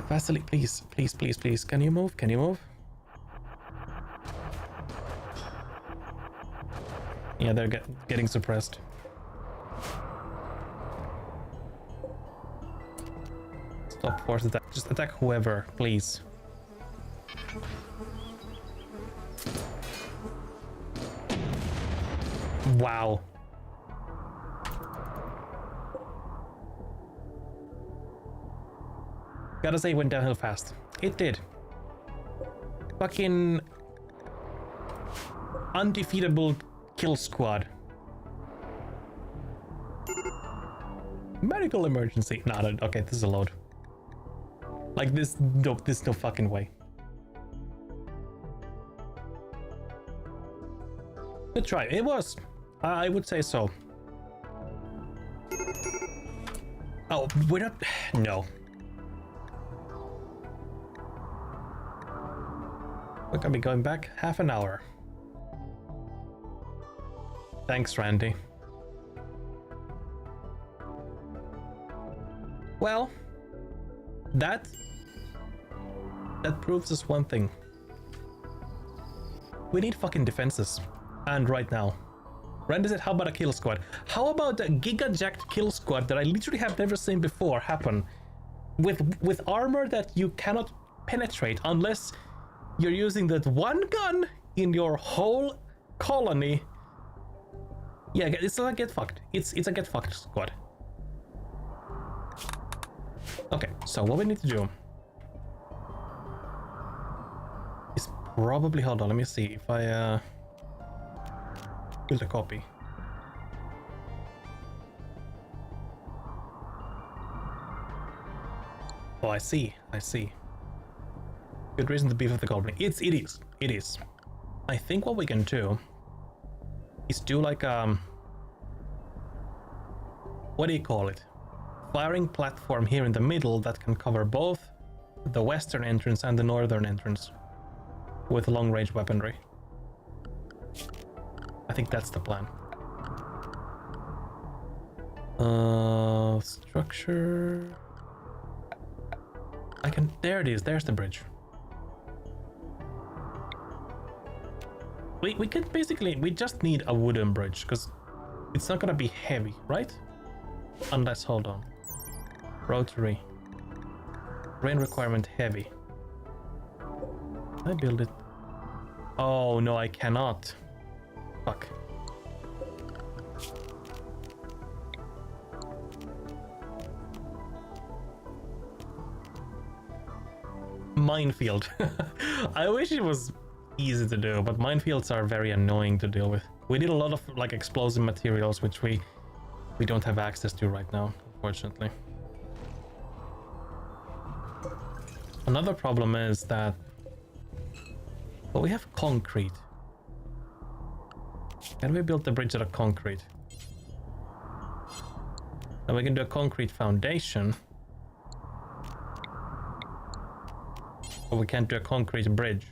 Vasily, please, please, please, please. Can you move? Can you move? Yeah, they're getting suppressed. Stop force attack. Just attack whoever, please. Wow. Gotta say, it went downhill fast. It did. Fucking undefeatable kill squad. Medical emergency. Nah, no, okay, this is a load. Like this, no, this no fucking way. Good try. It was. I would say so. Oh, we're not. No. We're gonna be going back half an hour. Thanks, Randy. Well, that proves us one thing. We need fucking defenses. And right now. Randy said, how about a kill squad? How about a giga-jacked kill squad that I literally have never seen before happen? With armor that you cannot penetrate unless you're using that one gun in your whole colony. Yeah, it's like get fucked. It's a get fucked squad. Okay, so what we need to do is probably, hold on, let me see if I build a copy. Oh, I see. Good reason to beef up the colony. It is. I think what we can do is do like what do you call it? Firing platform here in the middle that can cover both the western entrance and the northern entrance with long-range weaponry. I think that's the plan. Structure. I can. There it is. There's the bridge. We could basically. We just need a wooden bridge because it's not gonna be heavy, right? Unless, hold on. Rotary. Rain requirement heavy. Can I build it? Oh no, I cannot. Fuck. Minefield. I wish it was easy to do, but minefields are very annoying to deal with. We need a lot of like explosive materials, which we don't have access to right now, unfortunately. Another problem is that, well, we have concrete. Can we build the bridge out of concrete? Then we can do a concrete foundation. But we can't do a concrete bridge.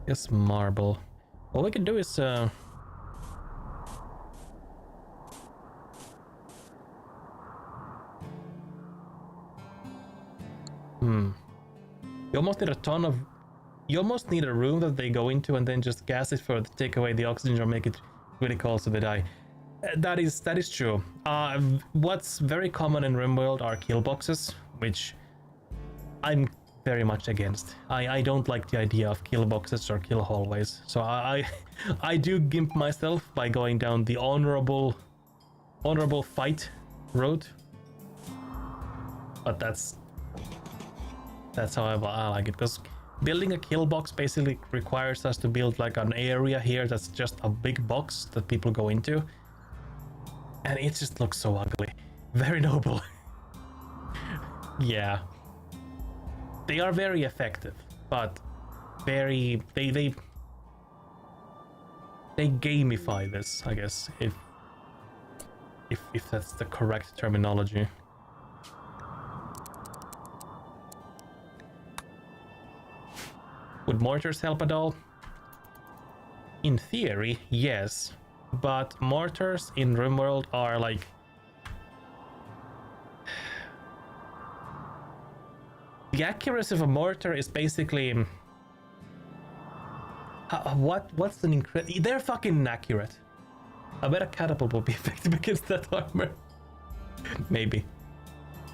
Yes, marble. What we can do is You almost need a ton of... You almost need a room that they go into and then just gas it for to take away the oxygen or make it really cold so they die. That is true. What's very common in RimWorld are kill boxes, which I'm very much against. I don't like the idea of kill boxes or kill hallways. So I do gimp myself by going down the honorable fight road. But that's how I like it, because building a kill box basically requires us to build like an area here that's just a big box that people go into. And it just looks so ugly. Very noble. Yeah. They are very effective, but very... They gamify this, I guess, if that's the correct terminology. Would mortars help at all? In theory, yes. But mortars in RimWorld are like... The accuracy of a mortar is basically... What's an incredible... They're fucking inaccurate. I bet a catapult will be effective against that armor. Maybe.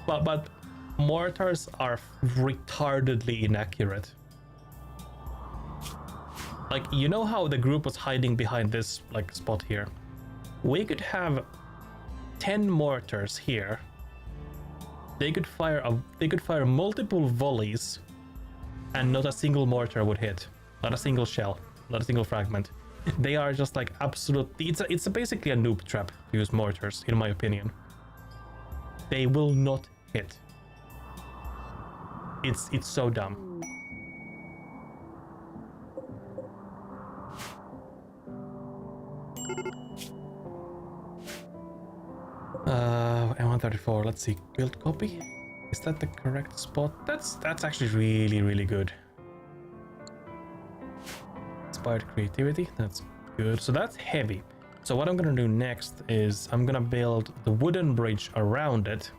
But mortars are retardedly inaccurate. Like, you know how the group was hiding behind this, like, spot here? We could have 10 mortars here. They could fire multiple volleys, and not a single mortar would hit. Not a single shell, not a single fragment. They are just like absolutely... It's basically a noob trap to use mortars, in my opinion. They will not hit. It's so dumb. M134, let's see, build copy? Is that the correct spot? That's actually really good. Inspired creativity, that's good. So that's heavy. So what I'm gonna do next is I'm gonna build the wooden bridge around it.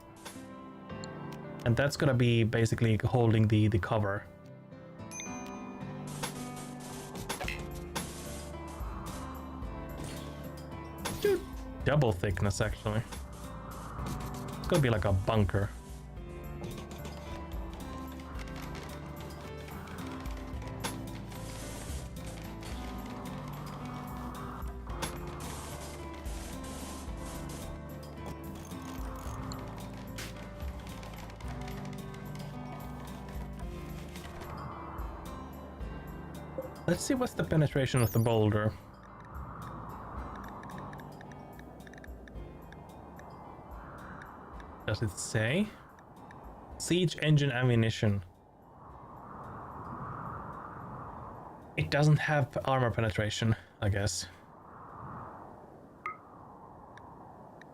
And that's gonna be basically holding the cover. Double thickness, actually. It's gonna be like a bunker. Let's see what's the penetration of the boulder. Does it say? Siege engine ammunition. It doesn't have armor penetration, I guess.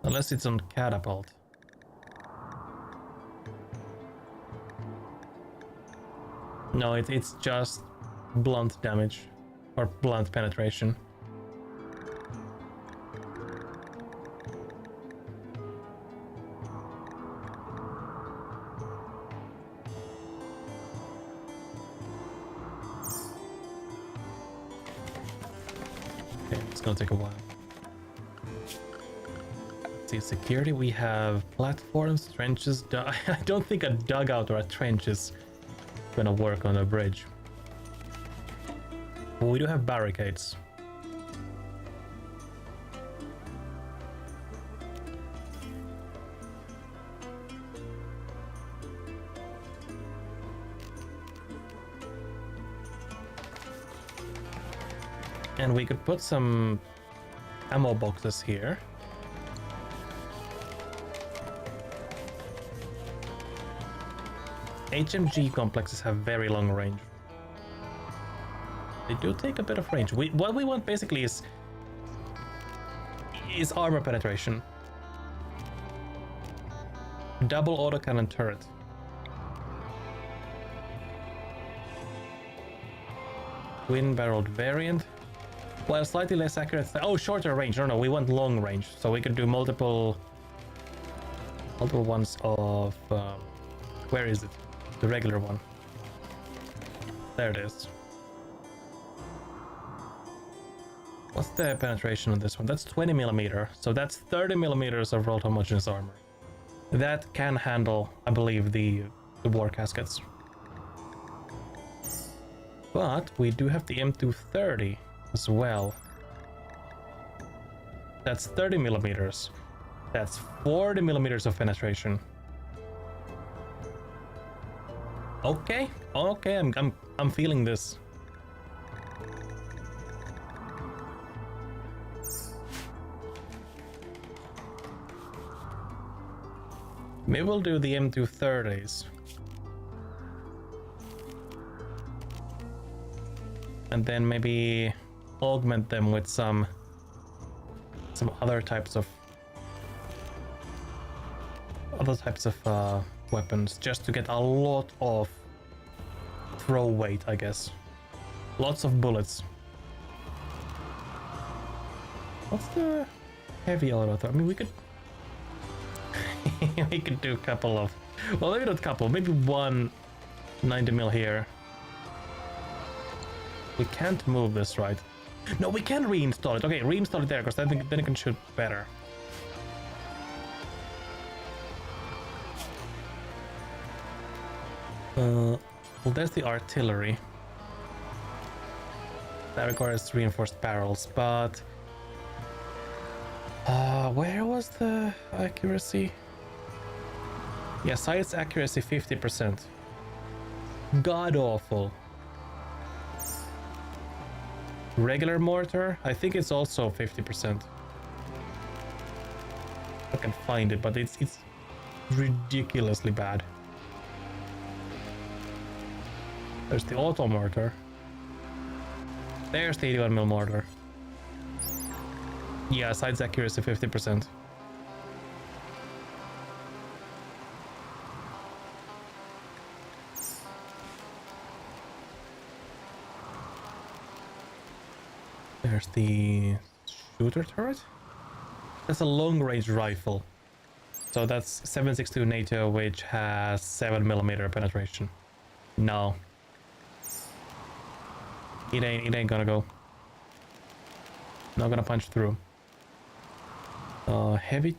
Unless it's on catapult. No, it's just blunt damage or blunt penetration. Okay, it's gonna take a while. Let's see, security, we have platforms, trenches. I don't think a dugout or a trench is gonna work on a bridge. But we do have barricades. And we could put some ammo boxes here. HMG complexes have very long range. They do take a bit of range. What we want basically is armor penetration. Double autocannon turret. Twin-barreled variant. While slightly less accurate. Oh, shorter range. No, we want long range. So we can do multiple ones of. Where is it? The regular one. There it is. What's the penetration on this one? That's 20 millimeter. So that's 30 millimeters of rolled homogeneous armor. That can handle, I believe, the war caskets. But we do have the M230 as well. That's 30 millimeters. That's 40 millimeters of penetration. Okay, I'm feeling this. Maybe we'll do the M230s. And then maybe augment them with some other types of weapons, just to get a lot of throw weight, I guess. Lots of bullets. What's the heavy auto? I mean, we could we could do a couple of, well, maybe not a couple, maybe one 90 mil here. We can't move this, right? No, we can reinstall it. Okay, reinstall it there, because then it can shoot better. Well, there's the artillery. That requires reinforced barrels, but... where was the accuracy? Yeah, sights accuracy 50%. God awful. Regular mortar, I think it's also 50%. I can find it, but it's ridiculously bad. There's the auto mortar. There's the 81mm mortar. Yeah, sights accuracy 50%. There's the shooter turret. That's a long-range rifle. So that's 7.62 NATO, which has 7mm penetration. No. It ain't gonna go. Not gonna punch through. Heavy.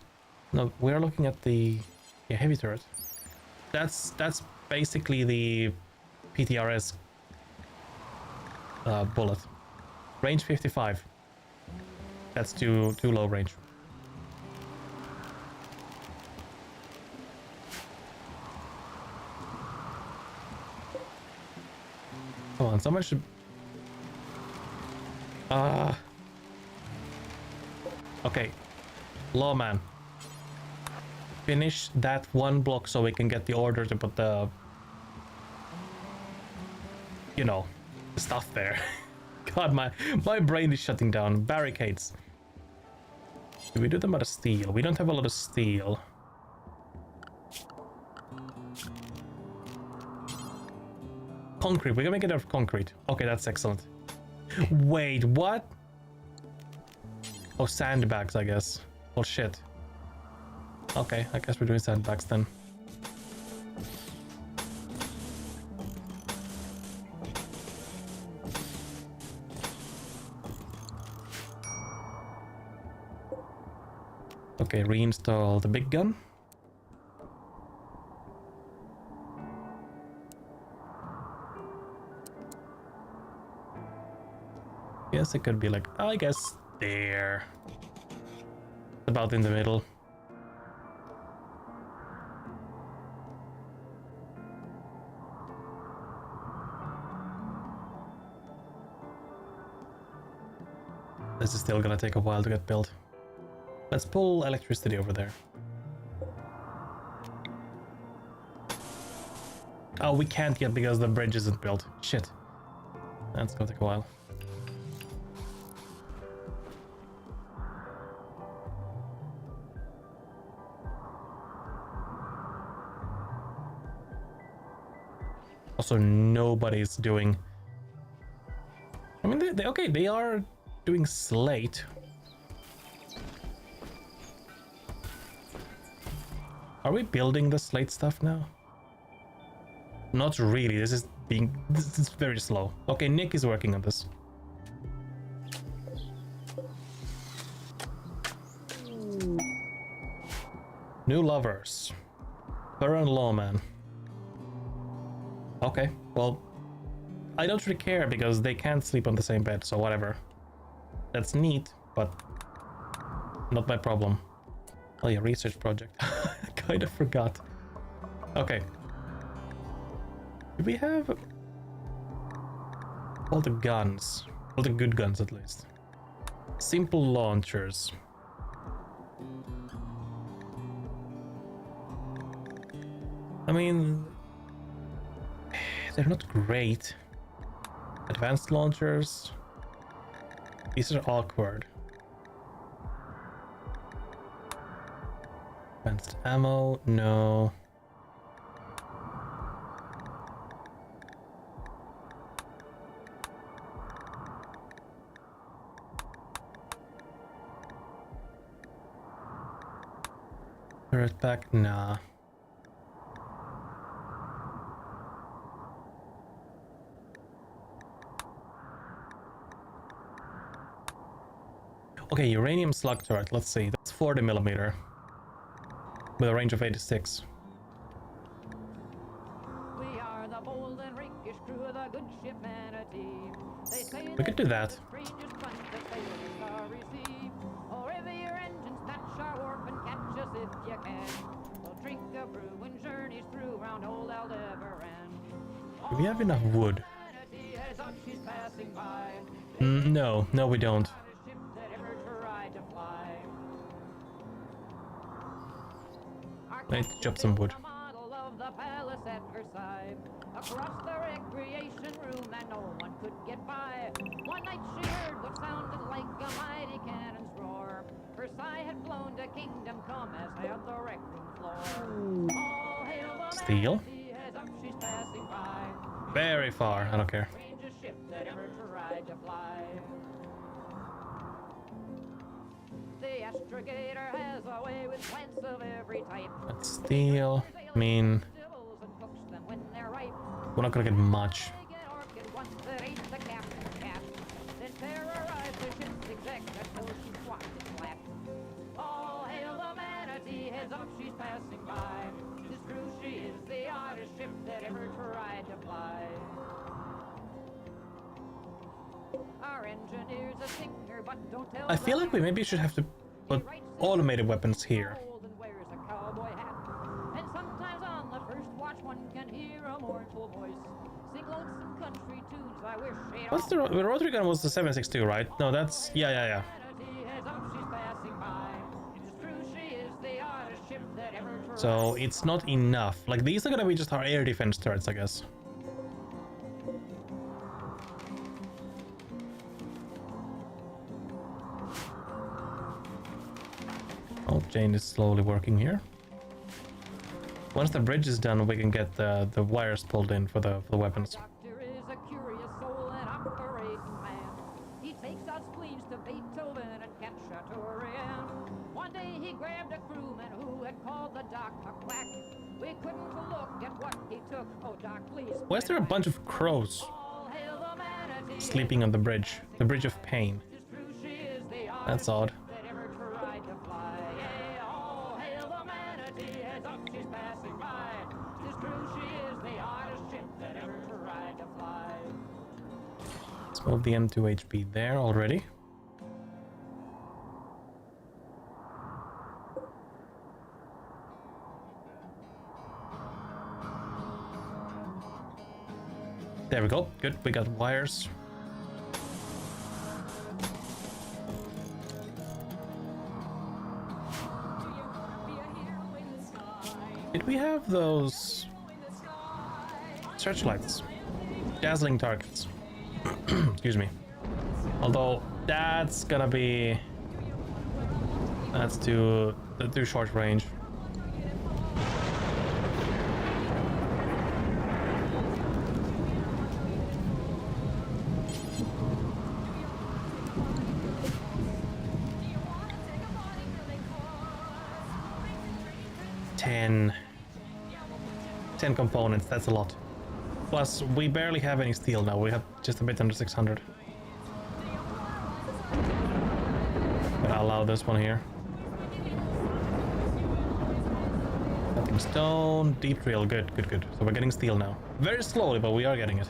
No, we're looking at the heavy turret. That's basically the PTRS bullet. Range 55. That's too low range. Come on, someone should. Okay, lawman. Finish that one block so we can get the order to put the, you know, stuff there. God, my brain is shutting down. Barricades. Do we do them out of steel? We don't have a lot of steel. concrete. We can make it out of concrete. Okay, that's excellent. Wait, what? Oh, sandbags, I guess. Well, shit. Okay, I guess we're doing sandbags then. Okay, reinstall the big gun. Yes, it could be like, I guess, there. About in the middle. This is still gonna take a while to get built. Let's pull electricity over there. Oh, we can't yet because the bridge isn't built. Shit. That's gonna take a while. Also, nobody's doing... I mean, okay, they are doing slate. Are we building the slate stuff now? Not really. This is very slow. Okay, Nick is working on this. New lovers. Her and Lawman. Okay, well, I don't really care because they can't sleep on the same bed, so whatever. That's neat, but not my problem. Oh yeah, research project. I kind of forgot. Okay. Do we have all the guns? All the good guns, at least. Simple launchers. I mean, they're not great. Advanced launchers. These are awkward. Advanced ammo, no. Turret pack, nah. Okay, uranium slug turret, let's see. That's 40mm. With a range of 86. We are the bold and rakish crew of the good ship Manatee. They say We could do that. strangest fun to sail the starry sea. Or if your engines match our warp and catch us if you can. We'll drink a brew and journeys through round old Aldebaran. Do we have enough wood? Manatee heads up, she's passing by. No, we don't. Not a ship that ever tried to fly. I need to chop some wood. A model of the palace at Versailles. Across the recreation room and no one could get by. One night she heard what sounded like a mighty cannon's roar. Versailles had blown to kingdom come as had the rec room floor. All hail the Steel? Manatee, heads up, she's passing by. Very far, I don't care. Strangest ship that ever tried to fly. The astrogator has a way with plants of every type. That's steel. I mean, Stills and cooks them when they're ripe. we're not gonna get much. They get orchid once that ate the captain's cat. Then terrorize the ship's exec until she squawked it flat. All hail the Manatee, heads up, she's passing by. This crew, she is the oddest ship that ever tried to fly. Our engineer's a singer, but don't tell I feel like we maybe should have to put automated weapons here. and wears a cowboy hat. And sometimes on the first watch one can hear a mournful voice sing lonesome country tunes. I wish she'd What's the rotary gun was the 7.62, right? No, that's yeah. Manatee heads up, she's passing by. It is true, she is the oddest ship that ever tried. So it's not enough. Like these are gonna be just our air defense turrets, I guess. Oh, Jane is slowly working here. Once the bridge is done, we can get the wires pulled in for the weapons. Doctor Mozart's spleens to Beethoven and Cacciaturian. One day he grabbed a crewman who had called the doc a quack. We couldn't look at what he took. Oh, doc, please. Why is there a bunch of crows sleeping on the bridge? The bridge of pain. That's odd. Let's move the M2 HP there already. There we go. Good. We got wires. Did we have those searchlights? Dazzling targets. Excuse me. Although that's gonna be... That's too short range. Ten components, that's a lot. Plus, we barely have any steel now. We have just a bit under 600. But I'll allow this one here. Cutting stone, deep drill, good, good, good. So we're getting steel now. Very slowly, but we are getting it.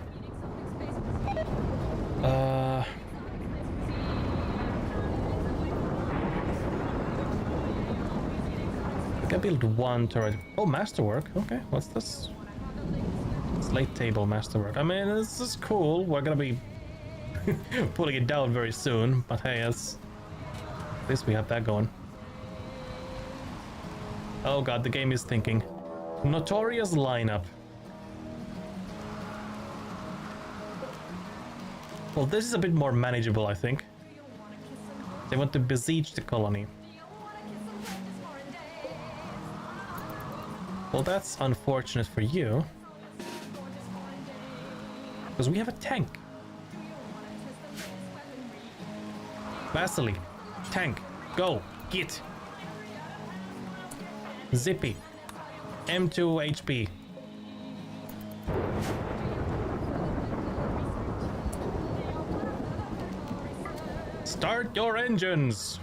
I can build one turret. Oh, masterwork. Okay, what's this? Slate table masterwork. I mean, this is cool. We're gonna be pulling it down very soon, but hey, at least we have that going. Oh god, the game is thinking. Notorious lineup. Well, this is a bit more manageable, I think. They want to besiege the colony. Well, that's unfortunate for you. Because we have a tank. Vasily, tank, go, get. Zippy, M2 HP. Start your engines.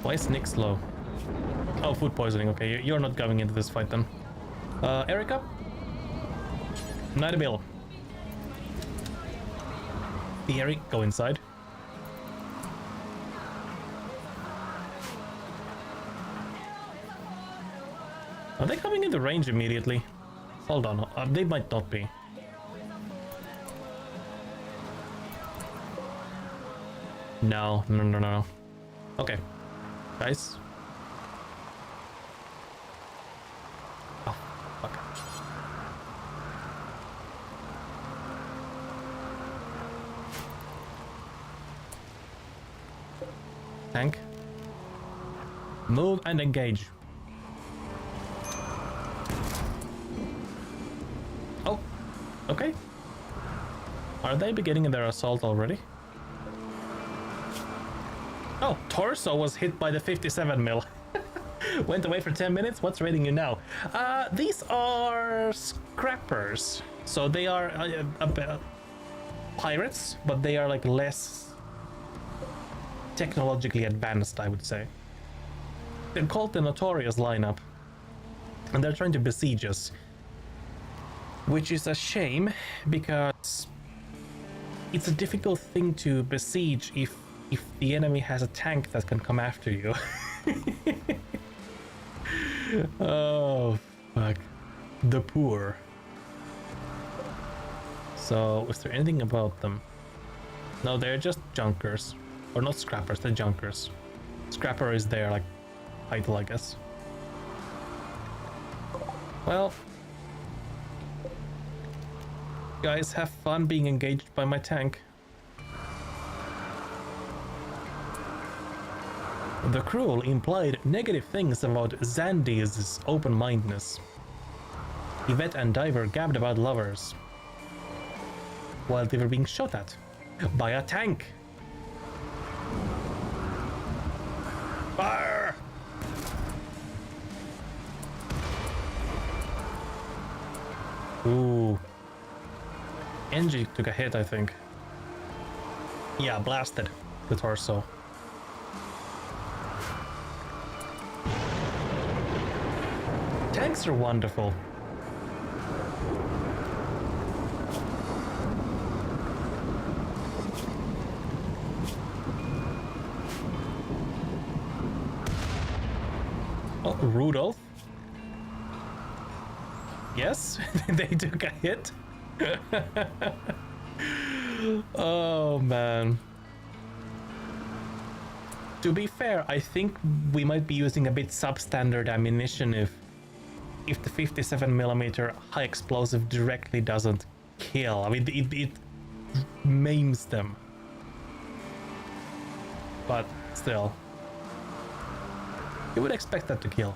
Why is Nick slow? Oh, food poisoning. Okay, you're not going into this fight then. Erica? Night Bill. Eric, go inside. Are they coming into range immediately? Hold on, they might not be. No. Okay. Guys. Oh, fuck. Tank. Move and engage. Oh, okay. Are they beginning their assault already? Oh, Torso was hit by the 57 mil. Went away for 10 minutes. What's raiding you now? These are scrappers. So they are pirates, but they are like less technologically advanced, I would say. They're called the Notorious lineup, and they're trying to besiege us, which is a shame because it's a difficult thing to besiege if the enemy has a tank that can come after you. Oh, fuck. The poor. So, is there anything about them? No, they're just junkers. Or not scrappers, they're junkers. Scrapper is their, like, title, I guess. Well. Guys, have fun being engaged by my tank. The Cruel implied negative things about Zandy's open-mindedness. Yvette and Diver gabbed about lovers. while they were being shot at by a tank. Fire! Ooh. Engie took a hit, I think. Yeah, blasted the torso. Tanks are wonderful. Oh, Rudolph. Yes, they took a hit. Oh man. To be fair, I think we might be using a bit substandard ammunition if the 57mm high explosive directly doesn't kill. I mean, it maims them. But still, you would expect that to kill.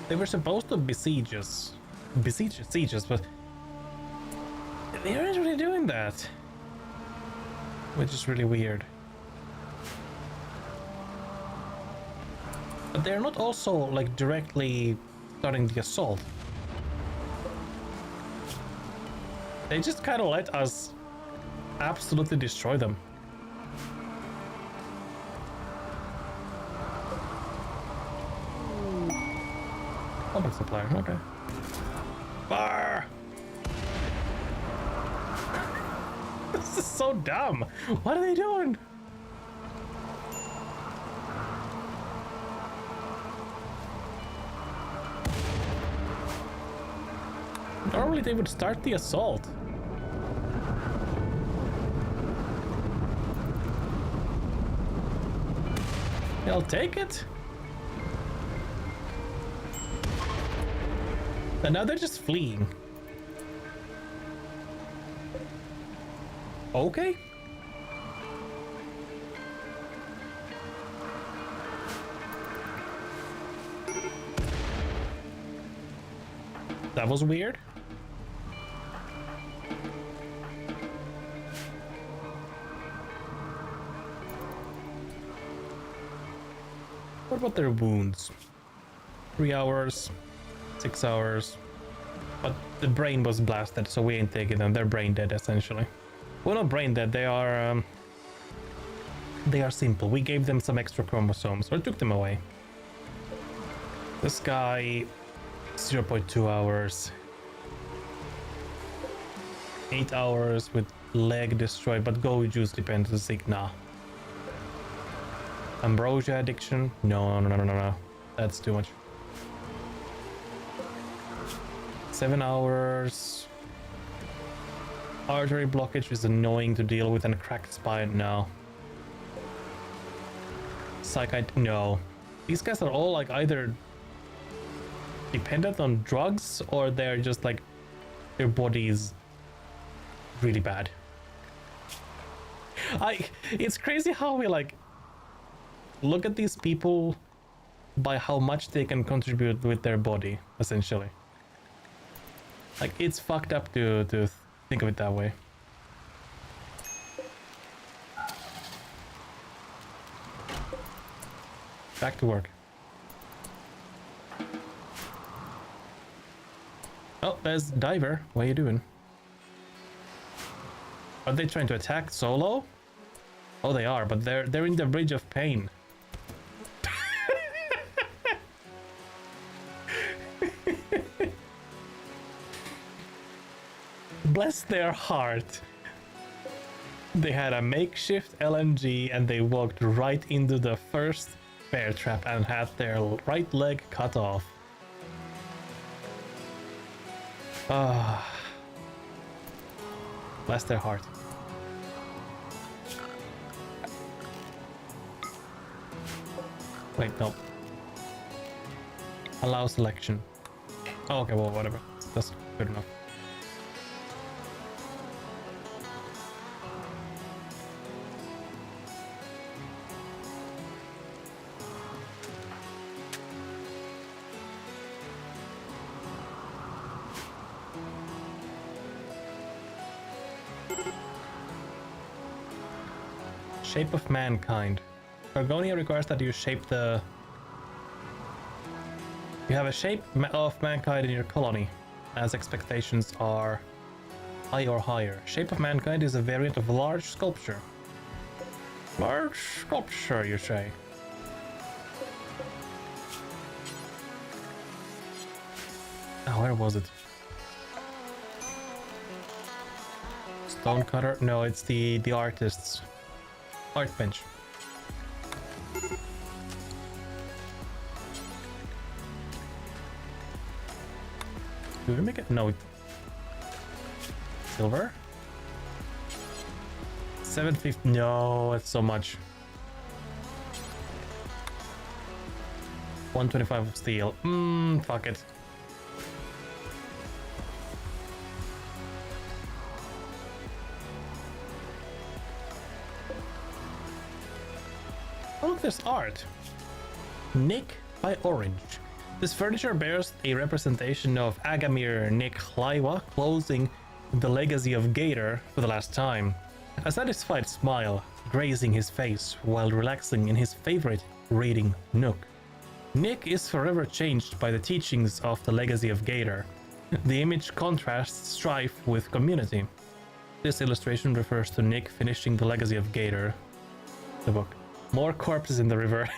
They were supposed to besiege us, but they aren't really doing that, which is really weird. But they're not also like directly starting the assault. They just kind of let us absolutely destroy them. Combat supplier, okay. Fire! This is so dumb. What are they doing? Normally they would start the assault. I'll take it. And now they're just fleeing. Okay. That was weird. What about their wounds? 3 hours, 6 hours. But the brain was blasted, so we ain't taking them. They're brain dead, essentially. Well, not brain dead. They are simple. We gave them some extra chromosomes, or took them away. This guy, 0.2 hours. 8 hours with leg destroyed, but go juice dependency, nah. Ambrosia addiction? No. That's too much. 7 hours. Artery blockage is annoying to deal with, and cracked spine, no. Psychite, no. These guys are all like either dependent on drugs or they're just like their body is really bad. It's crazy how we like look at these people by how much they can contribute with their body, essentially. Like, it's fucked up to think of it that way. Back to work. Oh, there's Diver. What are you doing? Are they trying to attack solo? Oh, they are, but they're in the Bridge of Pain. Bless their heart. They had a makeshift LMG and they walked right into the first bear trap and had their right leg cut off. Ah. Bless their heart. Wait, no. Allow selection. Oh, okay, well, whatever. That's good enough. Shape of mankind. Argonia requires that you shape the... You have a shape of mankind in your colony, as expectations are high or higher. Shape of mankind is a variant of large sculpture. Large sculpture, you say? Oh, where was it? Stonecutter? No, it's the artist's art bench. Do we make it? No. Silver? 750. No, it's so much. 125 of steel. Fuck it. Oh, look, there's art. Nick by Orange. This furniture bears a representation of Agamir Nick Laiwa closing the legacy of Gator for the last time. A satisfied smile grazing his face while relaxing in his favorite reading nook. Nick is forever changed by the teachings of the legacy of Gator. The image contrasts strife with community. This illustration refers to Nick finishing the legacy of Gator. The book. More corpses in the river.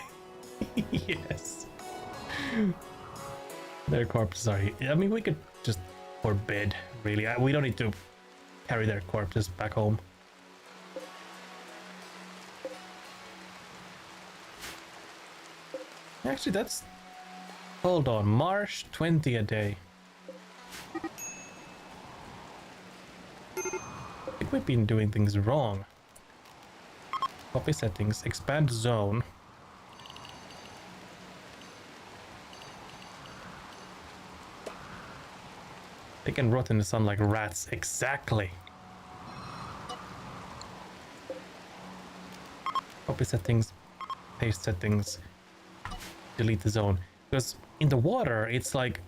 Yes. Their corpses are here. I mean, we could just forbid, really. We don't need to carry their corpses back home. Actually, that's... Hold on. Marsh 20 a day. I think we've been doing things wrong. Copy settings. Expand zone. They can rot in the sun like rats. Exactly. Copy settings. Paste settings. Delete the zone. Because in the water, it's like...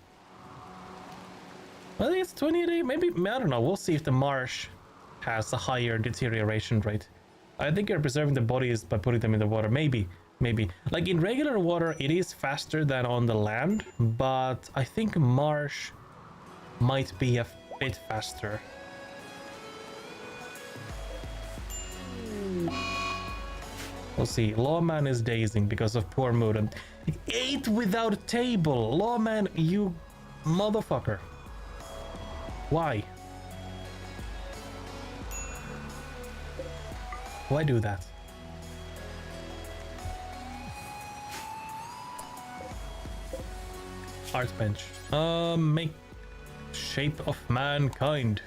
Well, I think it's 20 a day. Maybe, I don't know. We'll see if the marsh has a higher deterioration rate. I think you're preserving the bodies by putting them in the water. Maybe. Like in regular water, it is faster than on the land. But I think marsh might be a bit faster. We'll see. Lawman is dazing because of poor mood and ate without a table. Lawman, you motherfucker. Why? Why do that? Art bench. Make shape of mankind.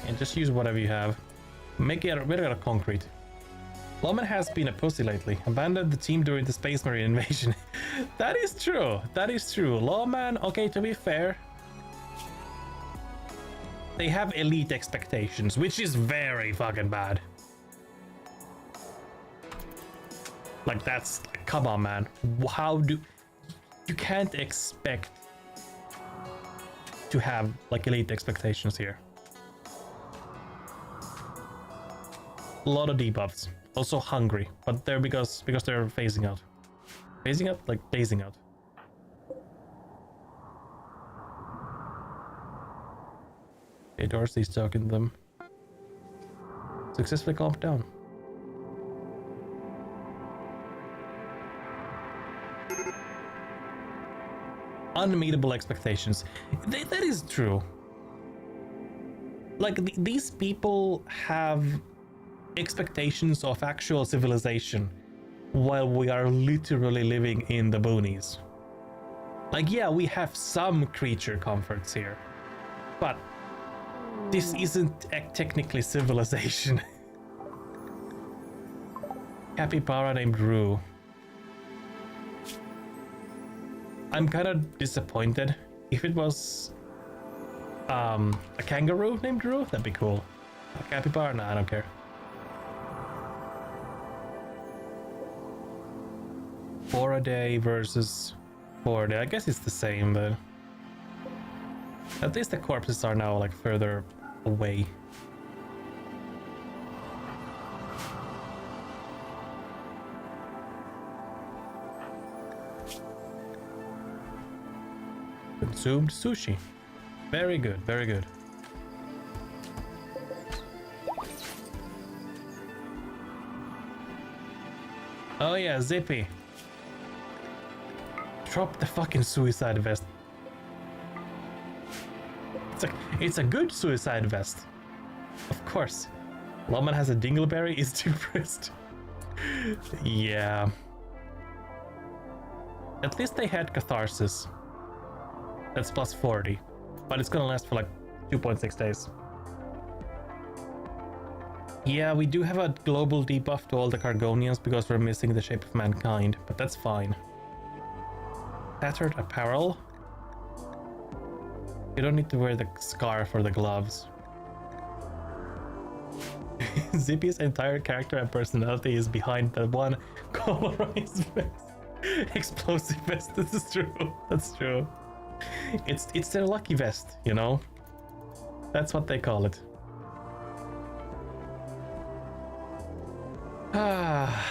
And just use whatever you have. Make it out of concrete. Lawman has been a pussy lately. Abandoned the team during the Space Marine invasion. That is true. That is true. Lawman, okay, to be fair, they have elite expectations, which is very fucking bad. Like, that's... Come on, man. How do... You can't expect to have, like, elite expectations here. A lot of debuffs. Also hungry, but they're because they're phasing out. Phasing out? Like, phasing out. Okay, Dorsey's talking to them. Successfully calmed down. Unmeetable expectations. That is true. Like, these people have expectations of actual civilization while we are literally living in the boonies. Like, yeah, we have some creature comforts here, but this isn't technically civilization. Capybara named Rue. I'm kind of disappointed. If it was a kangaroo named Rue, that'd be cool. A capybara? Nah, I don't care. 4 a day versus 4 a day. I guess it's the same, but at least the corpses are now like further away. Consumed sushi. Very good, very good. Oh yeah, Zippy. Drop the fucking suicide vest. It's a good suicide vest. Of course. Lawman has a dingleberry, is depressed. Yeah. At least they had catharsis. That's plus 40. But it's gonna last for like 2.6 days. Yeah, we do have a global debuff to all the Cargonians because we're missing the shape of mankind, but that's fine. Tattered apparel. You don't need to wear the scarf or the gloves. Zippy's entire character and personality is behind that one colorized vest. Explosive vest, this is true. That's true. It's their lucky vest, you know? That's what they call it. Ah.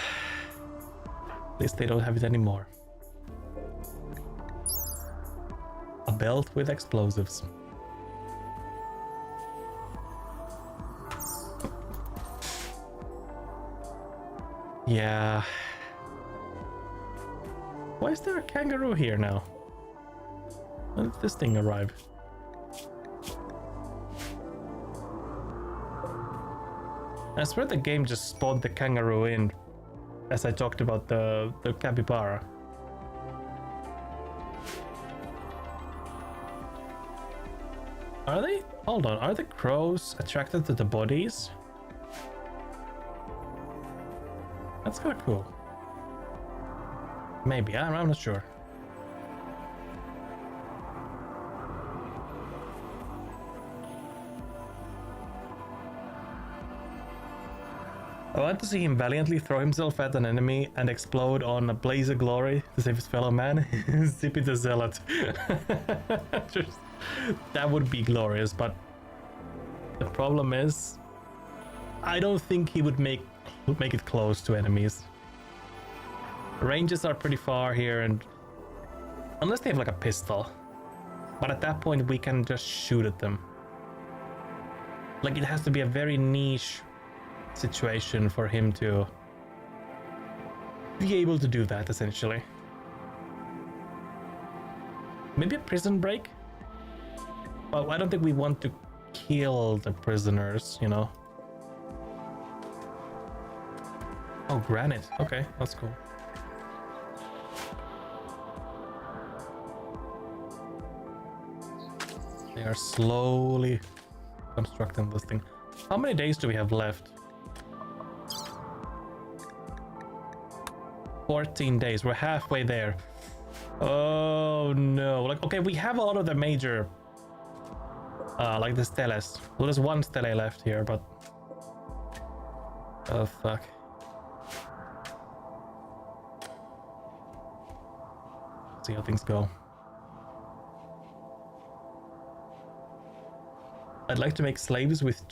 At least they don't have it anymore. A belt with explosives. Yeah. Why is there a kangaroo here now? When did this thing arrive? I swear the game just spawned the kangaroo in as I talked about the capybara. Are they? Hold on, are the crows attracted to the bodies? That's kind of cool. Maybe, I'm not sure. I want to see him valiantly throw himself at an enemy and explode on a blaze of glory to save his fellow man. Zippy the Zealot. That would be glorious, but the problem is I don't think he would make it close to enemies. Ranges are pretty far here, and unless they have like a pistol, but at that point we can just shoot at them. Like, it has to be a very niche situation for him to be able to do that, essentially. Maybe a prison break? Well, I don't think we want to kill the prisoners, you know. Oh, granite. Okay, that's cool. They are slowly constructing this thing. How many days do we have left? 14 days. We're halfway there. Oh no. Like, okay, we have a lot of the major like the steles. Well, there's one stele left here, but oh fuck. See how things go. I'd like to make slaves with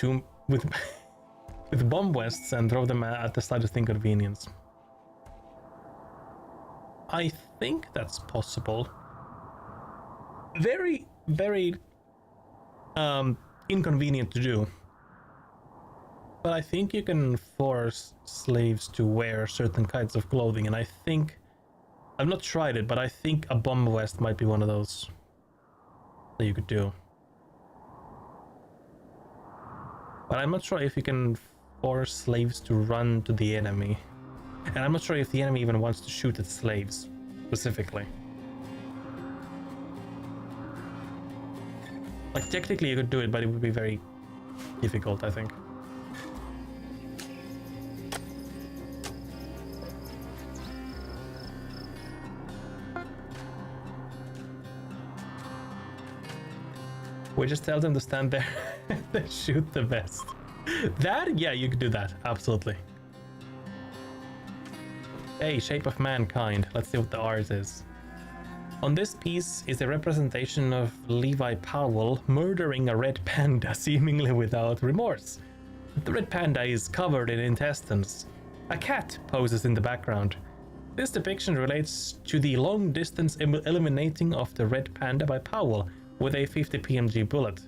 with bomb vests and throw them at the slightest inconvenience. I think that's possible. Very, very inconvenient to do. But I think you can force slaves to wear certain kinds of clothing, and I think I've not tried it, but I think a bomb vest might be one of those that you could do. But I'm not sure if you can force slaves to run to the enemy. And I'm not sure if the enemy even wants to shoot at slaves, specifically. Like, technically you could do it, but it would be very difficult, I think. We just tell them to stand there and shoot the vest. That? Yeah, you could do that. Absolutely. Hey, shape of mankind. Let's see what the art is. On this piece is a representation of Levi Powell murdering a red panda seemingly without remorse. The red panda is covered in intestines. A cat poses in the background. This depiction relates to the long-distance eliminating of the red panda by Powell with a 50 PMG bullet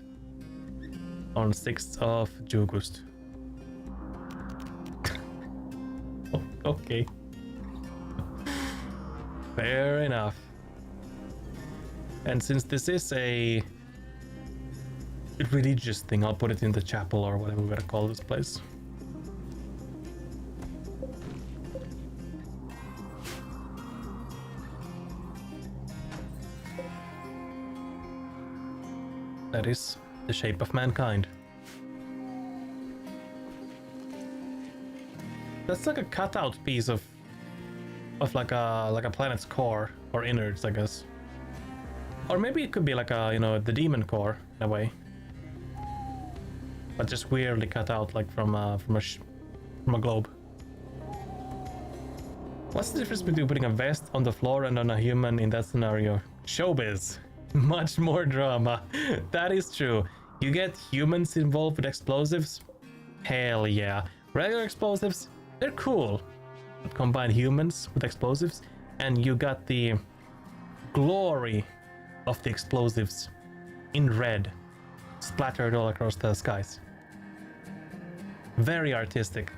on 6th of August. Okay. Fair enough. And since this is a religious thing, I'll put it in the chapel or whatever we're gonna call this place. That is the shape of mankind. That's like a cutout piece of like a planet's core or innards, I guess. Or maybe it could be like a, you know, the demon core in a way, but just weirdly cut out, like from a globe. What's the difference between putting a vest on the floor and on a human in that scenario? Showbiz. Much more drama. That is true. You get humans involved with explosives? Hell yeah. Regular explosives? They're cool. But combine humans with explosives and you got the glory of the explosives in red splattered all across the skies. Very artistic.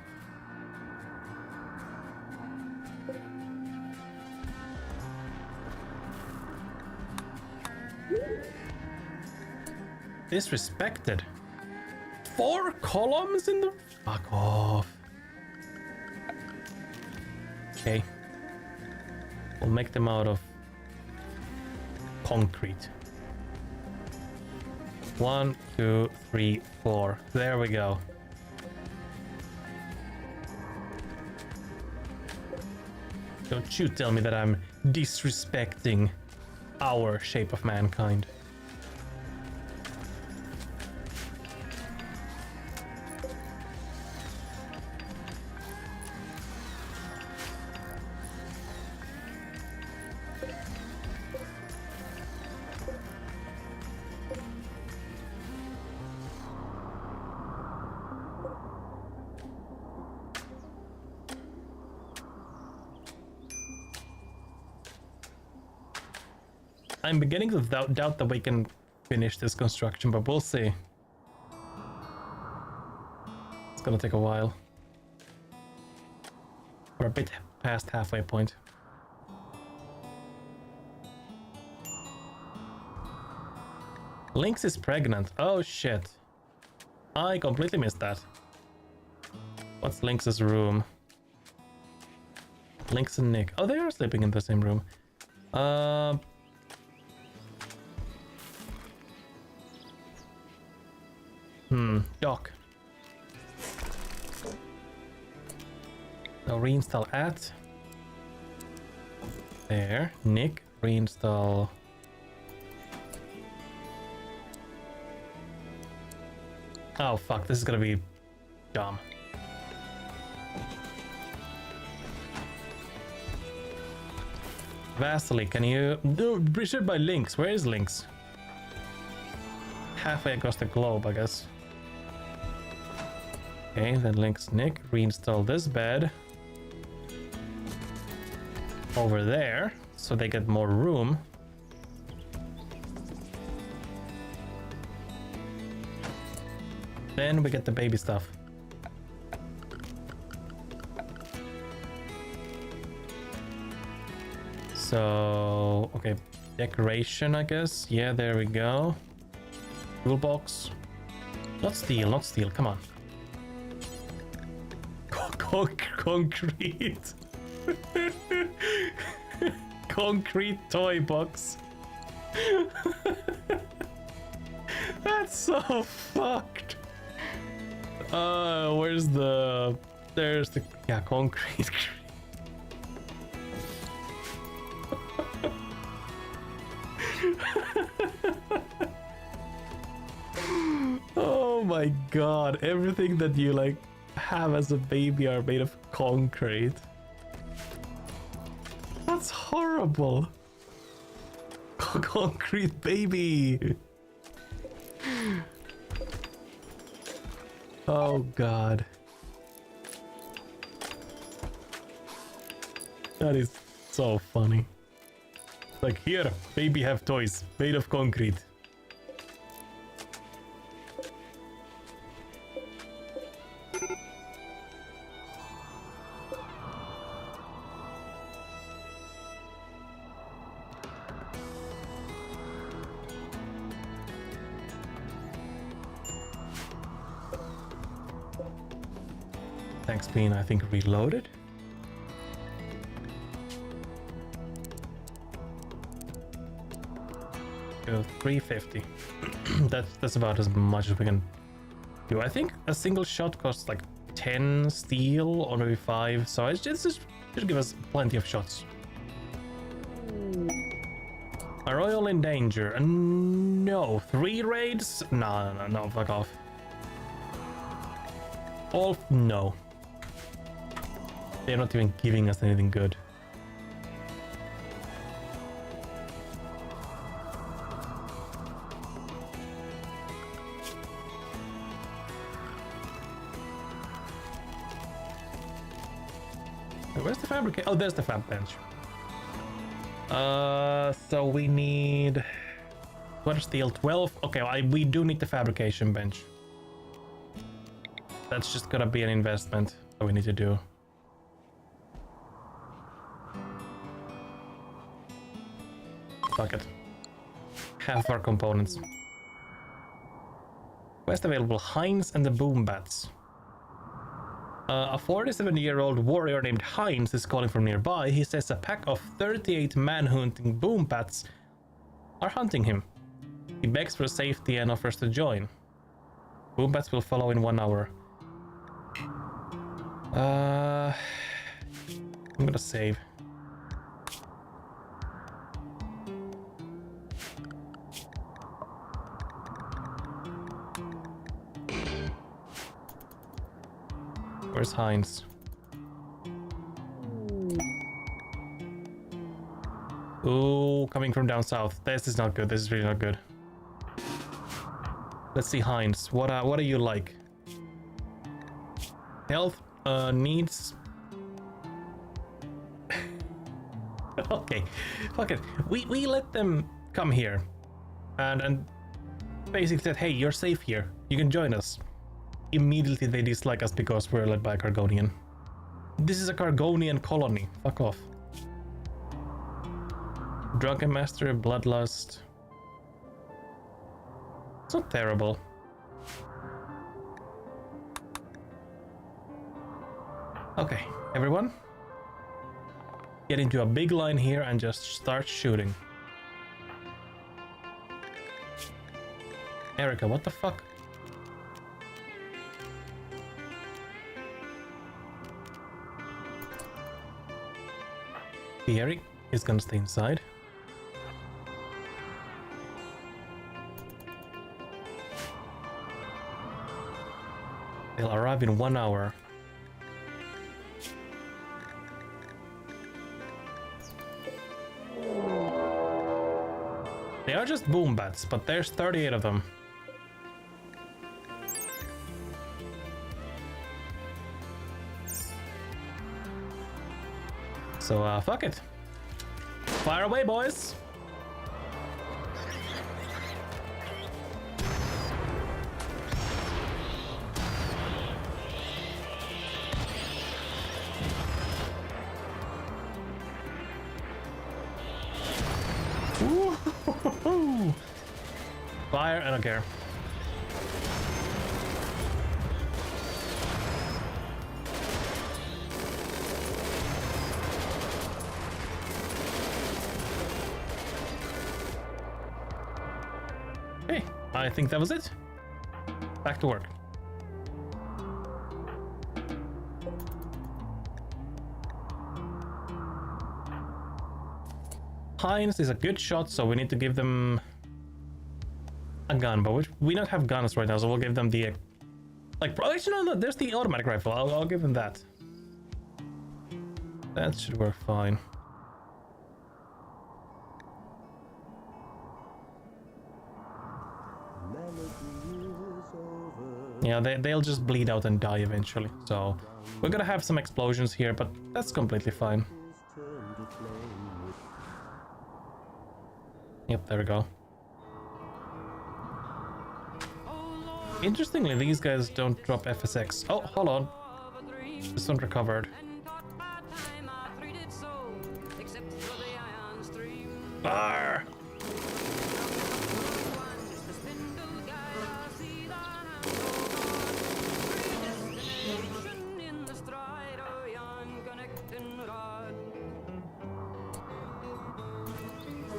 Disrespected. 4 columns in the... Fuck off. Okay. We'll make them out of concrete. 1, 2, 3, 4. There we go. Don't you tell me that I'm disrespecting our shape of mankind. I'm beginning to doubt that we can finish this construction, but we'll see. It's gonna take a while. We're a bit past halfway point. Lynx is pregnant. Oh shit. I completely missed that. What's Lynx's room? Lynx and Nick. Oh, they are sleeping in the same room. Dock. Now reinstall at. There. Nick, reinstall. Oh fuck, this is gonna be dumb. Vasily, can you... No, research by Lynx. Where is Lynx? Halfway across the globe, I guess. Okay, then Lynx Nick, reinstall this bed over there so they get more room. Then we get the baby stuff. So, okay, decoration, I guess. Yeah, there we go. Toolbox. Not steel, not steel, come on. Concrete. Concrete toy box. That's so fucked. Where's the... There's the... Yeah, concrete. Oh my god, everything that you like have as a baby are made of concrete. That's horrible. Concrete baby. Oh god. That is so funny. Like, here, baby have toys made of concrete. Thanks, being, I think, reloaded. Go 350. That's about as much as we can do. I think a single shot costs like 10 steel or maybe 5, so it just should give us plenty of shots. A royal in danger. No. 3 raids? No, fuck off. All no. They're not even giving us anything good. Where's the fabricate? Oh, there's the fab bench. So we need 12 steel, 12. Okay, we do need the fabrication bench. That's just gonna be an investment that we need to do. Fuck it. Half our components. Quest available: Heinz and the Boom Bats. A 47-year-old warrior named Heinz is calling from nearby. He says a pack of 38 man-hunting boom bats are hunting him. He begs for safety and offers to join. Boom bats will follow in 1 hour. I'm gonna save. Where's Heinz? Ooh, coming from down south. This is not good. This is really not good. Let's see, Heinz. What are you like? Health, needs. Okay, fuck it. We let them come here, and basically said, hey, you're safe here. You can join us. Immediately they dislike us because we're led by a Cargonian. This is a Cargonian colony. Fuck off. Drunken Master, Bloodlust. It's not terrible. Okay, everyone. Get into a big line here and just start shooting. Erica, what the fuck? Eric is gonna stay inside. They'll arrive in 1 hour. They are just boom bats, but there's 38 of them. So, fuck it. Fire away, boys! Ooh. Fire, I don't care. I think that was it. Back to work. Heinz is a good shot, so we need to give them a gun, but we don't have guns right now, so we'll give them the actually no, there's the automatic rifle. I'll give them that. That should work fine. Yeah, they'll just bleed out and die eventually. So we're gonna have some explosions here, but that's completely fine. Yep, there we go. Interestingly, these guys don't drop FSX. Oh, hold on. This one recovered. Arr!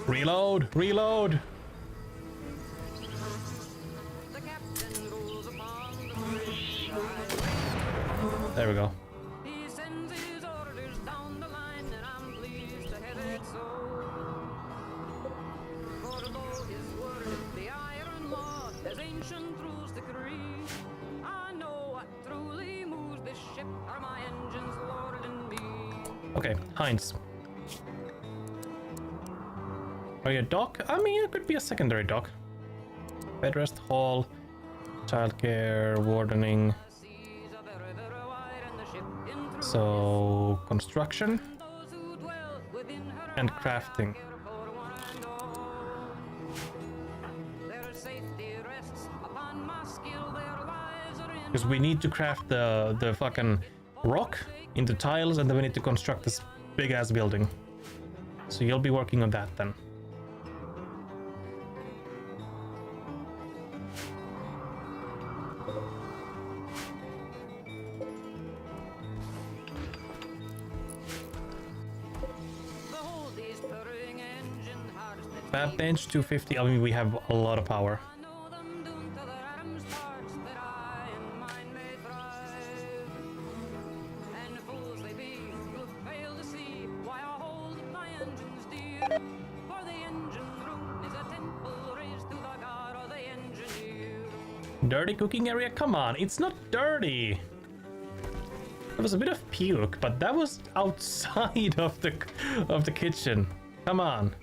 Reload! Reload! There we go. He sends his orders down the line, and I'm pleased to have it so. For though his word, the iron law, as ancient rules decree, I know what truly moves this ship are my engines, Lord and me. Okay, Heinz. Are you a dock? I mean, it could be a secondary dock. Bed rest hall, childcare, wardening. So, construction and crafting. Because we need to craft the fucking rock into tiles, and then we need to construct this big ass building. So you'll be working on that then. Fab bench 250. I mean, we have a lot of power. Dirty cooking area? Come on, it's not dirty. There was a bit of puke, but that was outside of the kitchen. Come on.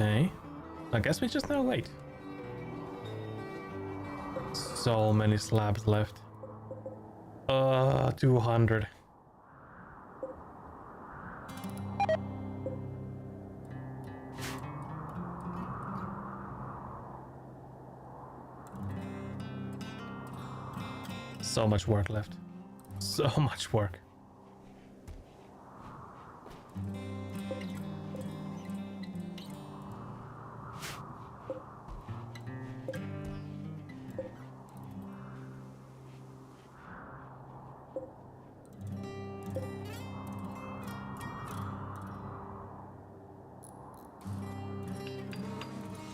Okay, I guess we just now wait. So many slabs left. 200. So much work left. So much work.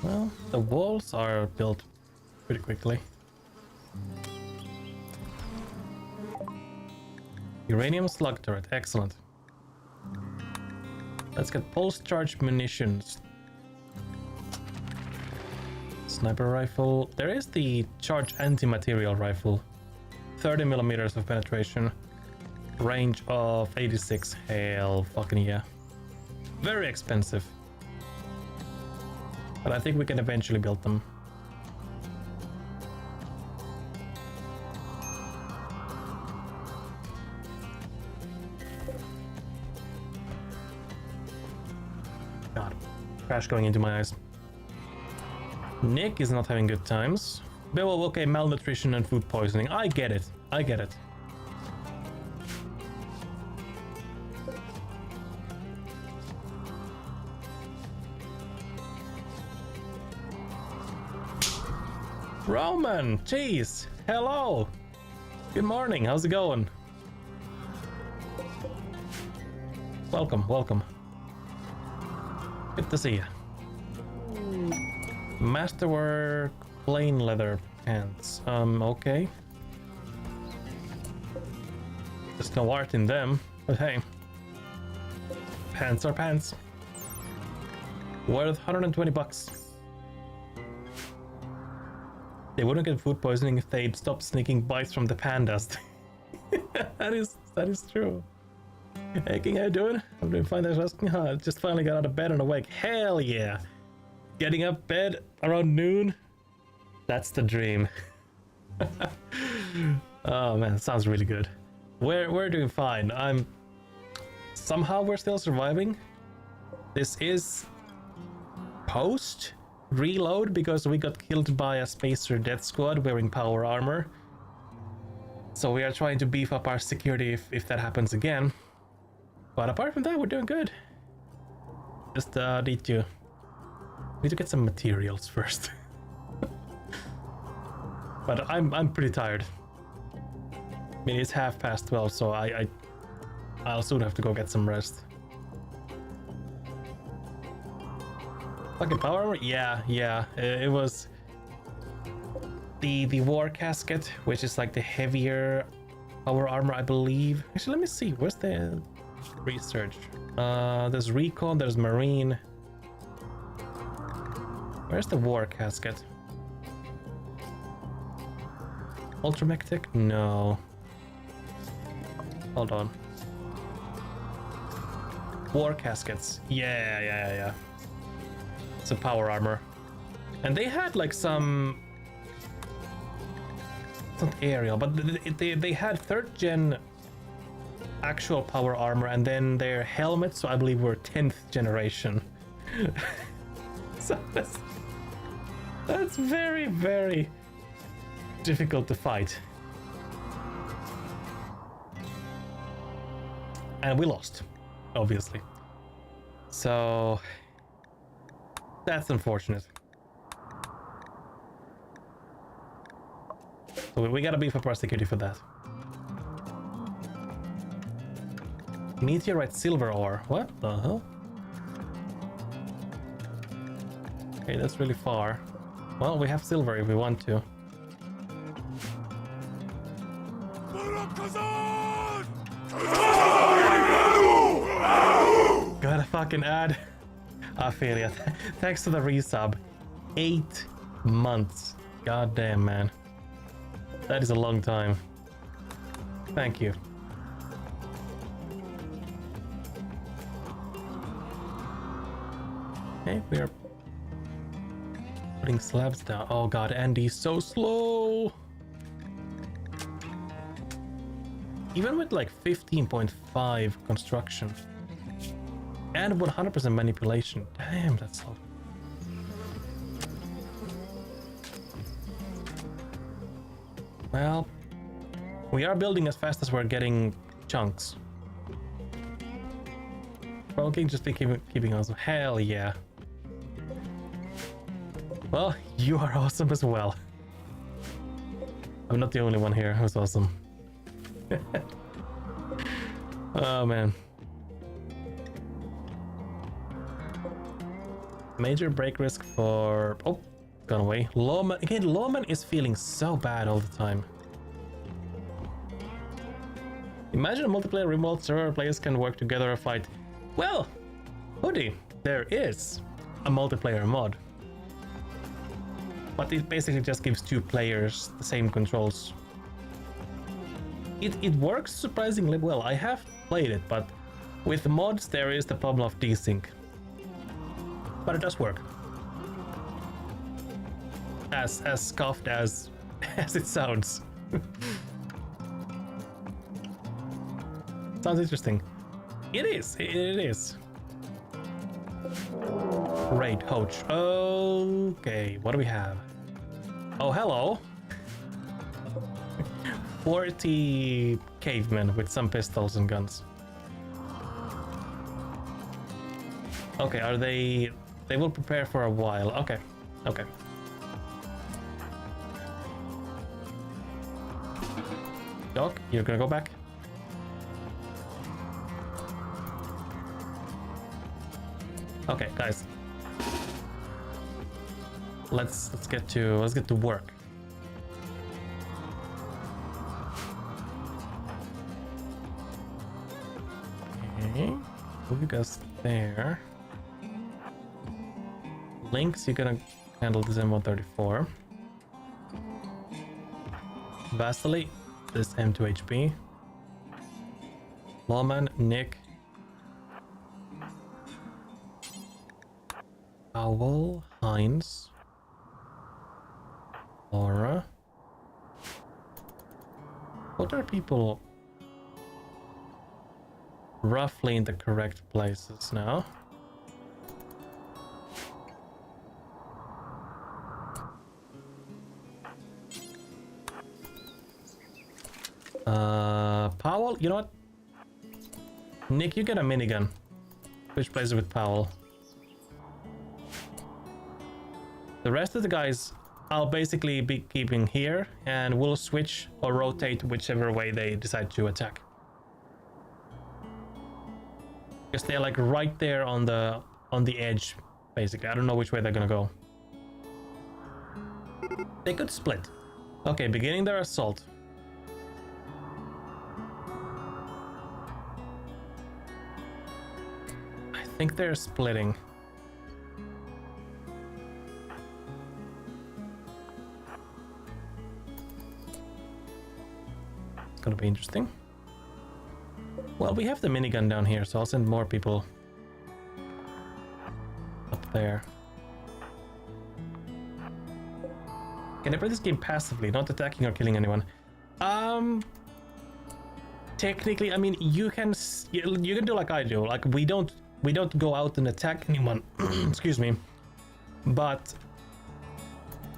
Well, the walls are built pretty quickly. Uranium slug turret, excellent. Let's get pulse charge munitions. Sniper rifle. There is the charge anti-material rifle. 30 millimeters of penetration. Range of 86. Hell fucking yeah. Very expensive. But I think we can eventually build them. God, crash going into my eyes. Nick is not having good times. Well, okay, malnutrition and food poisoning. I get it. I get it. Roman, jeez, hello. Good morning, how's it going? Welcome, welcome. Good to see you. Masterwork, plain leather pants. Okay. There's no art in them, but hey. Pants are pants. Worth 120 bucks. They wouldn't get food poisoning if they'd stop sneaking bites from the pandas. that is true. Hey King, how you doing? I'm doing fine, thanks for asking. Huh, just finally got out of bed and awake. Hell yeah! Getting up bed around noon? That's the dream. Oh man, sounds really good. We're doing fine. Somehow we're still surviving. This is post reload because we got killed by a spacer death squad wearing power armor. So we are trying to beef up our security if that happens again. But apart from that, we're doing good. Just need to get some materials first. But I'm pretty tired. I mean, it's 12:30, so I'll soon have to go get some rest. Fucking power armor? Yeah. It was the war casket, which is like the heavier power armor, I believe. Actually, let me see. Where's the research? There's recon, there's marine. Where's the war casket? Ultramectic? No. Hold on. War caskets. Yeah. It's a power armor. And they had like some... It's not aerial, but they had 3rd gen actual power armor, and then their helmets, so I believe were 10th generation. So that's very, very difficult to fight. And we lost, obviously. So that's unfortunate. So we gotta beef up our security for that. Meteorite silver ore. What the hell? Okay, that's really far. Well, we have silver if we want to. Gotta fucking add. I feel ya. Thanks to the resub. 8 months. God damn, man. That is a long time. Thank you. Okay, we are putting slabs down. Oh god, Andy's so slow. Even with like 15.5 construction and 100% manipulation. Damn, that's slow. Well, we are building as fast as we're getting chunks. Well, King just be keeping awesome. Hell yeah. Well, you are awesome as well. I'm not the only one here who's awesome. Oh man. Major break risk for... Oh, gone away. Lawman. Again, Lawman is feeling so bad all the time. Imagine a multiplayer RimWorld server players can work together or fight. Well, Hoodie, there is a multiplayer mod. But it basically just gives 2 players the same controls. It works surprisingly well. I have played it, but with the mods there is the problem of desync. But it does work. As scuffed as it sounds. Sounds interesting. It is. Raid Hoach. Okay, what do we have? Oh, hello. 40 cavemen with some pistols and guns. Okay, are they... They will prepare for a while. Okay. Doc, you're gonna go back? Okay, guys. Let's get to work. Okay, move you guys there. Lynx, you're gonna handle this M134. Vasily, this M2 HP. Lawman, Nick. Powell, Heinz. Laura. What are people roughly in the correct places now? Powell, you know what? Nick, you get a minigun. Which places with Powell? The rest of the guys I'll basically be keeping here, and we'll switch or rotate whichever way they decide to attack. Because they're like right there on the edge, basically. I don't know which way they're gonna go. They could split. Okay, beginning their assault. I think they're splitting. Gonna be interesting. Well, we have the minigun down here, so I'll send more people up there. Can I play this game passively, not attacking or killing anyone? Technically, I mean, you can do like I do. Like we don't go out and attack anyone. Excuse me, but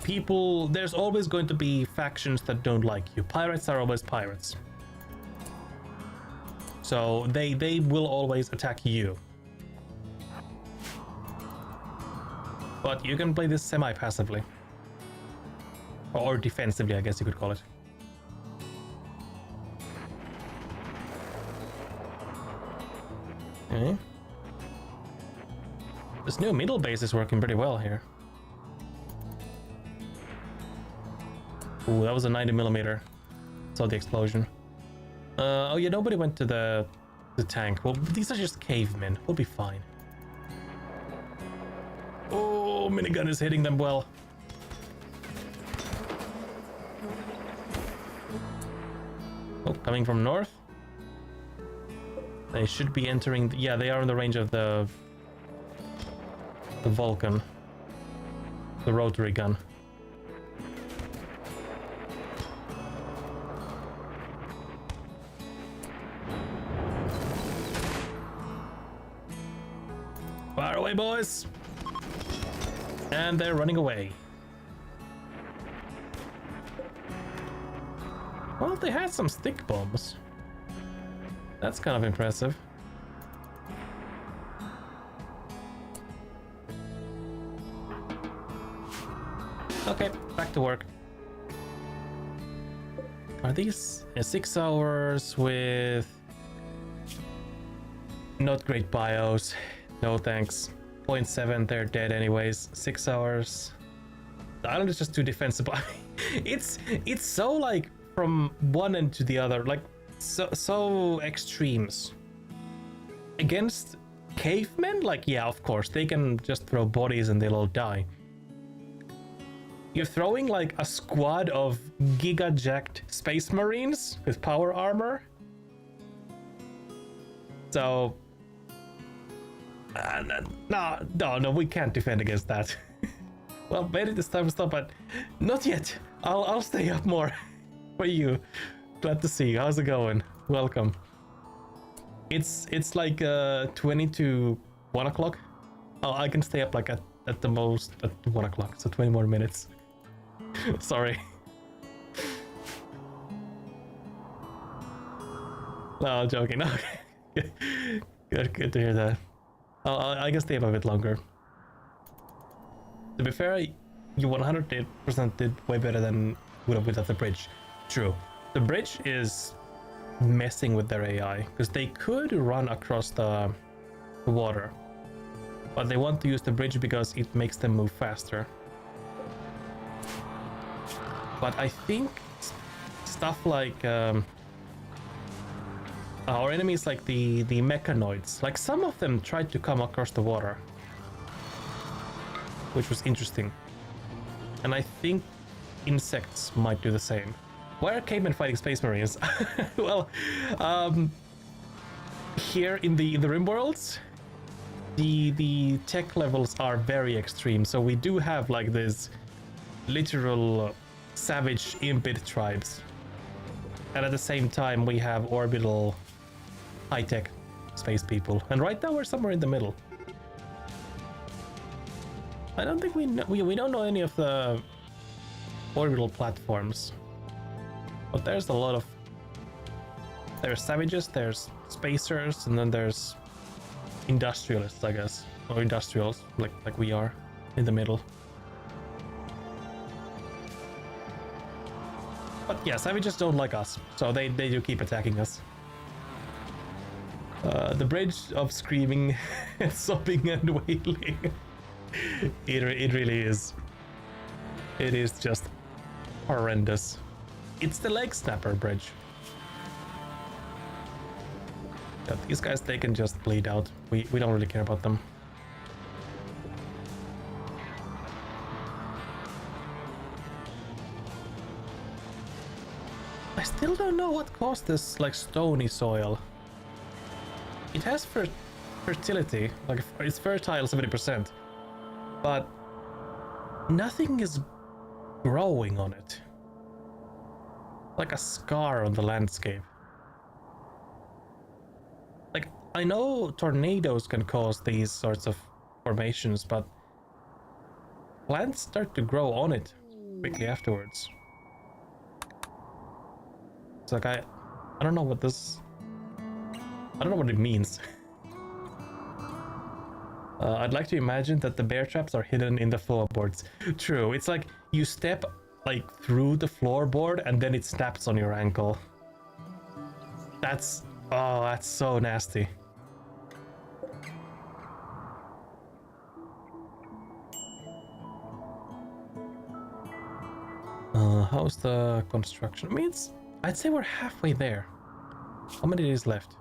people, there's always going to be factions that don't like you. Pirates are always pirates. So they will always attack you. But you can play this semi-passively. Or defensively, I guess you could call it. Okay. This new middle base is working pretty well here. Ooh, that was a 90mm. Saw the explosion. Oh yeah, nobody went to the tank. Well, these are just cavemen. We'll be fine. Oh, minigun is hitting them well. Oh, coming from north. They should be entering. Yeah, they are in the range of the Vulcan. The rotary gun. Fire away, boys! And they're running away. Well, they had some stick bombs. That's kind of impressive. Okay, back to work. Are these 6 hours with not great bios? No thanks. 0.7, they're dead anyways. 6 hours. The island is just too defensible. it's so like from one end to the other, like so extremes. Against cavemen, like yeah, of course they can just throw bodies and they'll all die. You're throwing like a squad of giga-jacked space marines with power armor. So no, we can't defend against that. Well, maybe this time to stop, but not yet. I'll stay up more for you. Glad to see you. How's it going? Welcome. It's like 20 to 1 o'clock. Oh, I can stay up like at the most at 1 o'clock, so 20 more minutes. Sorry. No, I'm joking. No. Good to hear that. I can stay up a bit longer. To be fair, you 100% did way better than would have without the bridge. True. The bridge is messing with their AI, because they could run across the water. But they want to use the bridge because it makes them move faster. But I think stuff like our enemies, like the mechanoids, like some of them tried to come across the water. which was interesting. And I think insects might do the same. Why are cavemen fighting space marines? Well, here in the RimWorlds, the tech levels are very extreme. So we do have like this literal savage impid tribes, and at the same time we have orbital high-tech space people. And right now we're somewhere in the middle. I don't think we don't know any of the orbital platforms, but there's a lot of there's savages, there's spacers, and then there's industrialists, I guess, or industrials like we are in the middle. But yeah, savages don't like us, so they do keep attacking us. The bridge of screaming and sobbing and wailing. It really is. It is just horrendous. It's the leg snapper bridge. But these guys, they can just bleed out. We don't really care about them. I still don't know what caused this like stony soil. It has fertility, like it's fertile 70%, but nothing is growing on it. Like a scar on the landscape. Like, I know tornadoes can cause these sorts of formations, but plants start to grow on it quickly afterwards. It's like I don't know what this... I don't know what it means. I'd like to imagine that the bear traps are hidden in the floorboards. True, it's like you step like through the floorboard and then it snaps on your ankle. That's... oh, that's so nasty. How's the construction? I mean, I'd say we're halfway there. How many days left?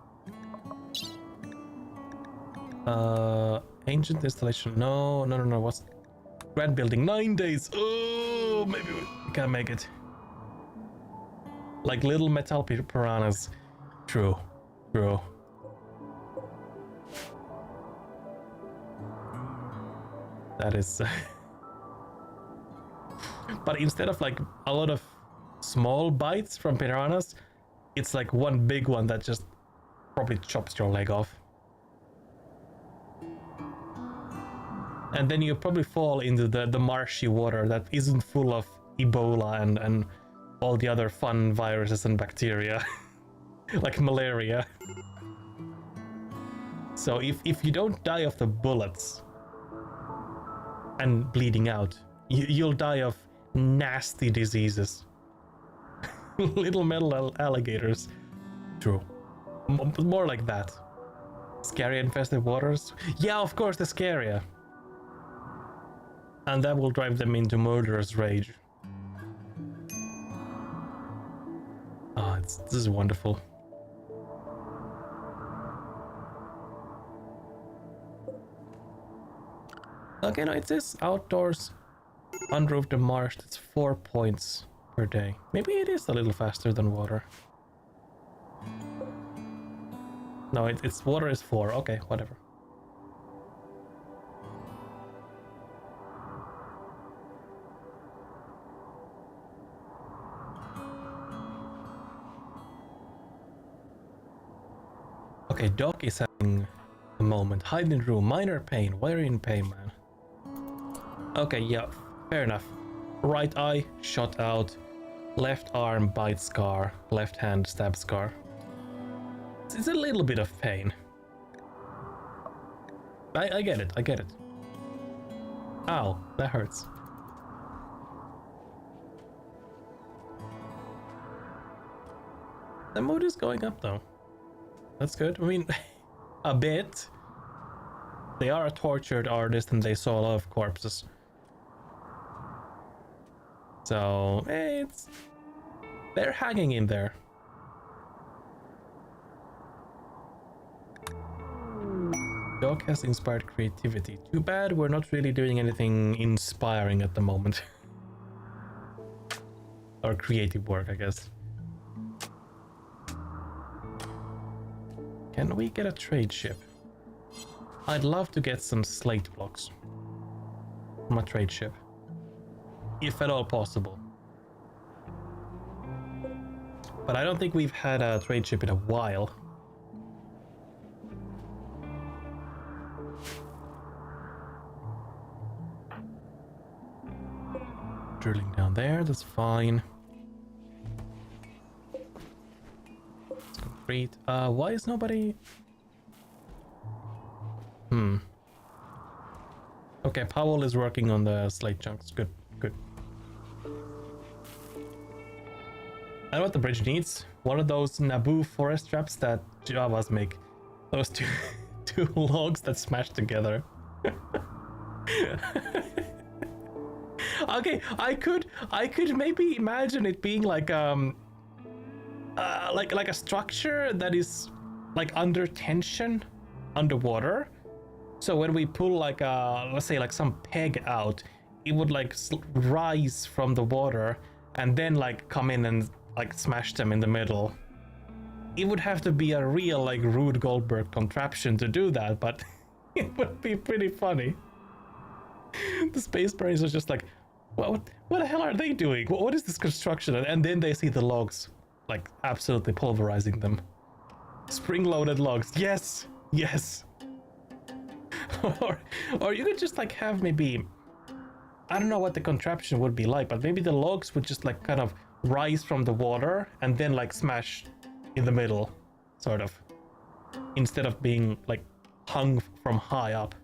Ancient installation. No. What's grand building? 9 days. Oh, maybe we can make it. Like little metal piranhas. True. That is. But instead of like a lot of small bites from piranhas, it's like one big one that just probably chops your leg off. And then you probably fall into the marshy water that isn't full of Ebola and all the other fun viruses and bacteria. Like malaria. So if you don't die of the bullets and bleeding out, you'll die of nasty diseases. Little metal alligators. True. More like that. Scaria infested waters? Yeah, of course, the Scaria. And that will drive them into murderous rage. Ah, this is wonderful. Okay, no, it says outdoors, unroofed and marsh. That's 4 points per day. Maybe it is a little faster than water. No, it's water is 4. Okay, whatever. Okay, Doc is having a moment. Hide in room. Minor pain. Why are you in pain, man? Okay, yeah, fair enough. Right eye, shot out. Left arm, bite scar. Left hand, stab scar. It's a little bit of pain. I get it, I get it. Ow, that hurts. The mood is going up though. That's good. I mean, a bit. They are a tortured artist and they saw a lot of corpses. So, they're hanging in there. Dog has inspired creativity. Too bad we're not really doing anything inspiring at the moment. Or creative work, I guess. Can we get a trade ship? I'd love to get some slate blocks from a trade ship, if at all possible. But I don't think we've had a trade ship in a while. Drilling down there, that's fine. It's concrete. Why is nobody... Okay, Powell is working on the slate chunks. Good, good. I know what the bridge needs. One of those Naboo forest traps that Javas make. Those two logs that smash together. Okay, I could maybe imagine it being like a structure that is like under tension underwater. So when we pull like let's say like some peg out, it would like rise from the water and then like come in and like smash them in the middle. It would have to be a real like Rube Goldberg contraption to do that, but it would be pretty funny. The Space Marines are just like, what the hell are they doing? What is this construction? And then they see the logs like absolutely pulverizing them. Spring-loaded logs. Yes, yes. or you could just like have maybe, I don't know what the contraption would be like, but maybe the logs would just like kind of rise from the water and then like smash in the middle, sort of, instead of being like hung from high up.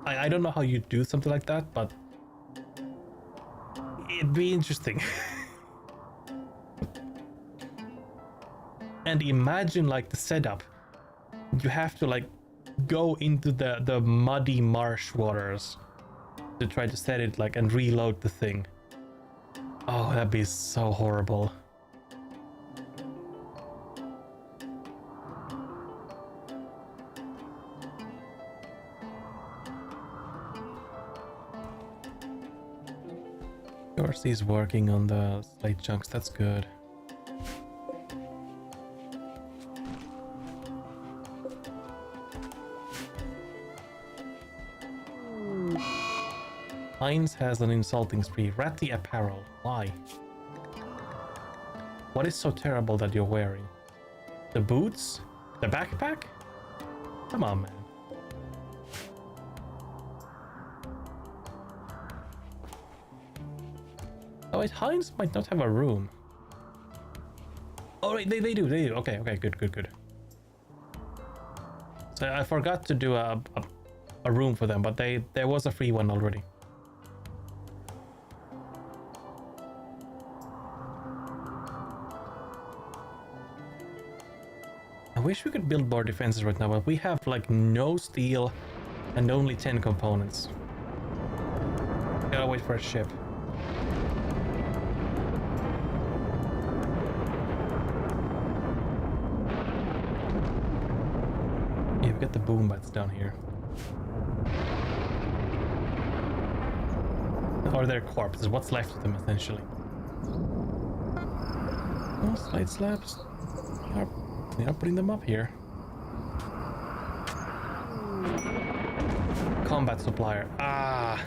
I don't know how you do something like that, but it'd be interesting. And imagine like the setup. You have to like go into the muddy marsh waters to try to set it like and reload the thing. Oh, that'd be so horrible. Dorsey's working on the slate chunks, that's good. Heinz has an insulting spree. Ratty apparel. Why? What is so terrible that you're wearing? The boots? The backpack? Come on, man. Oh wait, Heinz might not have a room. Oh wait, they do. Okay, good. So I forgot to do a room for them, but there was a free one already. I wish we could build more defenses right now, but we have like no steel and only 10 components. Gotta wait for a ship. Yeah, we've got the boom bats down here. Or their corpses, what's left of them essentially. Oh, slide slabs. They are putting them up here. Combat supplier. Ah.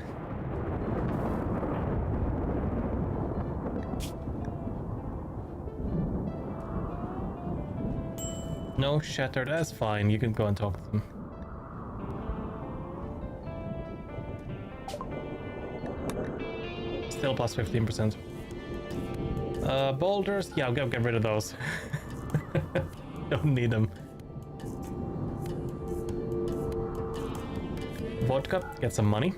No shattered. That's fine. You can go and talk to them. Still plus 15%. Boulders. Yeah, I'll get rid of those. Don't need them. Vodka, get some money.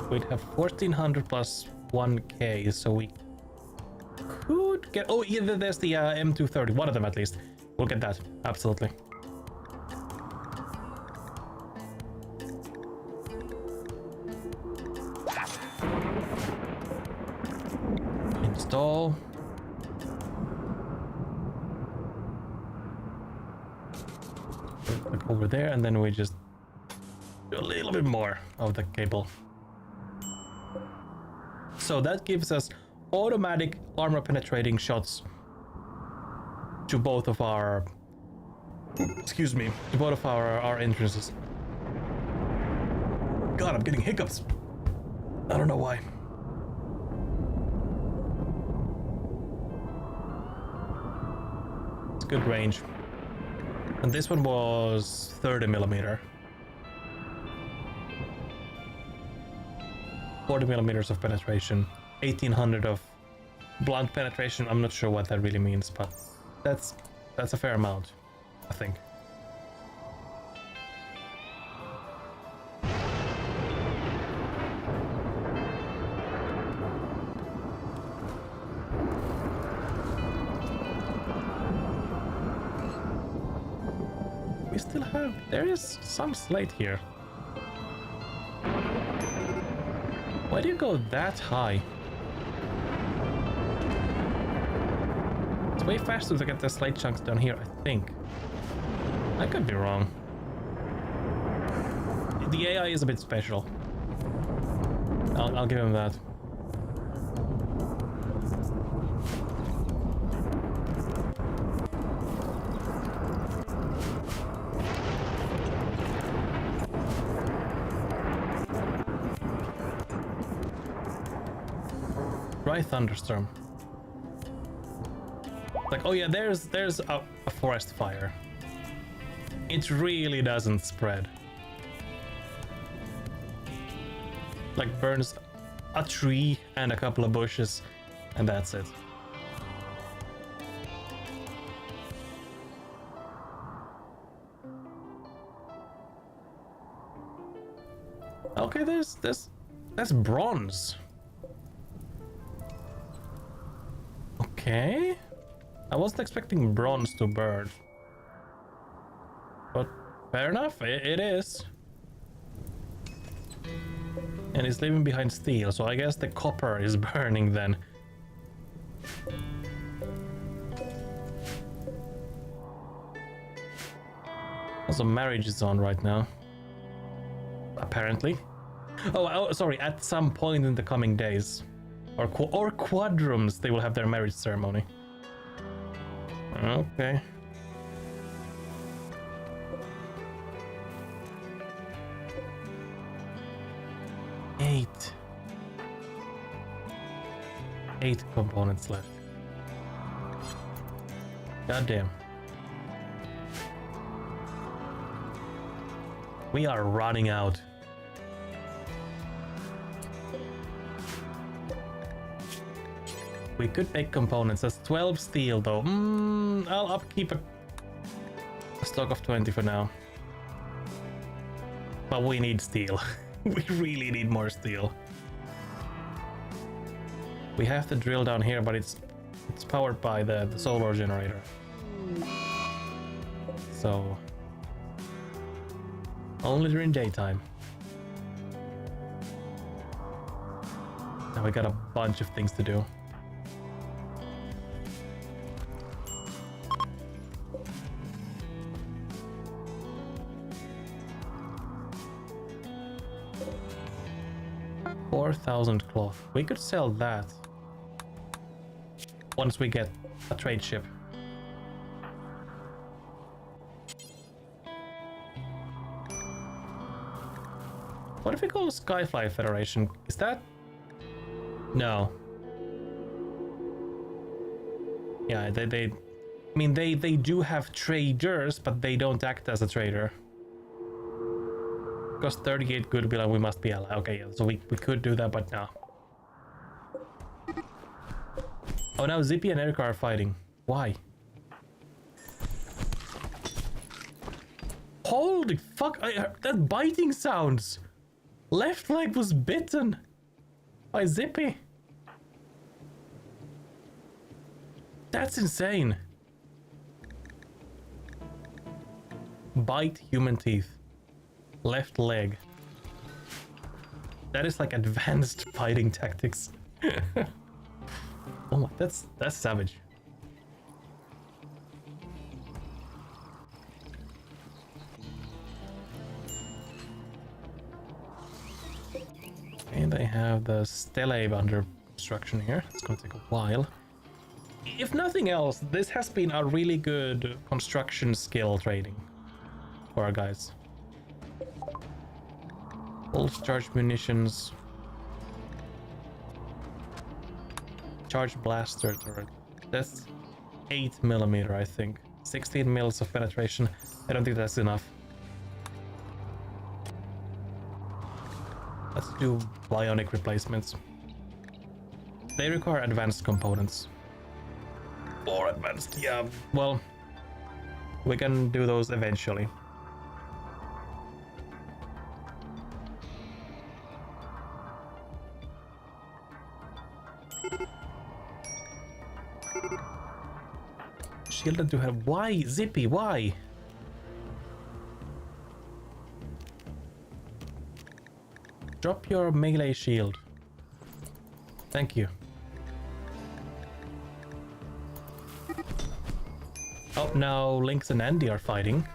We'd have 1400 plus 1k, so we could get... Oh, yeah, there's the M230, one of them at least. We'll get that, absolutely. Like over there, and then we just do a little bit more of the cable. So that gives us automatic armor penetrating shots to both of our, excuse me, to both of our entrances. God, I'm getting hiccups. I don't know why. It's good range. And this one was 30 millimeter. 40 millimeters of penetration, 1800 of blunt penetration. I'm not sure what that really means, but that's a fair amount, I think. We still have, there is some slate here. Why do you go that high? It's way faster to get the slate chunks down here, I think. I could be wrong. The AI is a bit special. I'll give him that. Dry thunderstorm. Like, oh yeah, there's a forest fire. It really doesn't spread. Like, burns a tree and a couple of bushes, and that's it. Okay, that's bronze. Okay. I wasn't expecting bronze to burn. But fair enough, it is. And it's leaving behind steel, so I guess the copper is burning then. Also, marriage is on right now. Apparently. Oh, sorry, at some point in the coming days. Or quadrums, they will have their marriage ceremony. Okay. Eight components left. Goddamn. We are running out. We could make components. That's 12 steel though. I'll upkeep a stock of 20 for now. But we need steel. We really need more steel. We have to drill down here, but it's powered by the solar generator. So only during daytime. Now we got a bunch of things to do. $4,000 cloth. We could sell that once we get a trade ship. What if we go Skyfly Federation? Is that? No. Yeah, they I mean, they do have traders, but they don't act as a trader. Cost 38 goodwill and we must be allied. Okay, yeah, so we could do that, but no. Oh, now Zippy and Erica are fighting. Why? Holy fuck, I heard that biting sounds. Left leg was bitten by Zippy. That's insane. Bite human teeth. Left leg. That is like advanced fighting tactics. Oh my, that's savage. They have the Stele under construction here. It's gonna take a while. If nothing else, this has been a really good construction skill training for our guys. Pulse charge munitions. Charge blaster turret. That's 8mm, I think. 16 mils of penetration. I don't think that's enough. Let's do bionic replacements. They require advanced components. Or advanced, yeah. Well, we can do those eventually. Shielded to have. Why, Zippy? Why? Drop your melee shield. Thank you. Oh, now Lynx and Andy are fighting.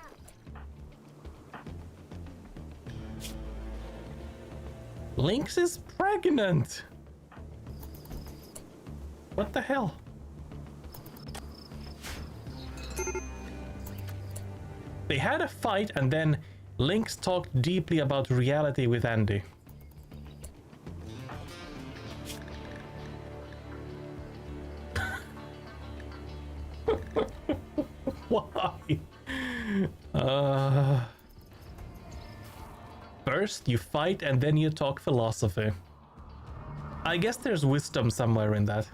Lynx is pregnant! What the hell? They had a fight and then Lynx talked deeply about reality with Andy. Why? First you fight and then you talk philosophy. I guess there's wisdom somewhere in that.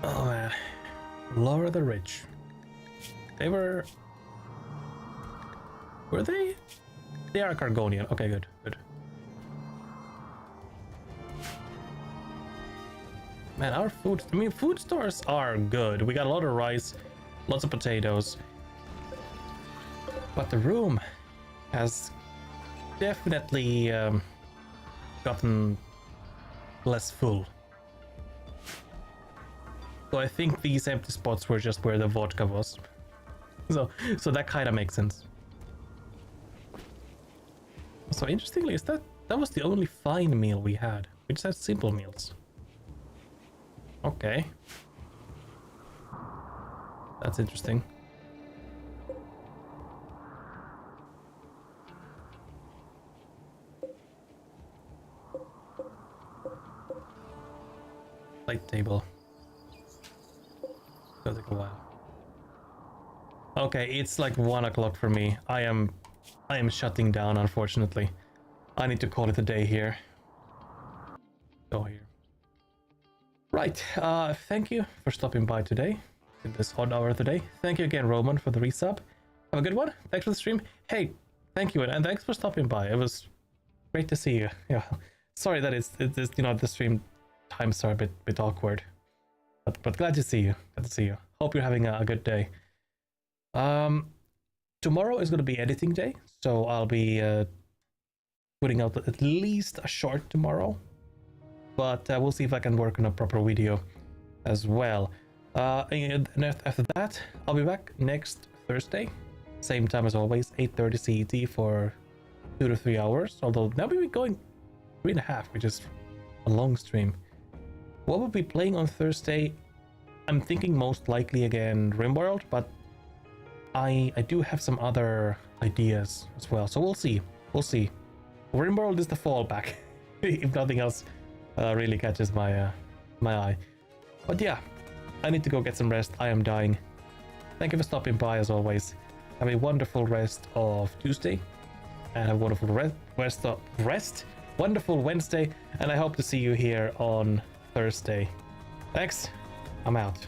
Oh man, Laura the Rich. They were they? They are Cargonian. Okay, good, good. Man, our food, I mean, food stores are good. We got a lot of rice, lots of potatoes. But the room has definitely gotten less full. So I think these empty spots were just where the vodka was. So that kind of makes sense. So interestingly, is that was the only fine meal we had. We just had simple meals. Okay. That's interesting. Light table. Gonna take a while. Okay, it's like 1 o'clock for me. I am shutting down, unfortunately. I need to call it a day here. Go here. Right, thank you for stopping by today in this odd hour today. Thank you again, Roman, for the resub. Have a good one. Thanks for the stream. Hey, thank you, and thanks for stopping by. It was great to see you. Yeah, sorry that it's you know, the stream times are a bit awkward. But glad to see you. Glad to see you. Hope you're having a good day. Tomorrow is going to be editing day, so I'll be putting out at least a short tomorrow. But we'll see if I can work on a proper video as well. And after that, I'll be back next Thursday, same time as always, 8:30 CET for 2 to 3 hours. Although now we'll be going 3.5, which is a long stream. What we'll be playing on Thursday, I'm thinking most likely again RimWorld, but I do have some other ideas as well, so we'll see. We'll see. RimWorld is the fallback, if nothing else really catches my my eye. But yeah, I need to go get some rest. I am dying. Thank you for stopping by as always. Have a wonderful rest of Tuesday, and have a wonderful wonderful Wednesday, and I hope to see you here on Thursday. Thanks. I'm out.